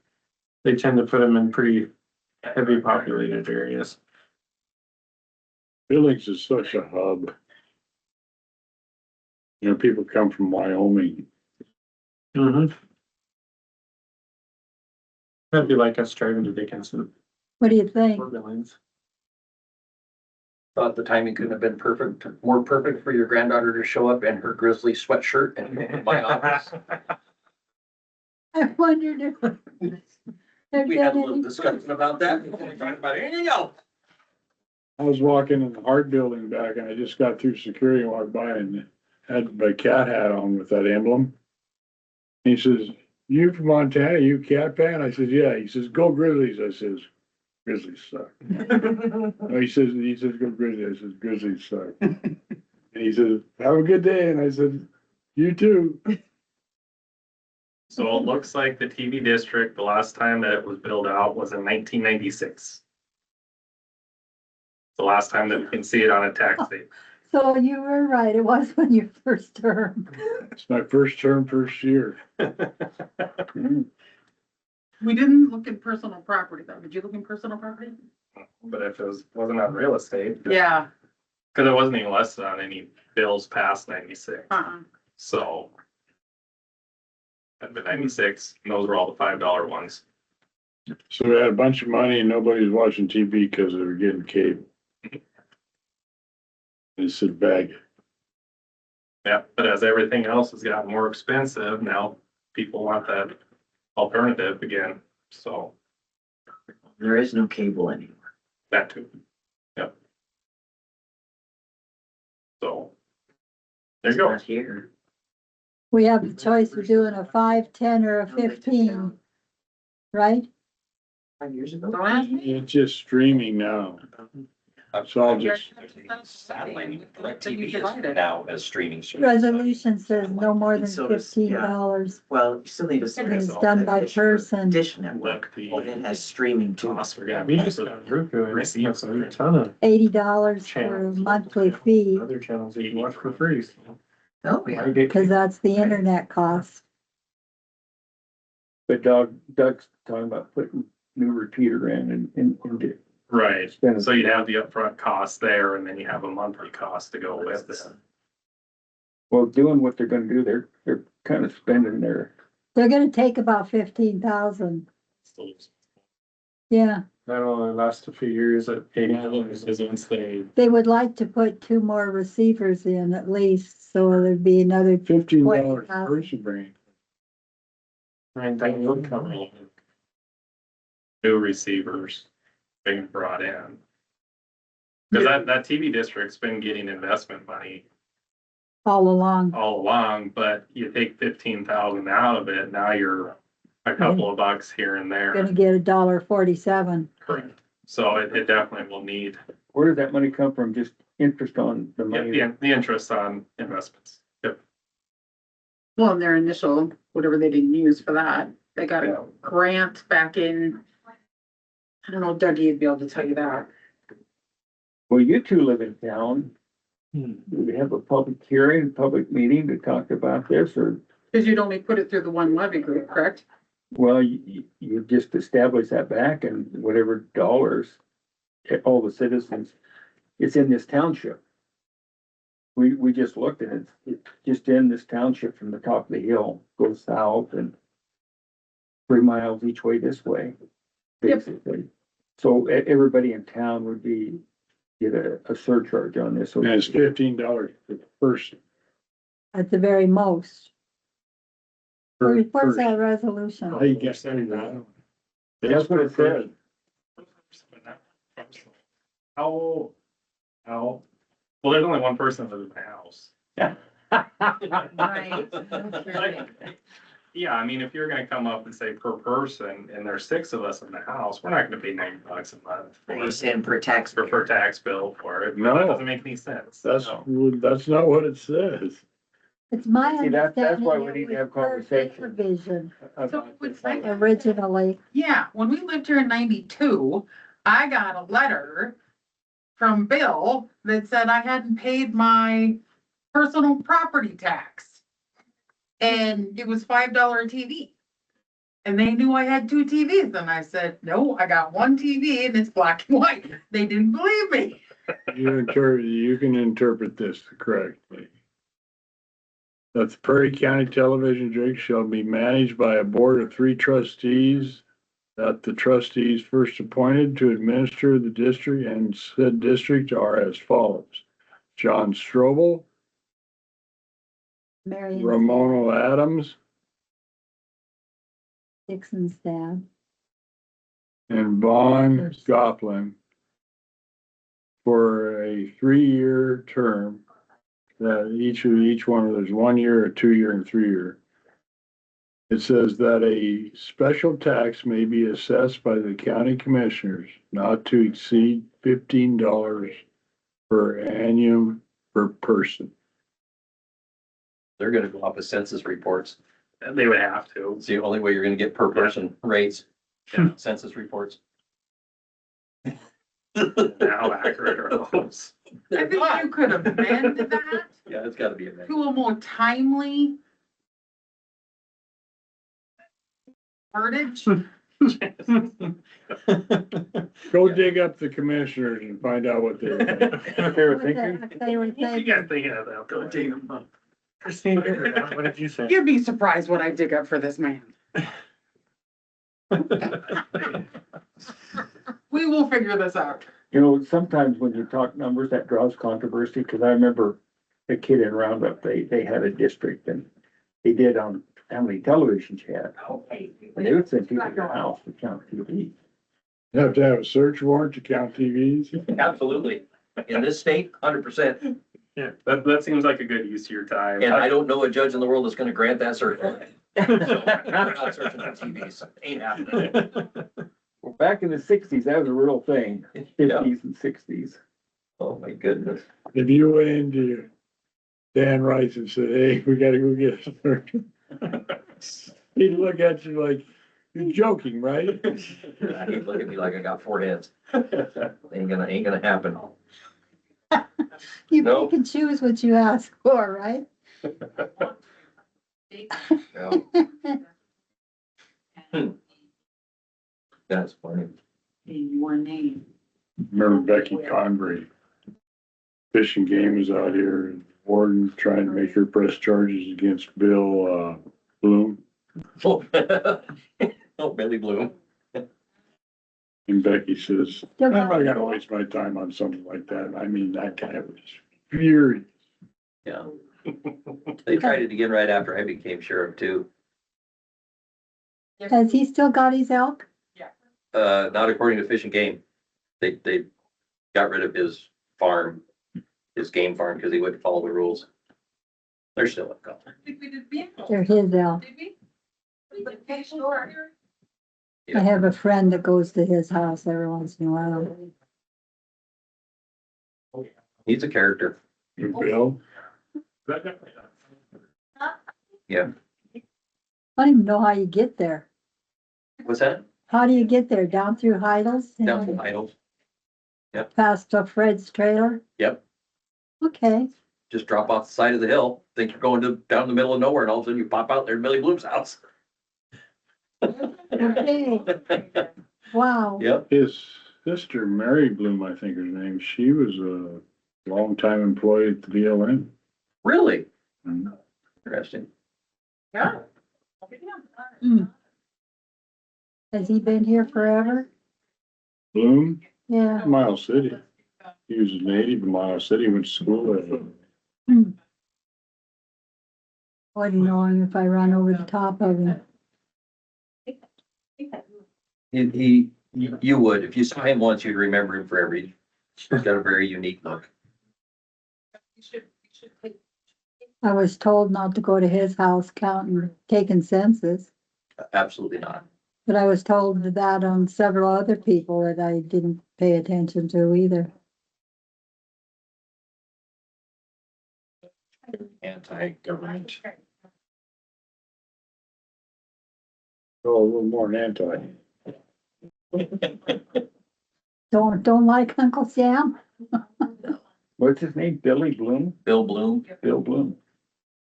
They tend to put them in pretty heavy populated areas. Billings is such a hub. You know, people come from Wyoming. Mm-hmm. That'd be like us driving to Dickinson What do you think? or Billings. Thought the timing couldn't have been more perfect for your granddaughter to show up in her grizzly sweatshirt and my office. I wondered if. there'd We had a been little any- discussion about that before we talked about anything else. I was walking in the Hart building back and I just got through security and walked by and had my cat hat on with that emblem. He says, "You from Montana, you cat fan?" I said, "Yeah." He says, "Go Grizzlies." I says, "Grizzlies suck." No, he says, "Go Grizzlies." I says, "Grizzlies suck." And he says, "Have a good day." And I said, "You too." So it looks like the TV district, the last time that it was built out was in 1996. The last time that we can see it on a tax statement. So you were right, it was when your first term. It's my first term, first year. We didn't look in personal property though. Did you look in personal property? But if it wasn't on real estate. Yeah. Cause it wasn't even listed on any bills past 96, Uh-uh. so. That'd been 96, and those were all the $5 ones. So we had a bunch of money and nobody's watching TV because they were getting cable. They said bag it. Yeah, but as everything else has gotten more expensive, now people want that alternative again, so There is no cable anymore. that too. Yep. So. There you It's go. not here. We have the choice of doing a 5, 10, or a No, they took 15, down right? 5 years ago. It's just streaming now. So I'll just, Satellite TV is now as streaming service. Resolution says no more than So does- yeah. $15. Well, you still need a. And it's done by person. Dish network, and it has streaming too. Costs we're gonna We be just for got Roku and it's a ton of $80 for a monthly fee, other channels that you can watch for free. So Oh, why yeah. get- cause that's the internet cost. But Doug's talking about putting new repeater in and into Right, spending. so you'd have the upfront cost there, and then you have a monthly cost to go with it. Well, doing what they're gonna do, they're kind of spending their, They're gonna take about 15,000. Yeah, That only lasts a few years at $80 Is once they, they would like to put 2 more receivers in at least, so there'd be another $15 $20,000. per brain. and that would cover it. new receivers being brought in. Cause that TV district's been getting investment money all along. all along, but you take 15,000 out of it, now you're a couple of bucks here and Gonna there. get $1.47. Correct. So it definitely will need, where does that money come from? Just interest on the money? the interest on investments. Yep. Well, and their initial, whatever they didn't use for that, they got a grant back in, I don't know, Dougie would be able to tell you that. Well, you two live in town. Hmm. Do we have a public hearing, public meeting to talk about this, or, Cause you'd only put it through the one levy group, correct? well, you just establish that back and whatever dollars, all the citizens, it's in this township. We just looked at it, it's just in this township from the top of the hill, goes south and 3 miles each way this way, Yep. basically. So everybody in town would get a surcharge on this. And it's $15 per person. At the very most. per Where's person. that resolution? How you get that? That's what it says. How, well, there's only one person that lives in the house. Right. Yeah, I mean, if you're gonna come up and say per person, and there's 6 of us in the house, we're not gonna pay $90 a month. Are you saying per tax? Per tax bill for it. No. That doesn't make any sense. That's not what it says. It's my See, that's understanding why we it need to was have per conversation. subdivision So it's like, originally. yeah, when we lived here in 92, I got a letter from Bill that said I hadn't paid my personal property tax. And it was $5 a TV. And they knew I had 2 TVs, and I said, no, I got 1 TV and it's black and white. They didn't believe me. You can interpret this correctly. That the Prairie County Television District shall be managed by a board of 3 trustees. That the trustees first appointed to administer the district and said district are as follows: John Strobel, Marion Ramona Adams, Dixon's dad. and Vaughn Goplin for a 3-year term. That each one, there's 1 year, a 2-year, and 3-year. It says that a special tax may be assessed by the county commissioners not to exceed $15 per annum per person. They're gonna go off of census reports. They would have to. It's the only way you're gonna get per person rates. Yeah. Census reports. How accurate are those? I think you could amend that Yeah, it's gotta be amended. to a more timely wordage. Go dig up the commissioners and find out what they were thinking. They were You thinking, guys thinking of that? Go dig them up. Christine, what did you say? You'd be surprised what I dig up for this man. We will figure this out. You know, sometimes when you talk numbers, that draws controversy, because I remember a kid in Roundup, they had a district and they did on how many televisions you had. And they would send people to your house to count TV. You have to have a search warrant to count TVs. Absolutely. In this state, 100%. Yeah, that seems like a good use of your time. And I don't know a judge in the world that's gonna grant that certificate. We're not searching for TVs. Ain't happening. Well, back in the 60s, that was a real thing, Yeah. 50s and 60s. Oh, my goodness. If you went into Dan Rice and said, hey, we gotta go get a search. He'd look at you like, you're joking, right? He'd look at me like I got 4 heads. Ain't gonna happen. you No. can choose what you ask for, right? Yeah. That's funny. Your name. Remember Becky Convery? Fish and Game was out here, and Warden trying to make her press charges against Bill, Bloom. Oh, oh, Billy Bloom. And Becky says, Still I'm got not it. gonna waste my time on something like that. I mean, that guy was furious. Yeah. They tried it again right after I became sheriff too. Has he still got his elk? Not according to Fish and Game. They got rid of his farm, his game farm, because he wouldn't follow the rules. They're still up. Did we did be? They're his elk. Did we? Okay, sure. I have a friend that goes to his house every once in a while. He's a character. And Bill, Yeah. I don't even know how you get there. What's that? How do you get there? Down through Heidel's? Down from Idle. Past Fred's trailer? Yep. Okay. Just drop off the side of the hill. Think you're going to down the middle of nowhere, and all of a sudden you pop out there in Billy Bloom's house. Okay. Wow. Yep. his sister, Mary Bloom, I think her name, she was a longtime employee at the BLM. Really? Mhm. Interesting. Yeah. Has he been here forever? Bloom, Yeah. Miles City. He was a native of Miles City, went to school there. Wouldn't know him if I run over the top of him. You would, if you saw him once, you'd remember him forever. He's got a very unique look. I was told not to go to his house counting, taking census, Absolutely not. but I was told that on several other people that I didn't pay attention to either. Anti-government. Oh, a little more than anti. Don't like Uncle Sam? What's his name? Billy Bloom? Bill Bloom. Bill Bloom.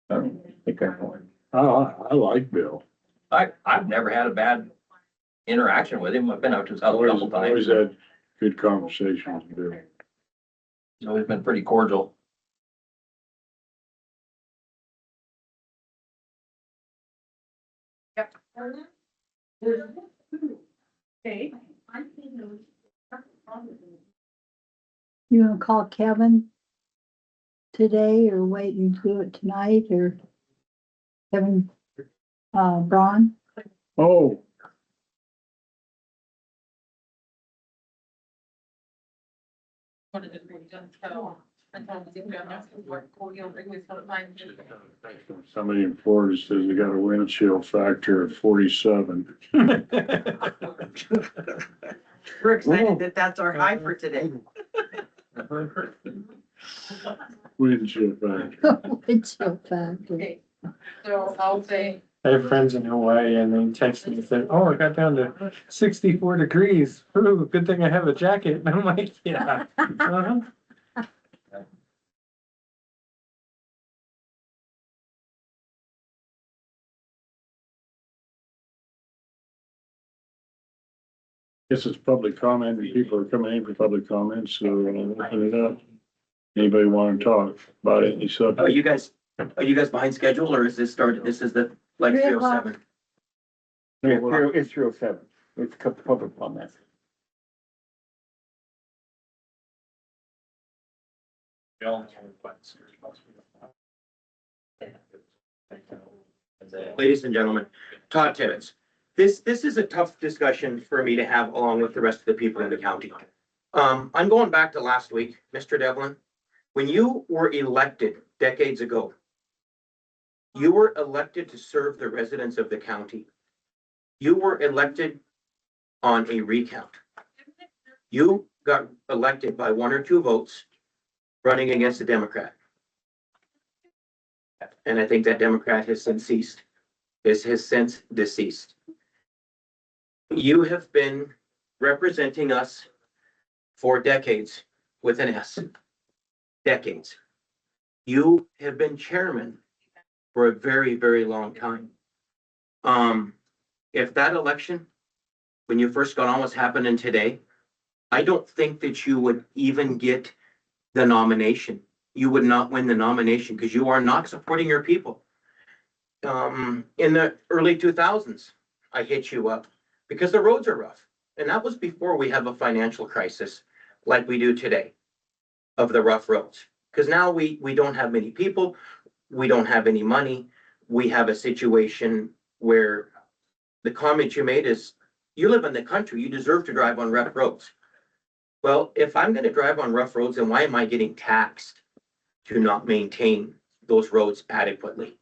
I don't think I know him. I like Bill. I've never had a bad interaction with him. I've been out to his house a couple Always times. had good conversations with Bill. He's always been pretty cordial. Okay. You gonna call Kevin today or wait and do it tonight or Kevin, Braun? Oh, somebody in Florida says they got a windshield factor of 47. We're excited that that's our high for today. Windshield factor. Windshield factor. Okay. So I'll say, I have friends in Hawaii and they text me and said, oh, I got down to 64 degrees. Ooh, good thing I have a jacket. And I'm like, yeah. Uh-huh. Guess it's public comment and people are coming in for public comments, so I'll open it up. Anybody want to talk about any Are subject? you guys behind schedule or is this started? This is the like 3 307? No, it's 307. It's a couple public comments. Ladies and gentlemen, Todd Tibbetts. This is a tough discussion for me to have along with the rest of the people in the county. I'm going back to last week, Mr. Devlin. When you were elected decades ago, you were elected to serve the residents of the county. You were elected on a recount. You got elected by 1 or 2 votes running against a Democrat. And I think that Democrat has since ceased, has since deceased. You have been representing us for decades with an S. Decades. You have been chairman for a very, very long time. If that election, when you first got on, was happening today, I don't think that you would even get the nomination you would not win the nomination because you are not supporting your people. In the early 2000s, I hit you up because the roads are rough. And that was before we have a financial crisis like we do today of the rough roads. Because now we don't have many people, we don't have any money. We have a situation where the comment you made is, you live in the country, you deserve to drive on rough roads. Well, if I'm gonna drive on rough roads, then why am I getting taxed to not maintain those roads adequately?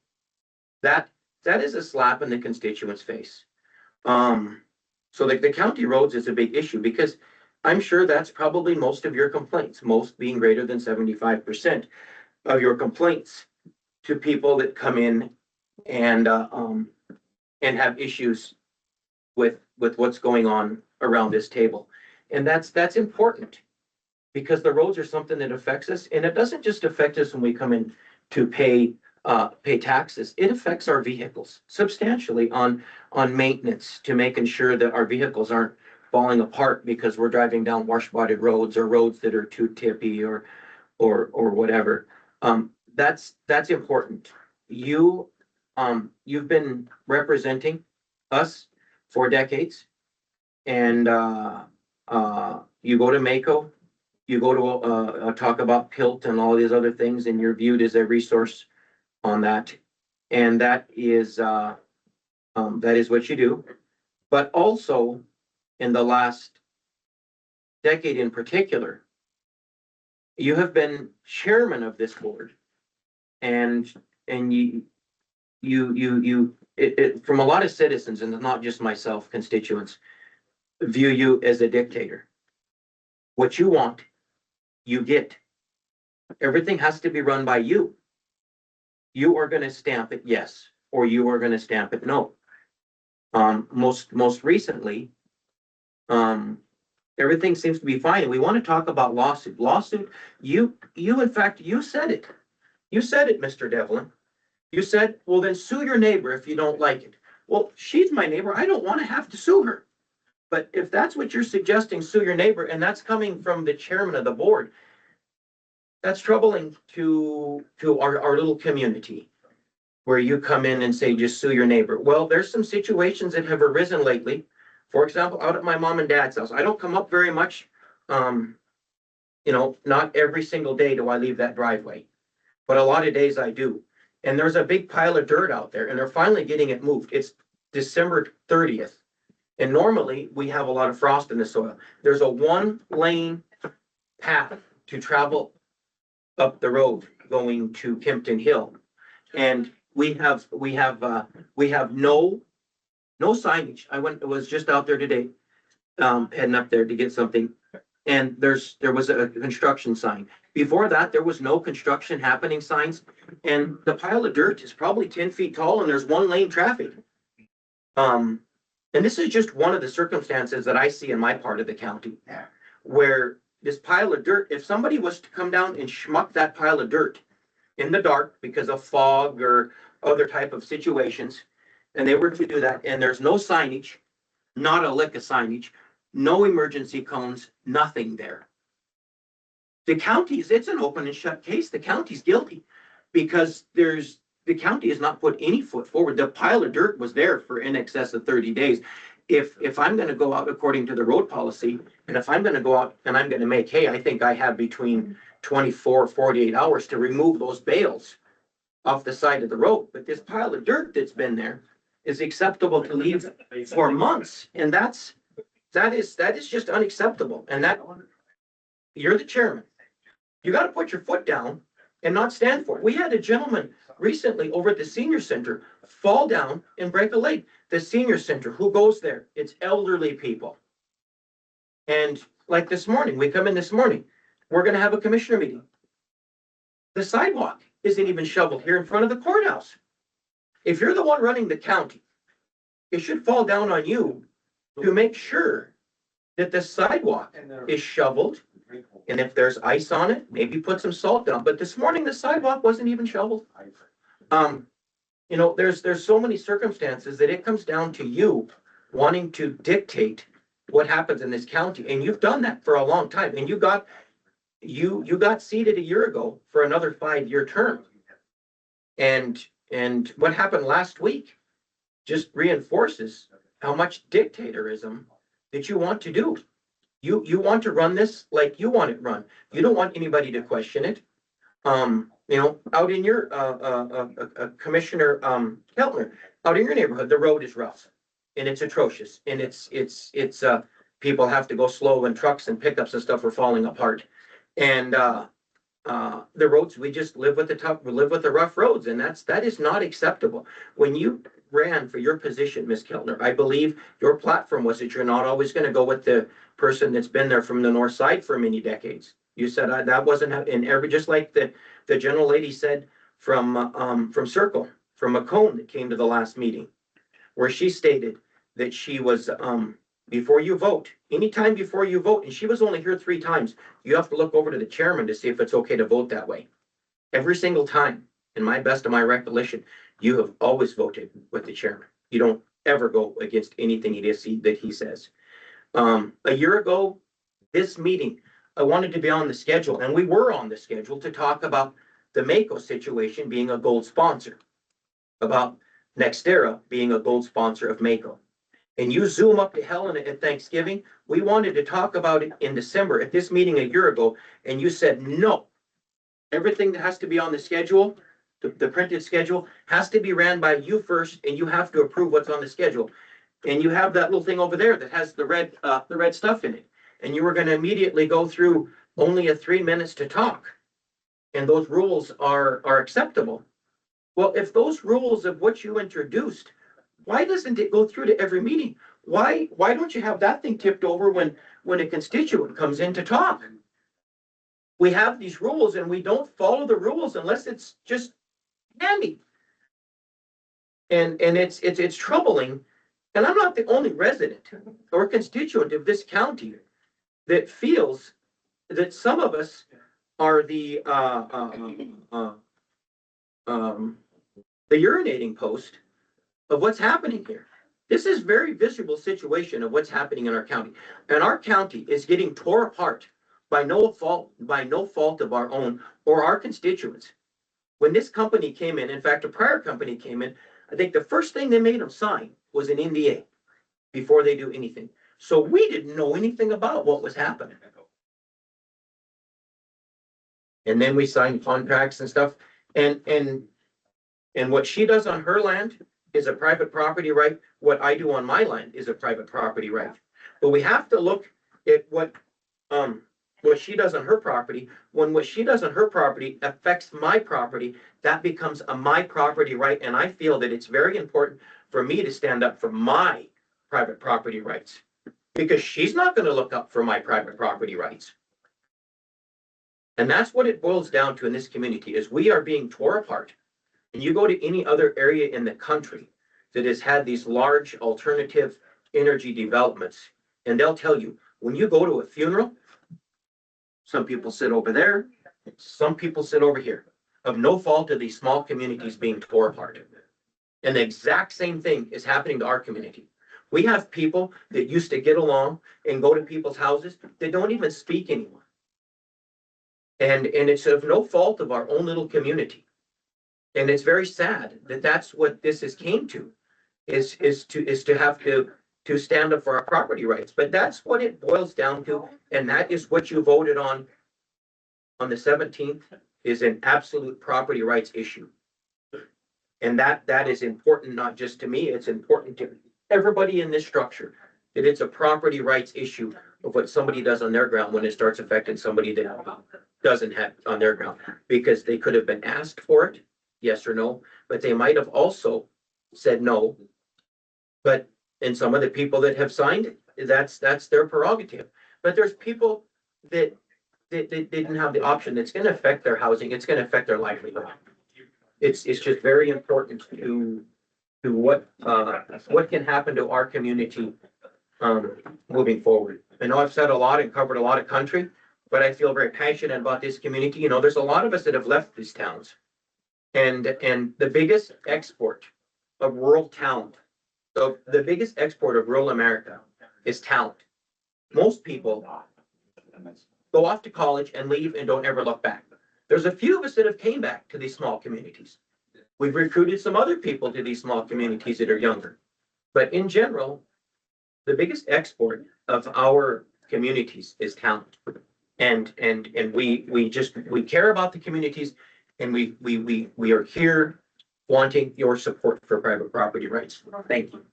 That is a slap in the constituent's face. So the county roads is a big issue because I'm sure that's probably most of your complaints, most being greater than 75% of your complaints to people that come in and have issues with what's going on around this table. And that's important because the roads are something that affects us, and it doesn't just affect us when we come in to pay taxes. It affects our vehicles substantially on maintenance, to making sure that our vehicles aren't falling apart because we're driving down washboarded roads or roads that are too tippy or whatever. That's important. You've been representing us for decades, and you go to Mako, you go to talk about PILT and all these other things, and you're viewed as a resource on that. And that is what you do. But also in the last decade in particular, you have been chairman of this board, and from a lot of citizens, and not just myself, constituents, view you as a dictator. What you want, you get. Everything has to be run by you. You are gonna stamp it yes, or you are gonna stamp it no. Most recently, everything seems to be fine. And we want to talk about lawsuit. You in fact, you said it. You said it, Mr. Devlin. You said, well, then sue your neighbor if you don't like it. Well, she's my neighbor. I don't want to have to sue her. But if that's what you're suggesting, sue your neighbor, and that's coming from the chairman of the board, that's troubling to our little community, where you come in and say, just sue your neighbor. Well, there's some situations that have arisen lately. For example, out at my mom and dad's house, I don't come up very much. Not every single day do I leave that driveway, but a lot of days I do. And there's a big pile of dirt out there, and they're finally getting it moved. It's December 30th. And normally we have a lot of frost in the soil. There's a 1-lane path to travel up the road going to Kempton Hill. And we have no signage. I was just out there today, heading up there to get something. And there was a construction sign. Before that, there was no construction happening signs. And the pile of dirt is probably 10 feet tall, and there's 1-lane traffic. And this is just one of the circumstances that I see in my part of the county, where this pile of dirt, if somebody was to come down and schmuck that pile of dirt in the dark because of fog or other type of situations, and they were to do that, and there's no signage, not a lick of signage, no emergency cones, nothing there. It's an open and shut case. The county's guilty because the county has not put any foot forward. The pile of dirt was there for in excess of 30 days. If I'm gonna go out according to the road policy, and if I'm gonna go out and I'm gonna make hay, I think I have between 24, 48 hours to remove those bales off the side of the road. But this pile of dirt that's been there is acceptable to leave for months. And that is just unacceptable. And you're the chairman. You gotta put your foot down and not stand for it. We had a gentleman recently over at the senior center fall down and break a leg. The senior center, who goes there? It's elderly people. And like this morning, we come in this morning, we're gonna have a commissioner meeting. The sidewalk isn't even shoveled here in front of the courthouse. If you're the one running the county, it should fall down on you to make sure that the sidewalk is shoveled. And if there's ice on it, maybe put some salt down. But this morning, the sidewalk wasn't even shoveled. There's so many circumstances that it comes down to you wanting to dictate what happens in this county. And you've done that for a long time. And you got you got seated a year ago for another 5-year term. And what happened last week just reinforces how much dictatorism that you want to do. You want to run this like you want it run. You don't want anybody to question it. Out in your, Commissioner, Keltner, out in your neighborhood, the road is rough and it's atrocious and it's people have to go slow and trucks and pickups and stuff are falling apart. And, the roads, we just live with we live with the rough roads, and that is not acceptable. When you ran for your position, Ms. Keltner, I believe your platform was that you're not always gonna go with the person that's been there from the north side for many decades. You said that wasn't in every, just like the general lady said from Circle, from Macomb that came to the last meeting, where she stated that she was, before you vote, anytime before you vote, and she was only here 3 times, you have to look over to the chairman to see if it's okay to vote that way. Every single time, in my best of my recollection, you have always voted with the chairman. You don't ever go against anything that he says. A year ago, this meeting, I wanted to be on the schedule, and we were on the schedule to talk about the Mako situation being a gold sponsor, about Nextera being a gold sponsor of Mako. And you zoom up to Helen at Thanksgiving, we wanted to talk about it in December at this meeting a year ago, and you said, no. Everything that has to be on the schedule, the printed schedule, has to be ran by you first, and you have to approve what's on the schedule. And you have that little thing over there that has the red stuff in it. And you were gonna immediately go through only 3 minutes to talk. And those rules are acceptable. Well, if those rules of what you introduced, why doesn't it go through to every meeting? Why don't you have that thing tipped over when a constituent comes in to talk? We have these rules and we don't follow the rules unless it's just handy. And it's troubling. And I'm not the only resident or constituent of this county that feels that some of us are the urinating post of what's happening here. This is very visible situation of what's happening in our county. And our county is getting tore apart by no fault of our own or our constituents. When this company came in fact, a prior company came in, I think the first thing they made them sign was an NDA before they do anything. So we didn't know anything about what was happening. And then we signed contracts and stuff. And what she does on her land is a private property right. What I do on my land is a private property right. But we have to look at what she does on her property. When what she does on her property affects my property, that becomes a my property right. And I feel that it's very important for me to stand up for my private property rights, because she's not going to look up for my private property rights. And that's what it boils down to in this community, is we are being tore apart. And you go to any other area in the country that has had these large alternative energy developments, and they'll tell you, when you go to a funeral, some people sit over there, some people sit over here, of no fault of these small communities being tore apart. And the exact same thing is happening to our community. We have people that used to get along and go to people's houses that don't even speak anymore. And it's of no fault of our own little community. And it's very sad that that's what this has came to, is to have to stand up for our property rights. But that's what it boils down to. And that is what you voted on the 17th, is an absolute property rights issue. And that is important, not just to me, it's important to everybody in this structure, that it's a property rights issue of what somebody does on their ground when it starts affecting somebody that doesn't have on their ground, because they could have been asked for it, yes or no, but they might have also said no. But and some of the people that have signed it, that's their prerogative. But there's people that didn't have the option. It's going to affect their housing. It's going to affect their livelihood. It's just very important to what can happen to our community moving forward. I know I've said a lot and covered a lot of country, but I feel very passionate about this community. You know, there's a lot of us that have left these towns, and the biggest export of rural talent, so the biggest export of rural America is talent. Most people go off to college and leave and don't ever look back. There's a few of us that have came back to these small communities. We've recruited some other people to these small communities that are younger. But in general, the biggest export of our communities is talent. And we care about the communities, and we are here wanting your support for private property rights. Thank you.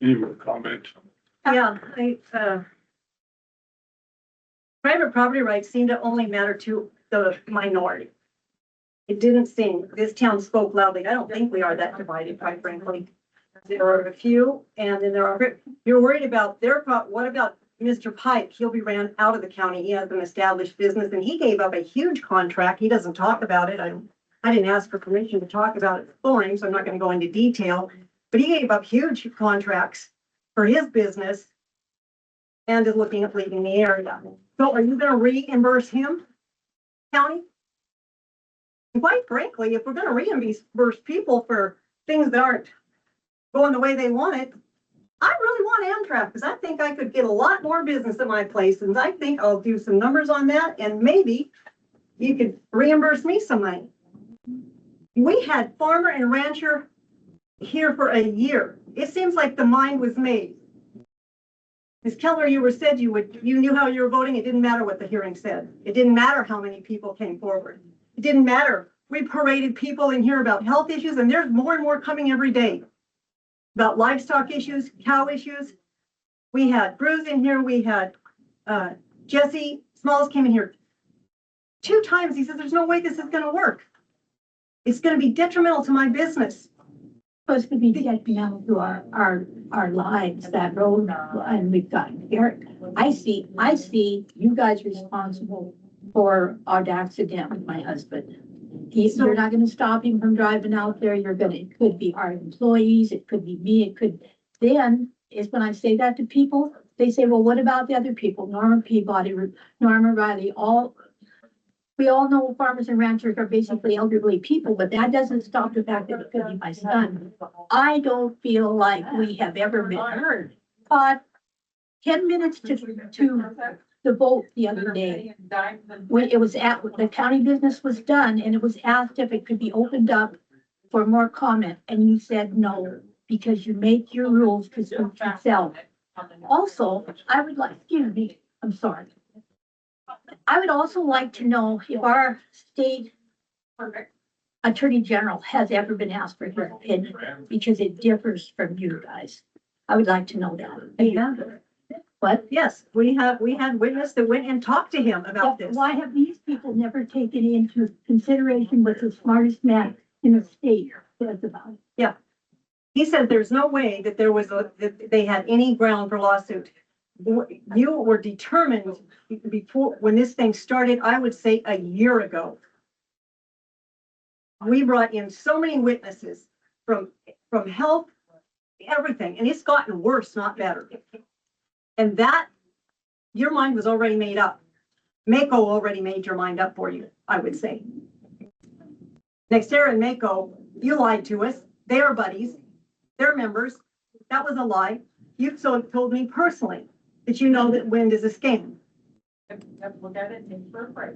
Any more comment? Yeah, private property rights seem to only matter to the minority. It didn't seem, this town spoke loudly. I don't think we are that divided, quite frankly. There are a few, and then there are, you're worried about what about Mr. Pike? He'll be ran out of the county. He has an established business and he gave up a huge contract. He doesn't talk about it. I didn't ask for permission to talk about it for him, so I'm not going to go into detail, but he gave up huge contracts for his business and is looking at leaving the area. So are you going to reimburse him, county? And quite frankly, if we're going to reimburse people for things that aren't going the way they want it, I really want Amtrak because I think I could get a lot more business at my place. And I think I'll do some numbers on that and maybe you could reimburse me some money. We had farmer and rancher here for a year. It seems like the mind was made. Ms. Keller, you knew how you were voting. It didn't matter what the hearing said. It didn't matter how many people came forward. It didn't matter. We paraded people in here about health issues, and there's more and more coming every day. About livestock issues, cow issues. We had Bruce in here. We had Jesse Smalls came in here 2 times. He says, there's no way this is going to work. It's going to be detrimental to my business. Supposed to be detrimental to our lives, that road, and we've got here. I see you guys responsible for our accident with my husband. You're not gonna stop him from driving out there. It could be our employees, it could be me, then is when I say that to people, they say, well, what about the other people? Norma Peabody, Norma Riley, we all know farmers and ranchers are basically elderly people, but that doesn't stop the fact that it could be my son. I don't feel like we have ever been heard. 10 minutes to the vote the other day. When it was the county business was done and it was asked if it could be opened up for more comment, and you said no, because you make your rules to suit yourself. Also, I would like, excuse me, I'm sorry. I would also like to know if our state attorney general has ever been asked for his opinion, because it differs from you guys. I would like to know that. What? Yes, we had witness that went and talked to him about this. Why have these people never taken into consideration what the smartest man in the state says about it? Yeah. He said there's no way that that they had any ground for lawsuit. You were determined before, when this thing started, I would say a year ago. We brought in so many witnesses from health, everything, and it's gotten worse, not better. And that, your mind was already made up. Mako already made your mind up for you, I would say. Nextera and Mako, you lied to us. They are buddies. They're members. That was a lie. You told me personally that you know that wind is a scam. Look at it, take for a break.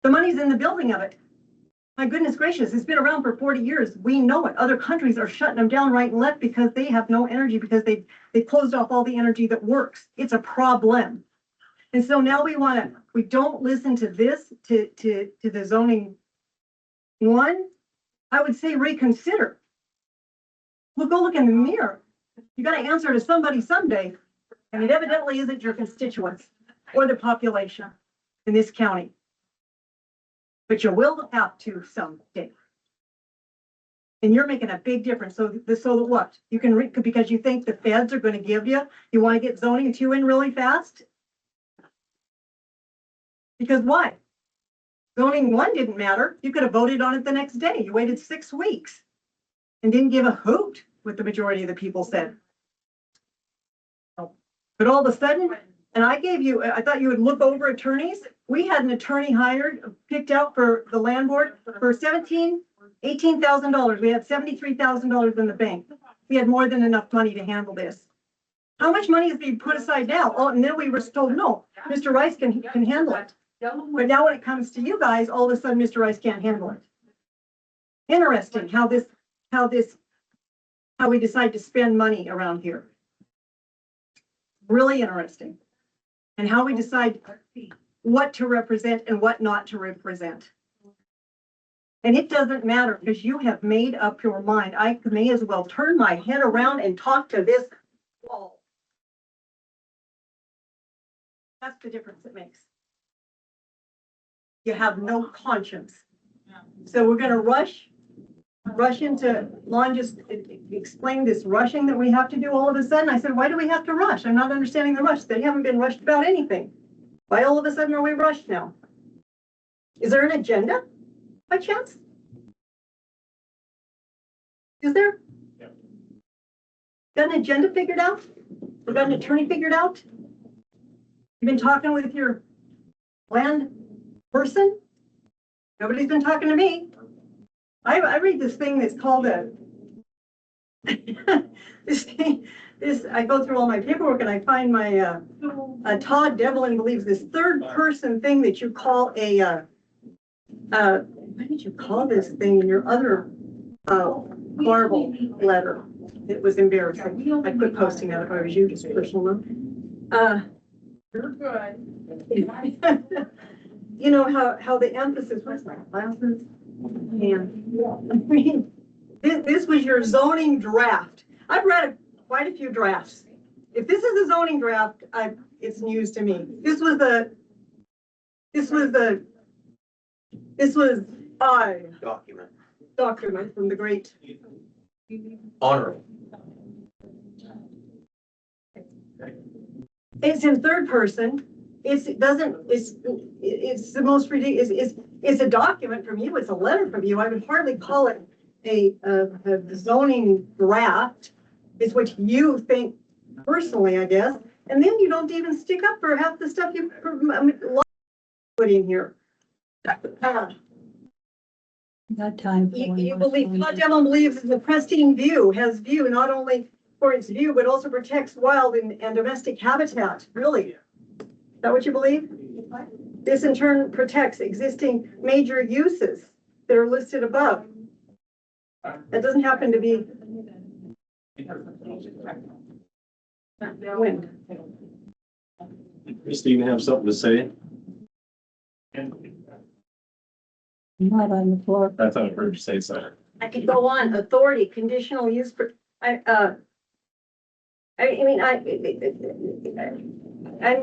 The money's in the building of it. My goodness gracious, it's been around for 40 years. We know it. Other countries are shutting them down right and left because they have no energy, because they closed off all the energy that works. It's a problem. And so now we don't listen to this, to the zoning one. I would say reconsider. Well, go look in the mirror. You got to answer to somebody someday. And it evidently isn't your constituents or the population in this county. But you will have to someday. And you're making a big difference. So what? You can because you think the feds are going to give you want to get zoning 2 in really fast? Because why? Zoning 1 didn't matter. You could have voted on it the next day. You waited 6 weeks and didn't give a hoot what the majority of the people said. But all of a sudden, and I thought you would look over attorneys. We had an attorney picked out for the land board for $18,000. We had $73,000 in the bank. We had more than enough money to handle this. How much money is being put aside now? Oh, and then we were told, no, Mr. Rice can handle it. But now when it comes to you guys, all of a sudden, Mr. Rice can't handle it. Interesting how we decide to spend money around here. Really interesting. And how we decide what to represent and what not to represent. And it doesn't matter because you have made up your mind. I may as well turn my head around and talk to this wall. That's the difference it makes. You have no conscience. So we're gonna rush into, Lon just explained this rushing that we have to do all of a sudden. I said, why do we have to rush? I'm not understanding the rush. They haven't been rushed about anything. Why all of a sudden are we rushed now? Is there an agenda by chance? Is there? Got an agenda figured out? Or got an attorney figured out? You've been talking with your land person? Nobody's been talking to me. I read this thing that's called a I go through all my paperwork and I find my Todd Devlin believes this third person thing that you call a what did you call this thing in your other horrible letter? It was embarrassing. I quit posting that if I was you, just personal note. You're good. You know how the emphasis, where's my glasses? Man, I mean, this was your zoning draft. I've read quite a few drafts. If this is a zoning draft, it's news to me. This was document from the great Honorable. It's in third person. It's the most ridiculous. It's a document from you. It's a letter from you. I would hardly call it a zoning draft. It's what you think personally, I guess. And then you don't even stick up for half the stuff you put in here. Got time. You believe, Todd Devlin believes the pristine view has view not only for its view, but also protects wild and domestic habitat. Really? Is that what you believe? This in turn protects existing major uses that are listed above. That doesn't happen to be wind. Christine, have something to say? Not on the floor. I thought I heard you say something. I could go on. Authority, conditional use for, I'm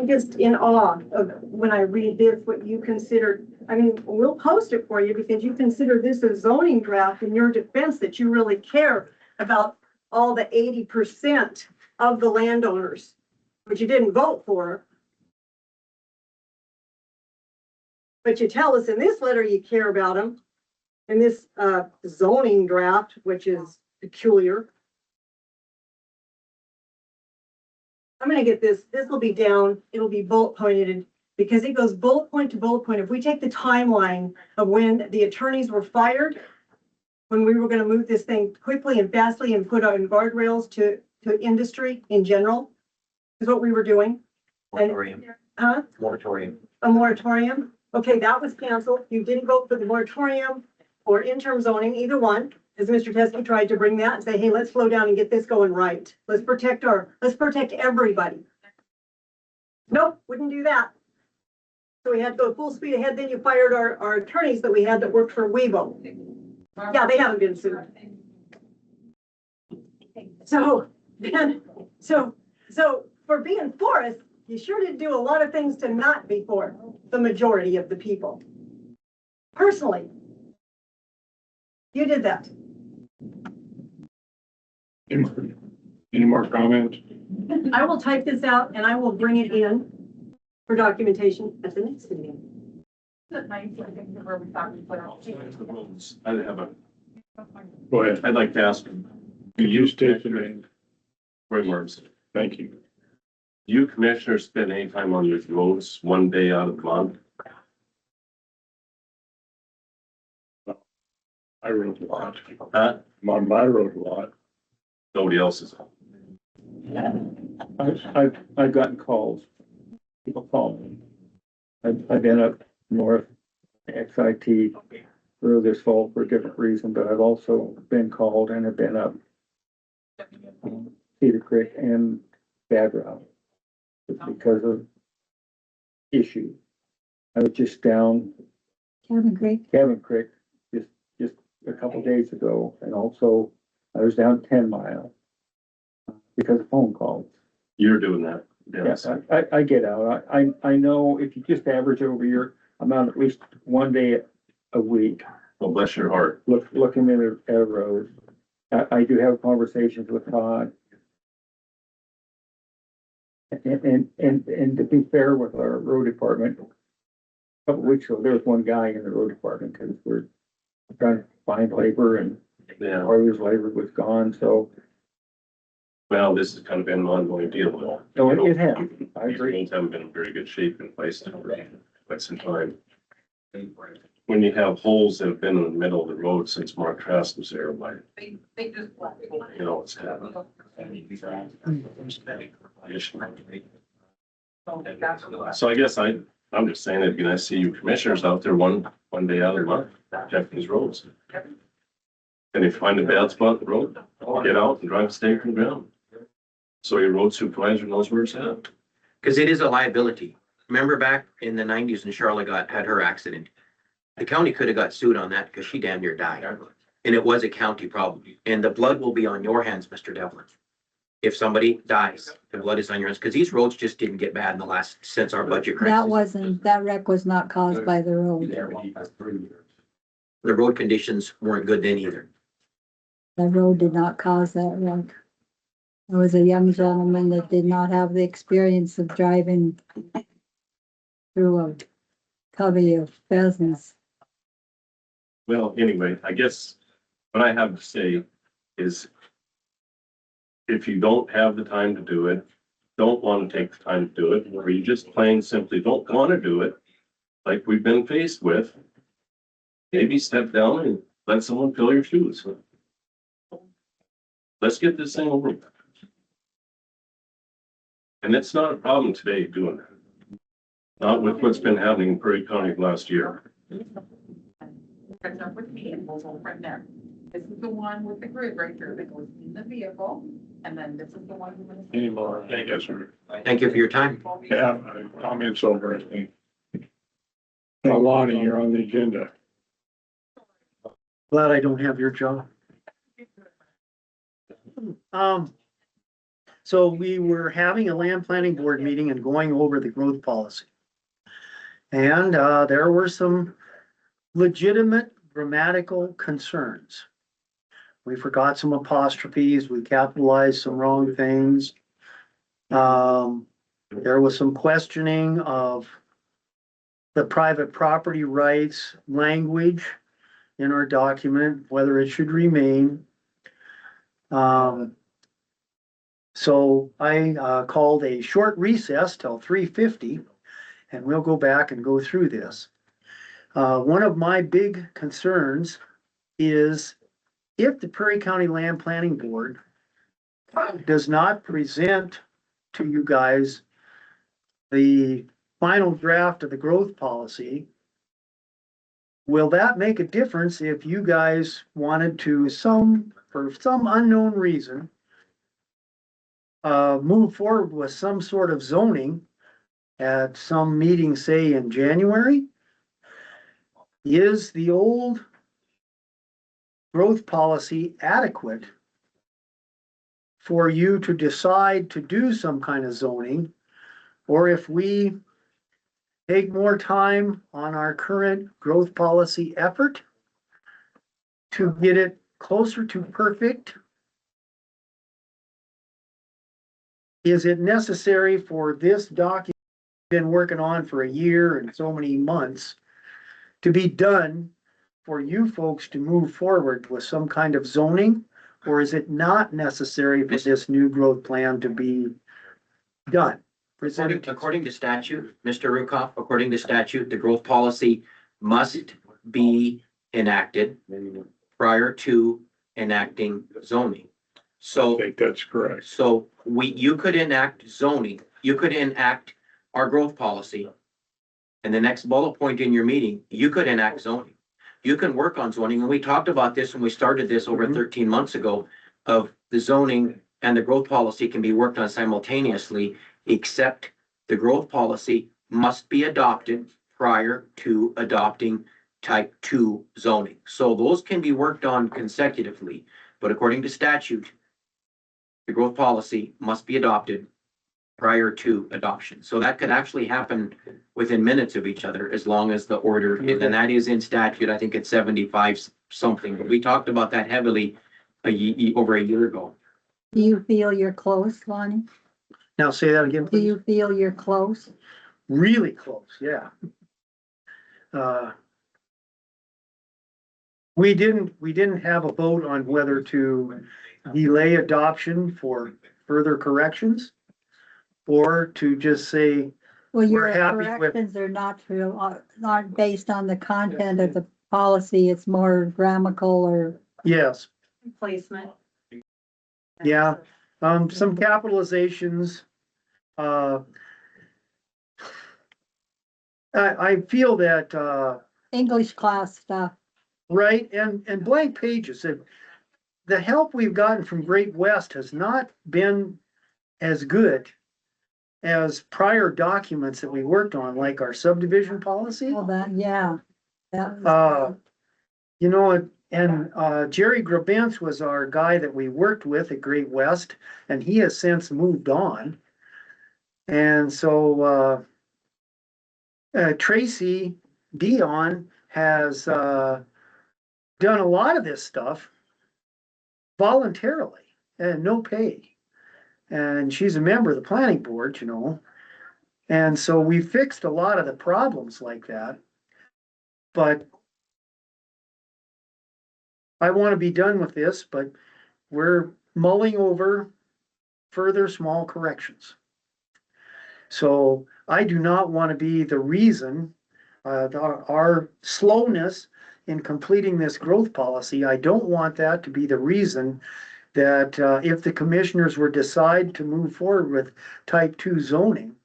just in awe of when I read this, what you consider. I mean, we'll post it for you because you consider this a zoning draft in your defense that you really care about all the 80% of the landowners, which you didn't vote for. But you tell us in this letter you care about them. In this zoning draft, which is peculiar. I'm gonna get this will be down, it'll be bullet pointed because it goes bullet point to bullet point. If we take the timeline of when the attorneys were fired, when we were gonna move this thing quickly and fastly and put on guardrails to industry in general, is what we were doing. Moratorium. Huh? Moratorium. A moratorium. Okay, that was canceled. You didn't vote for the moratorium or interim zoning, either one. As Mr. Teskey tried to bring that and say, hey, let's slow down and get this going right. Let's protect everybody. Nope, wouldn't do that. So we had to go full speed ahead. Then you fired our attorneys that we had that worked for Weibo. Yeah, they haven't been sued. So for being for us, you sure did do a lot of things to not be for the majority of the people. Personally, you did that. Any more comments? I will type this out and I will bring it in for documentation at the next meeting. I have a, Go ahead. I'd like to ask, Could you state the name? remarks. Thank you. Do you commissioners spend any time on your roads one day out of the month? I rode a lot. Huh? I'm on my road a lot. Nobody else is. I've gotten calls. People call me. I've been up north, XIT through this fall for a different reason, but I've also been called and have been up Cedar Creek and Bad Route because of issue. I was just down Cabin Creek. Cabin Creek just a couple days ago, and also I was down 10 Mile because of phone calls. You're doing that. Yes, I get out. I know if you just average over your amount, at least one day a week, Well, bless your heart. looking at a road. I do have conversations with Todd. And to be fair with our road department, a couple weeks ago, there was one guy in the road department because we're trying to find labor and Yeah. part of his labor was gone, so. Well, this has kind of been an ongoing deal though. No, it has. I These agree. roads haven't been in very good shape in place for quite some time. When you have holes that have been in the middle of the road since Mark Trask was there, like, They just. you know, it's happened. So I guess I'm just saying it'd be nice to see you commissioners out there one day out of the month, checking these roads. And if you find a bad spot in the road, get out and drive a stake from the ground. So your road supervisor knows where it's at. Cause it is a liability. Remember back in the nineties when Charlotte had her accident? The county could have got sued on that because she damn near died. And it was a county problem. And the blood will be on your hands, Mr. Devlin. If somebody dies, the blood is on your hands, because these roads just didn't get bad in since our budget crisis. That wreck was not caused by the road. The road conditions weren't good then either. The road did not cause that wreck. There was a young gentleman that did not have the experience of driving through a covey of pheasants. Well, anyway, I guess what I have to say is if you don't have the time to do it, don't want to take the time to do it, or you just plain simply don't want to do it, like we've been faced with, maybe step down and let someone fill your shoes. Let's get this thing over with. And it's not a problem today doing that. Not with what's been happening in Prairie County last year. Catch up with me and we'll go from there. This is the one with the grid right there that goes in the vehicle, and then this is the one. Any more? Yes, sir. Thank you for your time. Yeah, comments over. Lonnie, you're on the agenda. Glad I don't have your job. So we were having a land planning board meeting and going over the growth policy. And, there were some legitimate grammatical concerns. We forgot some apostrophes, we capitalized some wrong things. There was some questioning of the private property rights language in our document, whether it should remain. So I called a short recess till 3:50, and we'll go back and go through this. One of my big concerns is if the Prairie County Land Planning Board does not present to you guys the final draft of the growth policy, will that make a difference if you guys wanted to for some unknown reason, move forward with some sort of zoning at some meeting, say in January? Is the old growth policy adequate for you to decide to do some kind of zoning? Or if we take more time on our current growth policy effort to get it closer to perfect, is it necessary for this document we've been working on for a year and so many months to be done for you folks to move forward with some kind of zoning? Or is it not necessary for this new growth plan to be done? According to statute, Mr. Rukoff, according to statute, the growth policy must be enacted prior to enacting zoning. So. think that's correct. So you could enact zoning, you could enact our growth policy. And the next bullet point in your meeting, you could enact zoning. You can work on zoning, and we talked about this when we started this over 13 months ago, of the zoning and the growth policy can be worked on simultaneously, except the growth policy must be adopted prior to adopting type 2 zoning. So those can be worked on consecutively, but according to statute, the growth policy must be adopted prior to adoption. So that could actually happen within minutes of each other as long as the order, and that is in statute, I think it's 75 something, but we talked about that heavily over a year ago. Do you feel you're close, Lonnie? Now say that again, Do please. you feel you're close? Really close, yeah. We didn't have a vote on whether to delay adoption for further corrections or to just say, Well, We're your happy with- corrections are not based on the content of the policy, it's more grammatical or. yes, Placement. yeah, some capitalizations. I feel that, English class stuff. right, and blank pages, the help we've gotten from Great West has not been as good as prior documents that we worked on, like our subdivision policy. Well, that, yeah. That was, You know, and Jerry Grabentz was our guy that we worked with at Great West, and he has since moved on. And so, Tracy Dion has, done a lot of this stuff voluntarily and no pay. And she's a member of the planning board, you know. And so we fixed a lot of the problems like that. But I want to be done with this, but we're mulling over further small corrections. So I do not want to be the reason, our slowness in completing this growth policy, I don't want that to be the reason that if the commissioners were decide to move forward with type 2 zoning,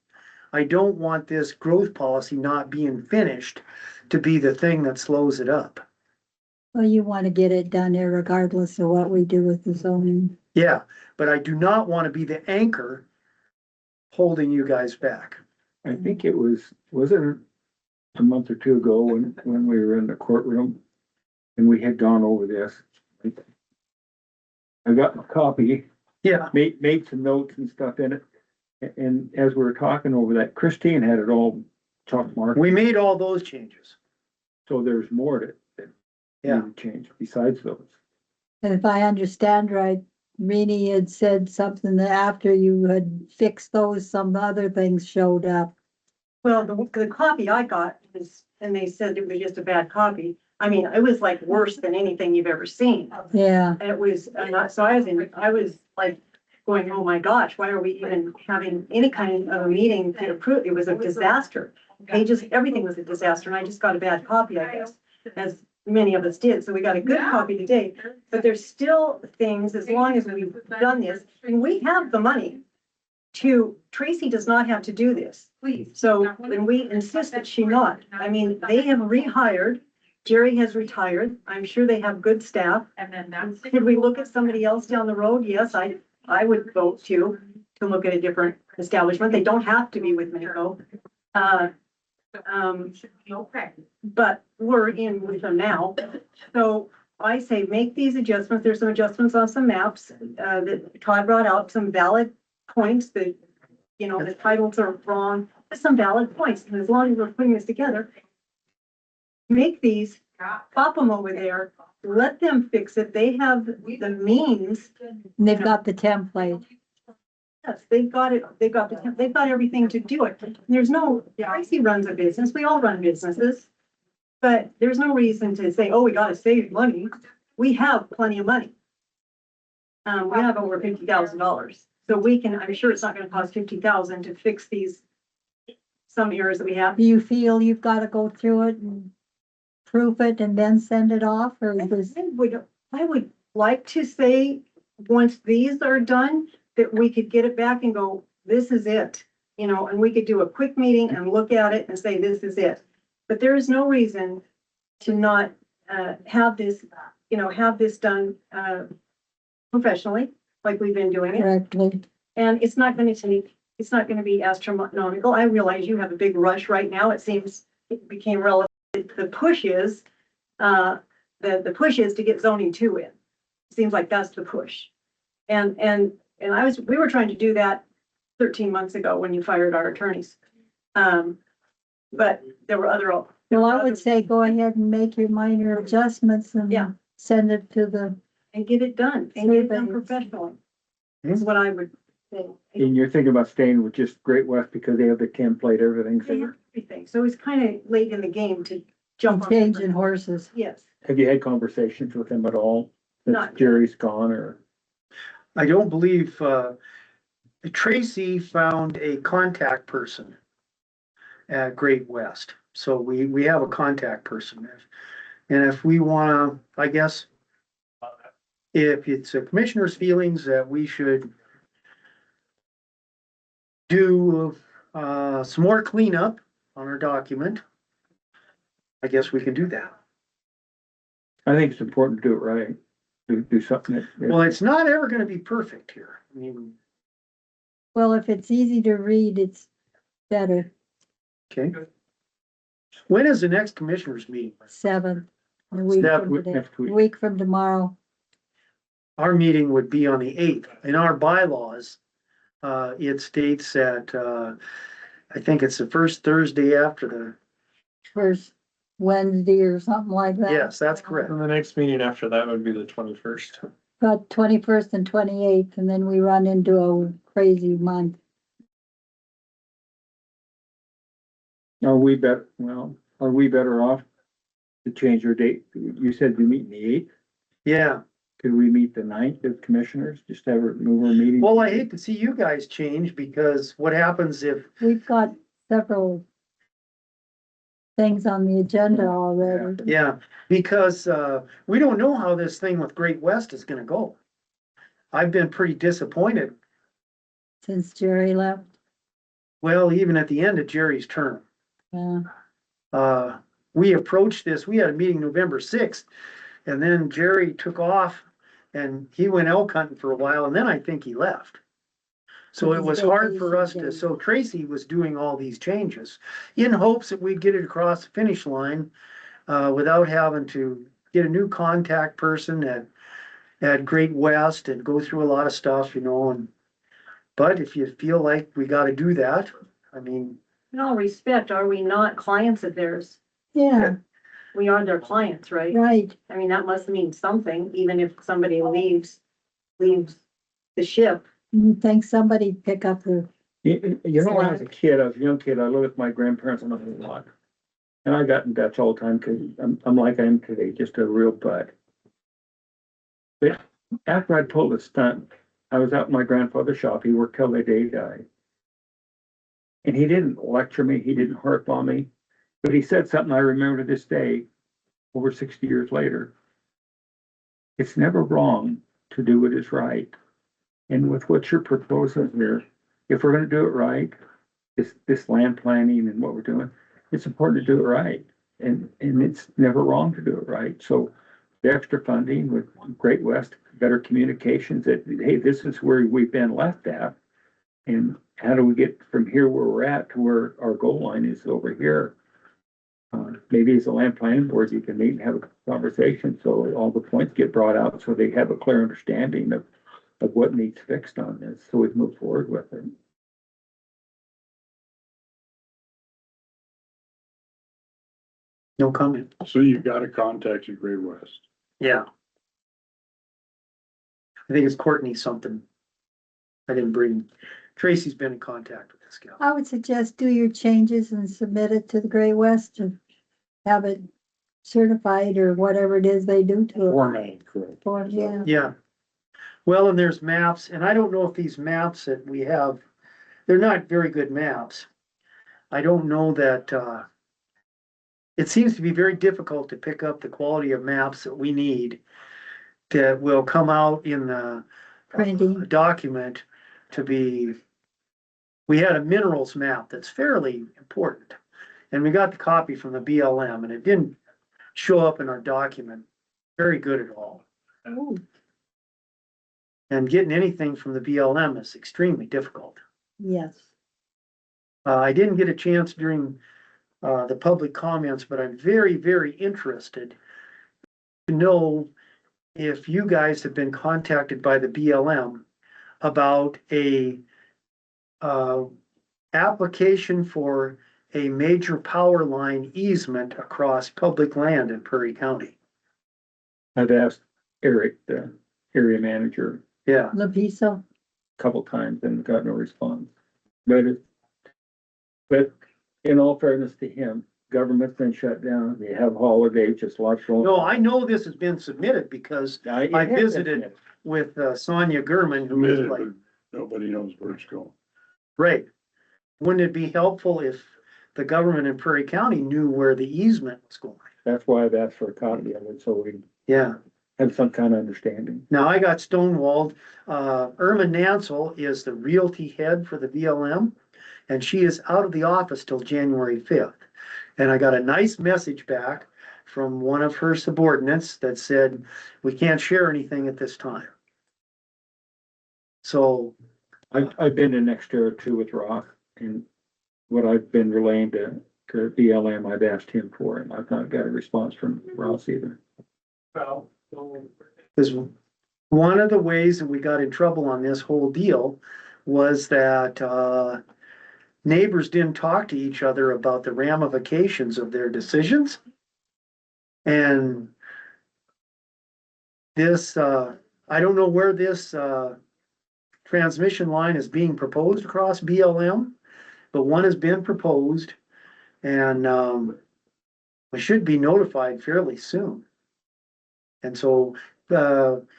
I don't want this growth policy not being finished to be the thing that slows it up. well, you want to get it done there regardless of what we do with the zoning. Yeah, but I do not want to be the anchor holding you guys back. I think it was it a month or two ago when we were in the courtroom and we had gone over this. I got my copy, Yeah, made some notes and stuff in it. And as we were talking over that, Christine had it all chalk marked, we made all those changes. so there's more that Yeah. needed change besides those. And if I understand right, Rini had said something that after you had fixed those, some other things showed up. Well, the copy I got was, and they said it was just a bad copy. I mean, it was like worse than anything you've ever seen. Yeah, It was, so I was like going, oh my gosh, why are we even having any kind of a meeting to approve? It was a disaster. Everything was a disaster, and I just got a bad copy, I guess, as many of us did. So we got a good copy today, but there's still things, as long as we've done this, and we have the money Tracy does not have to do this. Please. So, and we insist that she not. I mean, they have rehired. Jerry has retired. I'm sure they have good staff. And then that's. Could we look at somebody else down the road? Yes, I would vote to look at a different establishment. They don't have to be with Mako. Okay. But we're in with them now. So I say, make these adjustments. There's some adjustments on some maps, that Todd brought out, some valid points that, you know, the titles are wrong, just some valid points. And as long as we're putting this together, make these, pop them over there, let them fix it. They have the means. and they've got the template. Yes, they've got it. They've got everything to do it. There's no, Tracy runs a business. We all run businesses. But there's no reason to say, oh, we gotta save money. We have plenty of money. We have over $50,000. So we can, I'm sure it's not gonna cost 50,000 to fix some errors that we have. Do you feel you've got to go through it and proof it and then send it off, or is this? I would like to say once these are done, that we could get it back and go, this is it. You know, and we could do a quick meeting and look at it and say, this is it. But there is no reason to not, have this, you know, have this done, professionally, like we've been doing it. Correctly. And it's not gonna take, it's not gonna be astronomical. I realize you have a big rush right now. It seems it became relevant. The push is, the push is to get zoning two in. Seems like that's the push. And we were trying to do that 13 months ago when you fired our attorneys. But there were other. Well, I would say go ahead and make your minor adjustments and Yeah. send it to the, And get it done, and get it done professionally. Is what I would say. And you're thinking about staying with just Great West because they have the template, everything. They have everything, so it's kind of late in the game to jump on. changing horses. Yes, Have you had conversations with them at all? Not Since yet. Jerry's gone or? I don't believe, Tracy found a contact person at Great West. So we have a contact person. And if we wanna, I guess, if it's a commissioner's feelings that we should do, some more cleanup on our document, I guess we can do that. I think it's important to do it right. Do something that. Well, it's not ever gonna be perfect here. I mean, Well, if it's easy to read, it's better. okay. When is the next commissioners meeting? 7th, a week Seventh, from today, next week. week from tomorrow. Our meeting would be on the 8th. In our bylaws, it states that, I think it's the first Thursday after the, First Wednesday or something like that. yes, that's correct. And the next meeting after that would be the 21st. Got 21st and 28th, and then we run into a crazy month. Are we better off to change our date? You said we meet the 8th. Yeah, Could we meet the 9th as commissioners? Just have a move our meeting? well, I hate to see you guys change because what happens if, We've got several things on the agenda already. yeah, because, we don't know how this thing with Great West is gonna go. I've been pretty disappointed. Since Jerry left. Well, even at the end of Jerry's term. Yeah. We approached this, we had a meeting November 6th, and then Jerry took off and he went elk hunting for a while, and then I think he left. So it was hard for us to, so Tracy was doing all these changes in hopes that we'd get it across the finish line, without having to get a new contact person at Great West and go through a lot of stuff, you know, and, but if you feel like we gotta do that, I mean, in all respect, are we not clients of theirs? Yeah, We are their clients, right? right. I mean, that must mean something, even if somebody leaves the ship. You think somebody pick up the, You know, when I was a kid, I was a young kid, I lived with my grandparents on the lot. And I got in Dutch all the time because I'm like I am today, just a real bud. But after I pulled a stunt, I was out in my grandfather's shop. He worked till the day he died. And he didn't lecture me, he didn't harp on me, but he said something I remember to this day, over 60 years later. It's never wrong to do what is right. And with what you're proposing here, if we're gonna do it right, this land planning and what we're doing, it's important to do it right. And it's never wrong to do it right. So the extra funding with Great West, better communications that, hey, this is where we've been left at. And how do we get from here where we're at to where our goal line is over here? Maybe as a land planning board, you can meet and have a conversation, so all the points get brought out, so they have a clear understanding of what needs fixed on this, so we can move forward with it. no comment. So you gotta contact the Great West. Yeah. I think it's Courtney something. I didn't bring, Tracy's been in contact with this gal. I would suggest do your changes and submit it to the Great West and have it certified or whatever it is they do to it. Formatted correct. Or, yeah. Yeah. Well, and there's maps, and I don't know if these maps that we have, they're not very good maps. I don't know that, it seems to be very difficult to pick up the quality of maps that we need that will come out in the Printing. document to be, we had a minerals map that's fairly important. And we got the copy from the BLM and it didn't show up in our document very good at all. Oh, And getting anything from the BLM is extremely difficult. yes. I didn't get a chance during the public comments, but I'm very, very interested to know if you guys have been contacted by the BLM about a application for a major power line easement across public land in Prairie County. I've asked Eric, the area manager, Yeah, Lapiso. a couple times and got no response. But in all fairness to him, government's been shut down. They have holidays, just lots of. no, I know this has been submitted because I visited with Sonia Gurman, who was Submitted, like, but nobody knows where it's going. right. Wouldn't it be helpful if the government in Prairie County knew where the easement was going? That's why I've asked for a copy of it, so we Yeah. have some kind of understanding. Now I got stonewalled. Irma Nansel is the realty head for the BLM, and she is out of the office till January 5th. And I got a nice message back from one of her subordinates that said, we can't share anything at this time. So, I've been in next year too with Rock, and what I've been relaying to BLM, I've asked him for, and I've not got a response from Ross either. because one of the ways that we got in trouble on this whole deal was that, neighbors didn't talk to each other about the ramifications of their decisions. And this, I don't know where this, transmission line is being proposed across BLM, but one has been proposed and, we should be notified fairly soon. And so,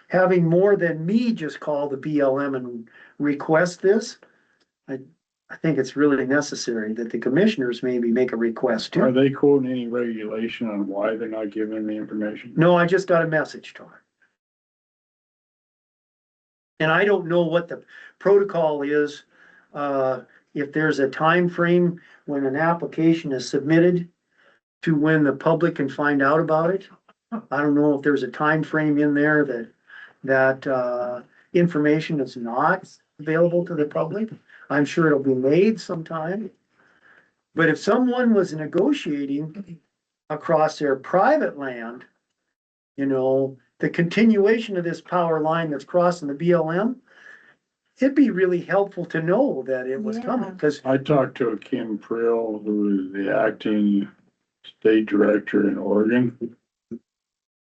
having more than me just call the BLM and request this, I think it's really necessary that the commissioners maybe make a request Are too. they quoting any regulation on why they're not giving the information? No, I just got a message to her. And I don't know what the protocol is, if there's a time frame when an application is submitted to when the public can find out about it. I don't know if there's a time frame in there that information is not available to the public. I'm sure it'll be made sometime. But if someone was negotiating across their private land, you know, the continuation of this power line that's crossing the BLM, it'd be really helpful to know that it was coming, because I talked to Kim Prill, who is the acting state director in Oregon,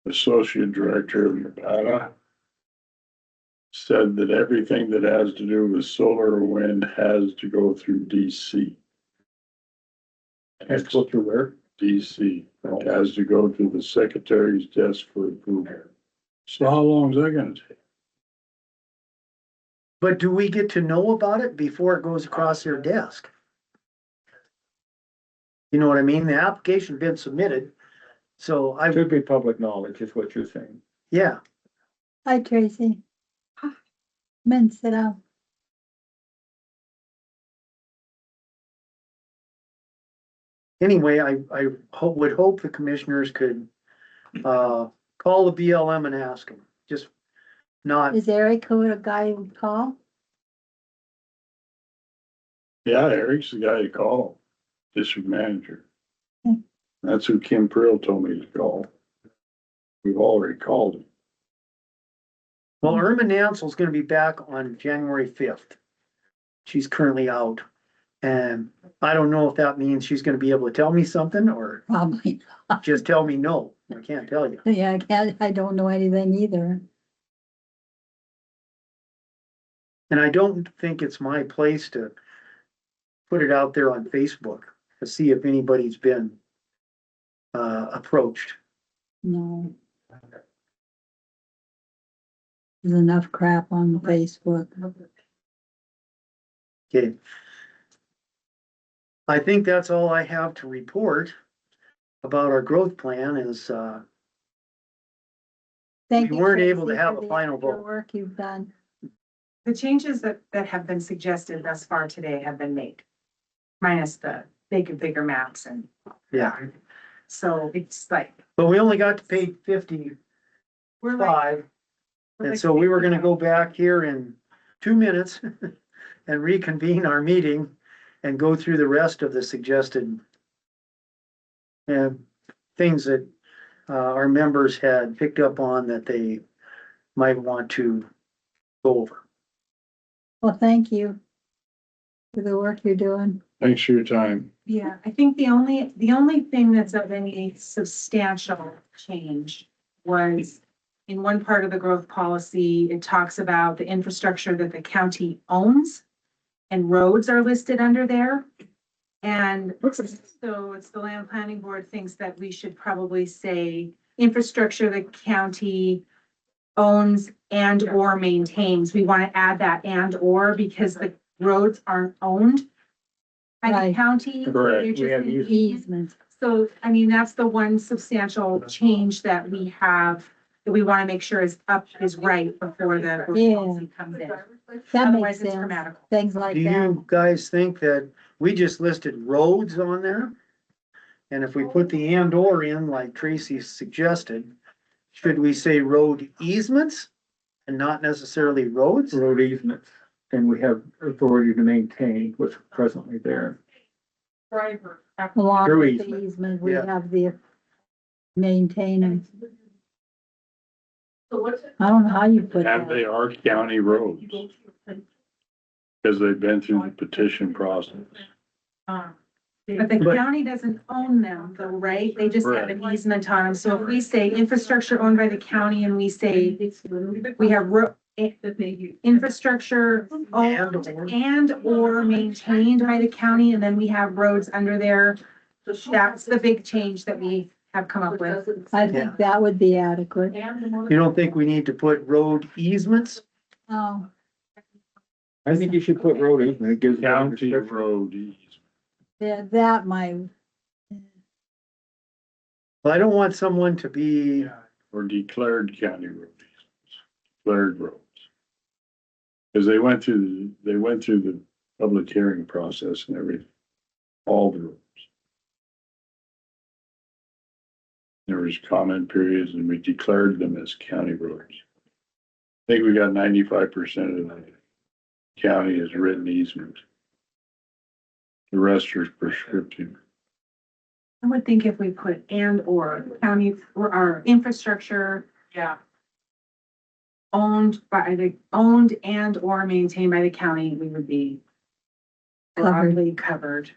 associate director of Nevada, said that everything that has to do with solar or wind has to go through DC. Has to go through where? DC. It has to go to the secretary's desk for approval. So how long is that gonna take? but do we get to know about it before it goes across their desk? You know what I mean? The application been submitted, so I, Should be public knowledge is what you're saying. yeah. Hi, Tracy. Men, sit down. Anyway, I would hope the commissioners could, call the BLM and ask them, just not, Is Eric who a guy would call? Yeah, Eric's the guy to call, district manager. Hmm. That's who Kim Prill told me to call. We've already called him. well, Irma Nansel's gonna be back on January 5th. She's currently out. And I don't know if that means she's gonna be able to tell me something or Probably. just tell me no. I can't tell you. Yeah, I don't know anything either. And I don't think it's my place to put it out there on Facebook to see if anybody's been approached. No. There's enough crap on Facebook. Okay. I think that's all I have to report about our growth plan is, Thank We you, weren't able to Tracy, have for a the final extra vote. Work you've done. The changes that have been suggested thus far today have been made. Minus the bigger maps and. Yeah. So it's like, But we only got to page 55, we're like. and so we were gonna go back here in 2 minutes and reconvene our meeting and go through the rest of the suggested things that our members had picked up on that they might want to go over. Well, thank you for the work you're doing. Thanks for your time. Yeah, I think the only thing that's of any substantial change was in one part of the growth policy, it talks about the infrastructure that the county owns and roads are listed under there. And so it's the land planning board thinks that we should probably say infrastructure the county owns and or maintains. We want to add that and or because the roads aren't owned by the Right. county. Correct. They're just We have in easement. So, I mean, that's the one substantial change that we have, that we want to make sure is right before the Yeah. policy comes in. That Otherwise, makes it's sense. grammatical. Things like Do that. you guys think that we just listed roads on there? And if we put the and or in like Tracy suggested, should we say road easements and not necessarily roads? Road easements, and we have authority to maintain what's presently there. Along Through with the easement. easement, we Yeah. have the maintaining. I don't know how you put And they that. are county roads. Because they've been through the petition process. But the county doesn't own them though, right? They just have an easement on them. So if we say infrastructure owned by the county and we say we have infrastructure owned and or maintained by the county, and then we have roads under there. That's the big change that we have come up with. I think that would be adequate. You don't think we need to put road easements? Oh, I think you should put road easement, it gives. them County description. road easement. yeah, that might, Well, I don't want someone to be, Or declared county road easements, declared roads. Cause they went through the public hearing process and everything, all the roads. There was comment periods and we declared them as county roads. I think we got 95% of the county is written easement. The rest are prescriptive. I would think if we put and or county or our infrastructure. Yeah. Owned and or maintained by the county, we would be broadly covered.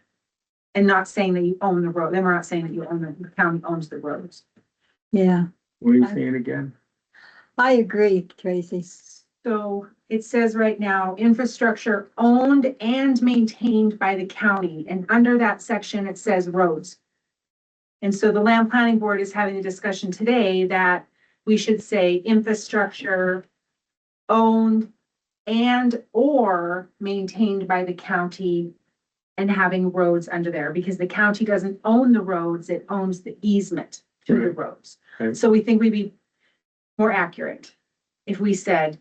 And not saying that you own the road, then we're not saying that you own the county owns the roads. yeah, What are you saying again? I agree, Tracy. So it says right now, infrastructure owned and maintained by the county, and under that section, it says roads. And so the land planning board is having a discussion today that we should say infrastructure owned and or maintained by the county and having roads under there, because the county doesn't own the roads, it owns the easement to the roads. Okay. So we think we'd be more accurate if we said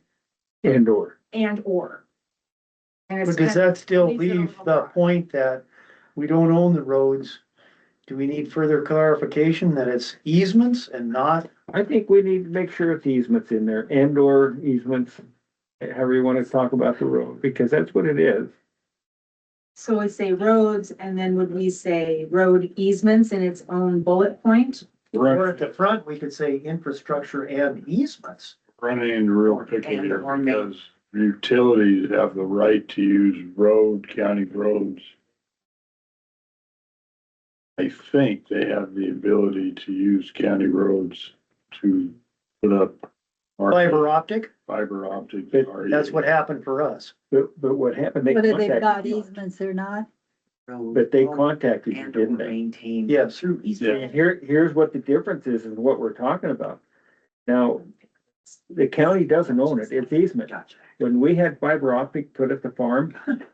And or. and or. And it's but does kind of- that still leaves it a leave little the broad. point that we don't own the roads? Do we need further clarification that it's easements and not? I think we need to make sure it's easements in there and or easements, however you want to talk about the road, because that's what it is. So we say roads, and then would we say road easements in its own bullet point? Or at the front, we could say infrastructure and easements. Running into real picky And here or main. because utilities have the right to use county roads. I think they have the ability to use county roads to put up. Fiber optic, Fiber optic. that's what happened for us. But what happened, they Whether they've got contacted you. easements or not. But they contacted you, And didn't they? maintained. Yes. Through easement. And here's what the difference is what we're talking about. Now, the county doesn't own it, it's easement. Gotcha. When we had fiber optic put at the farm,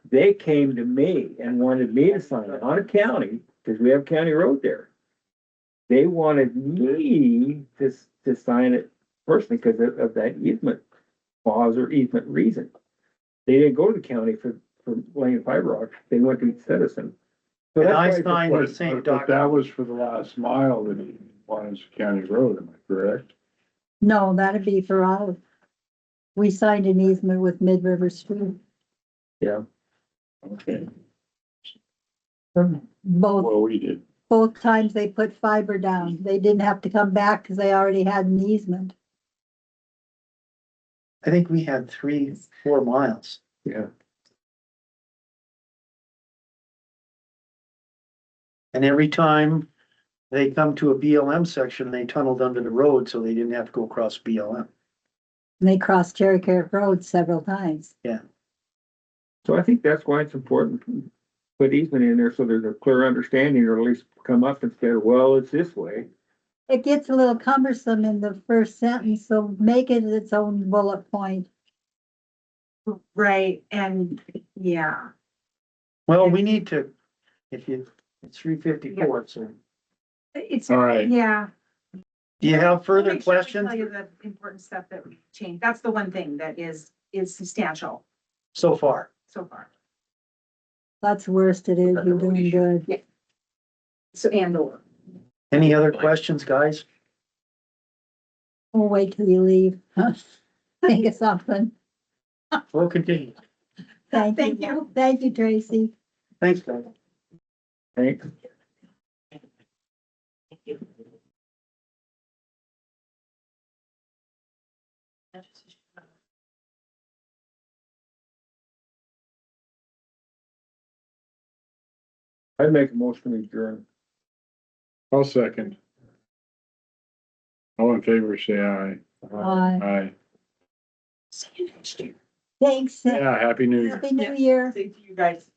they came to me and wanted me to sign it on a county, because we have county road there. They wanted me to sign it personally because of that easement clause or easement reason. They didn't go to the county for laying fiber optic, they went to Citizen. So And that's I why it's signed the important. same But document. that was for the last mile that he wanted County Road, am I correct? No, that'd be for all. We signed an easement with Mid River Street. Yeah. Okay, Both, well, we did. both times they put fiber down. They didn't have to come back because they already had an easement. I think we had 3-4 miles. Yeah. And every time they come to a BLM section, they tunneled under the road, so they didn't have to go across BLM. And they crossed Cherry Carrot Road several times. So I think that's why it's important to put easement in there so there's a clear understanding, or at least come up instead of, well, it's this way. It gets a little cumbersome in the first sentence, so make it its own bullet point. Right, and, yeah. Well, we need to, it's 3:54, so. It's, All right. yeah. Do you have further Make sure we questions? Tell you the important stuff that we changed. That's the one thing that is substantial So far. so far. That's the worst it is. You're doing good. So, and/or. Any other questions, guys? We'll wait till you leave. Think of something. We'll continue. Thank you. Thank you, Tracy. Thanks, guys. Thanks. I'd make a motion to adjourn. I'll second. All in favor, say aye. Bye. Aye. Thanks. Yeah, Happy New Year. Happy New Year. Thank you guys.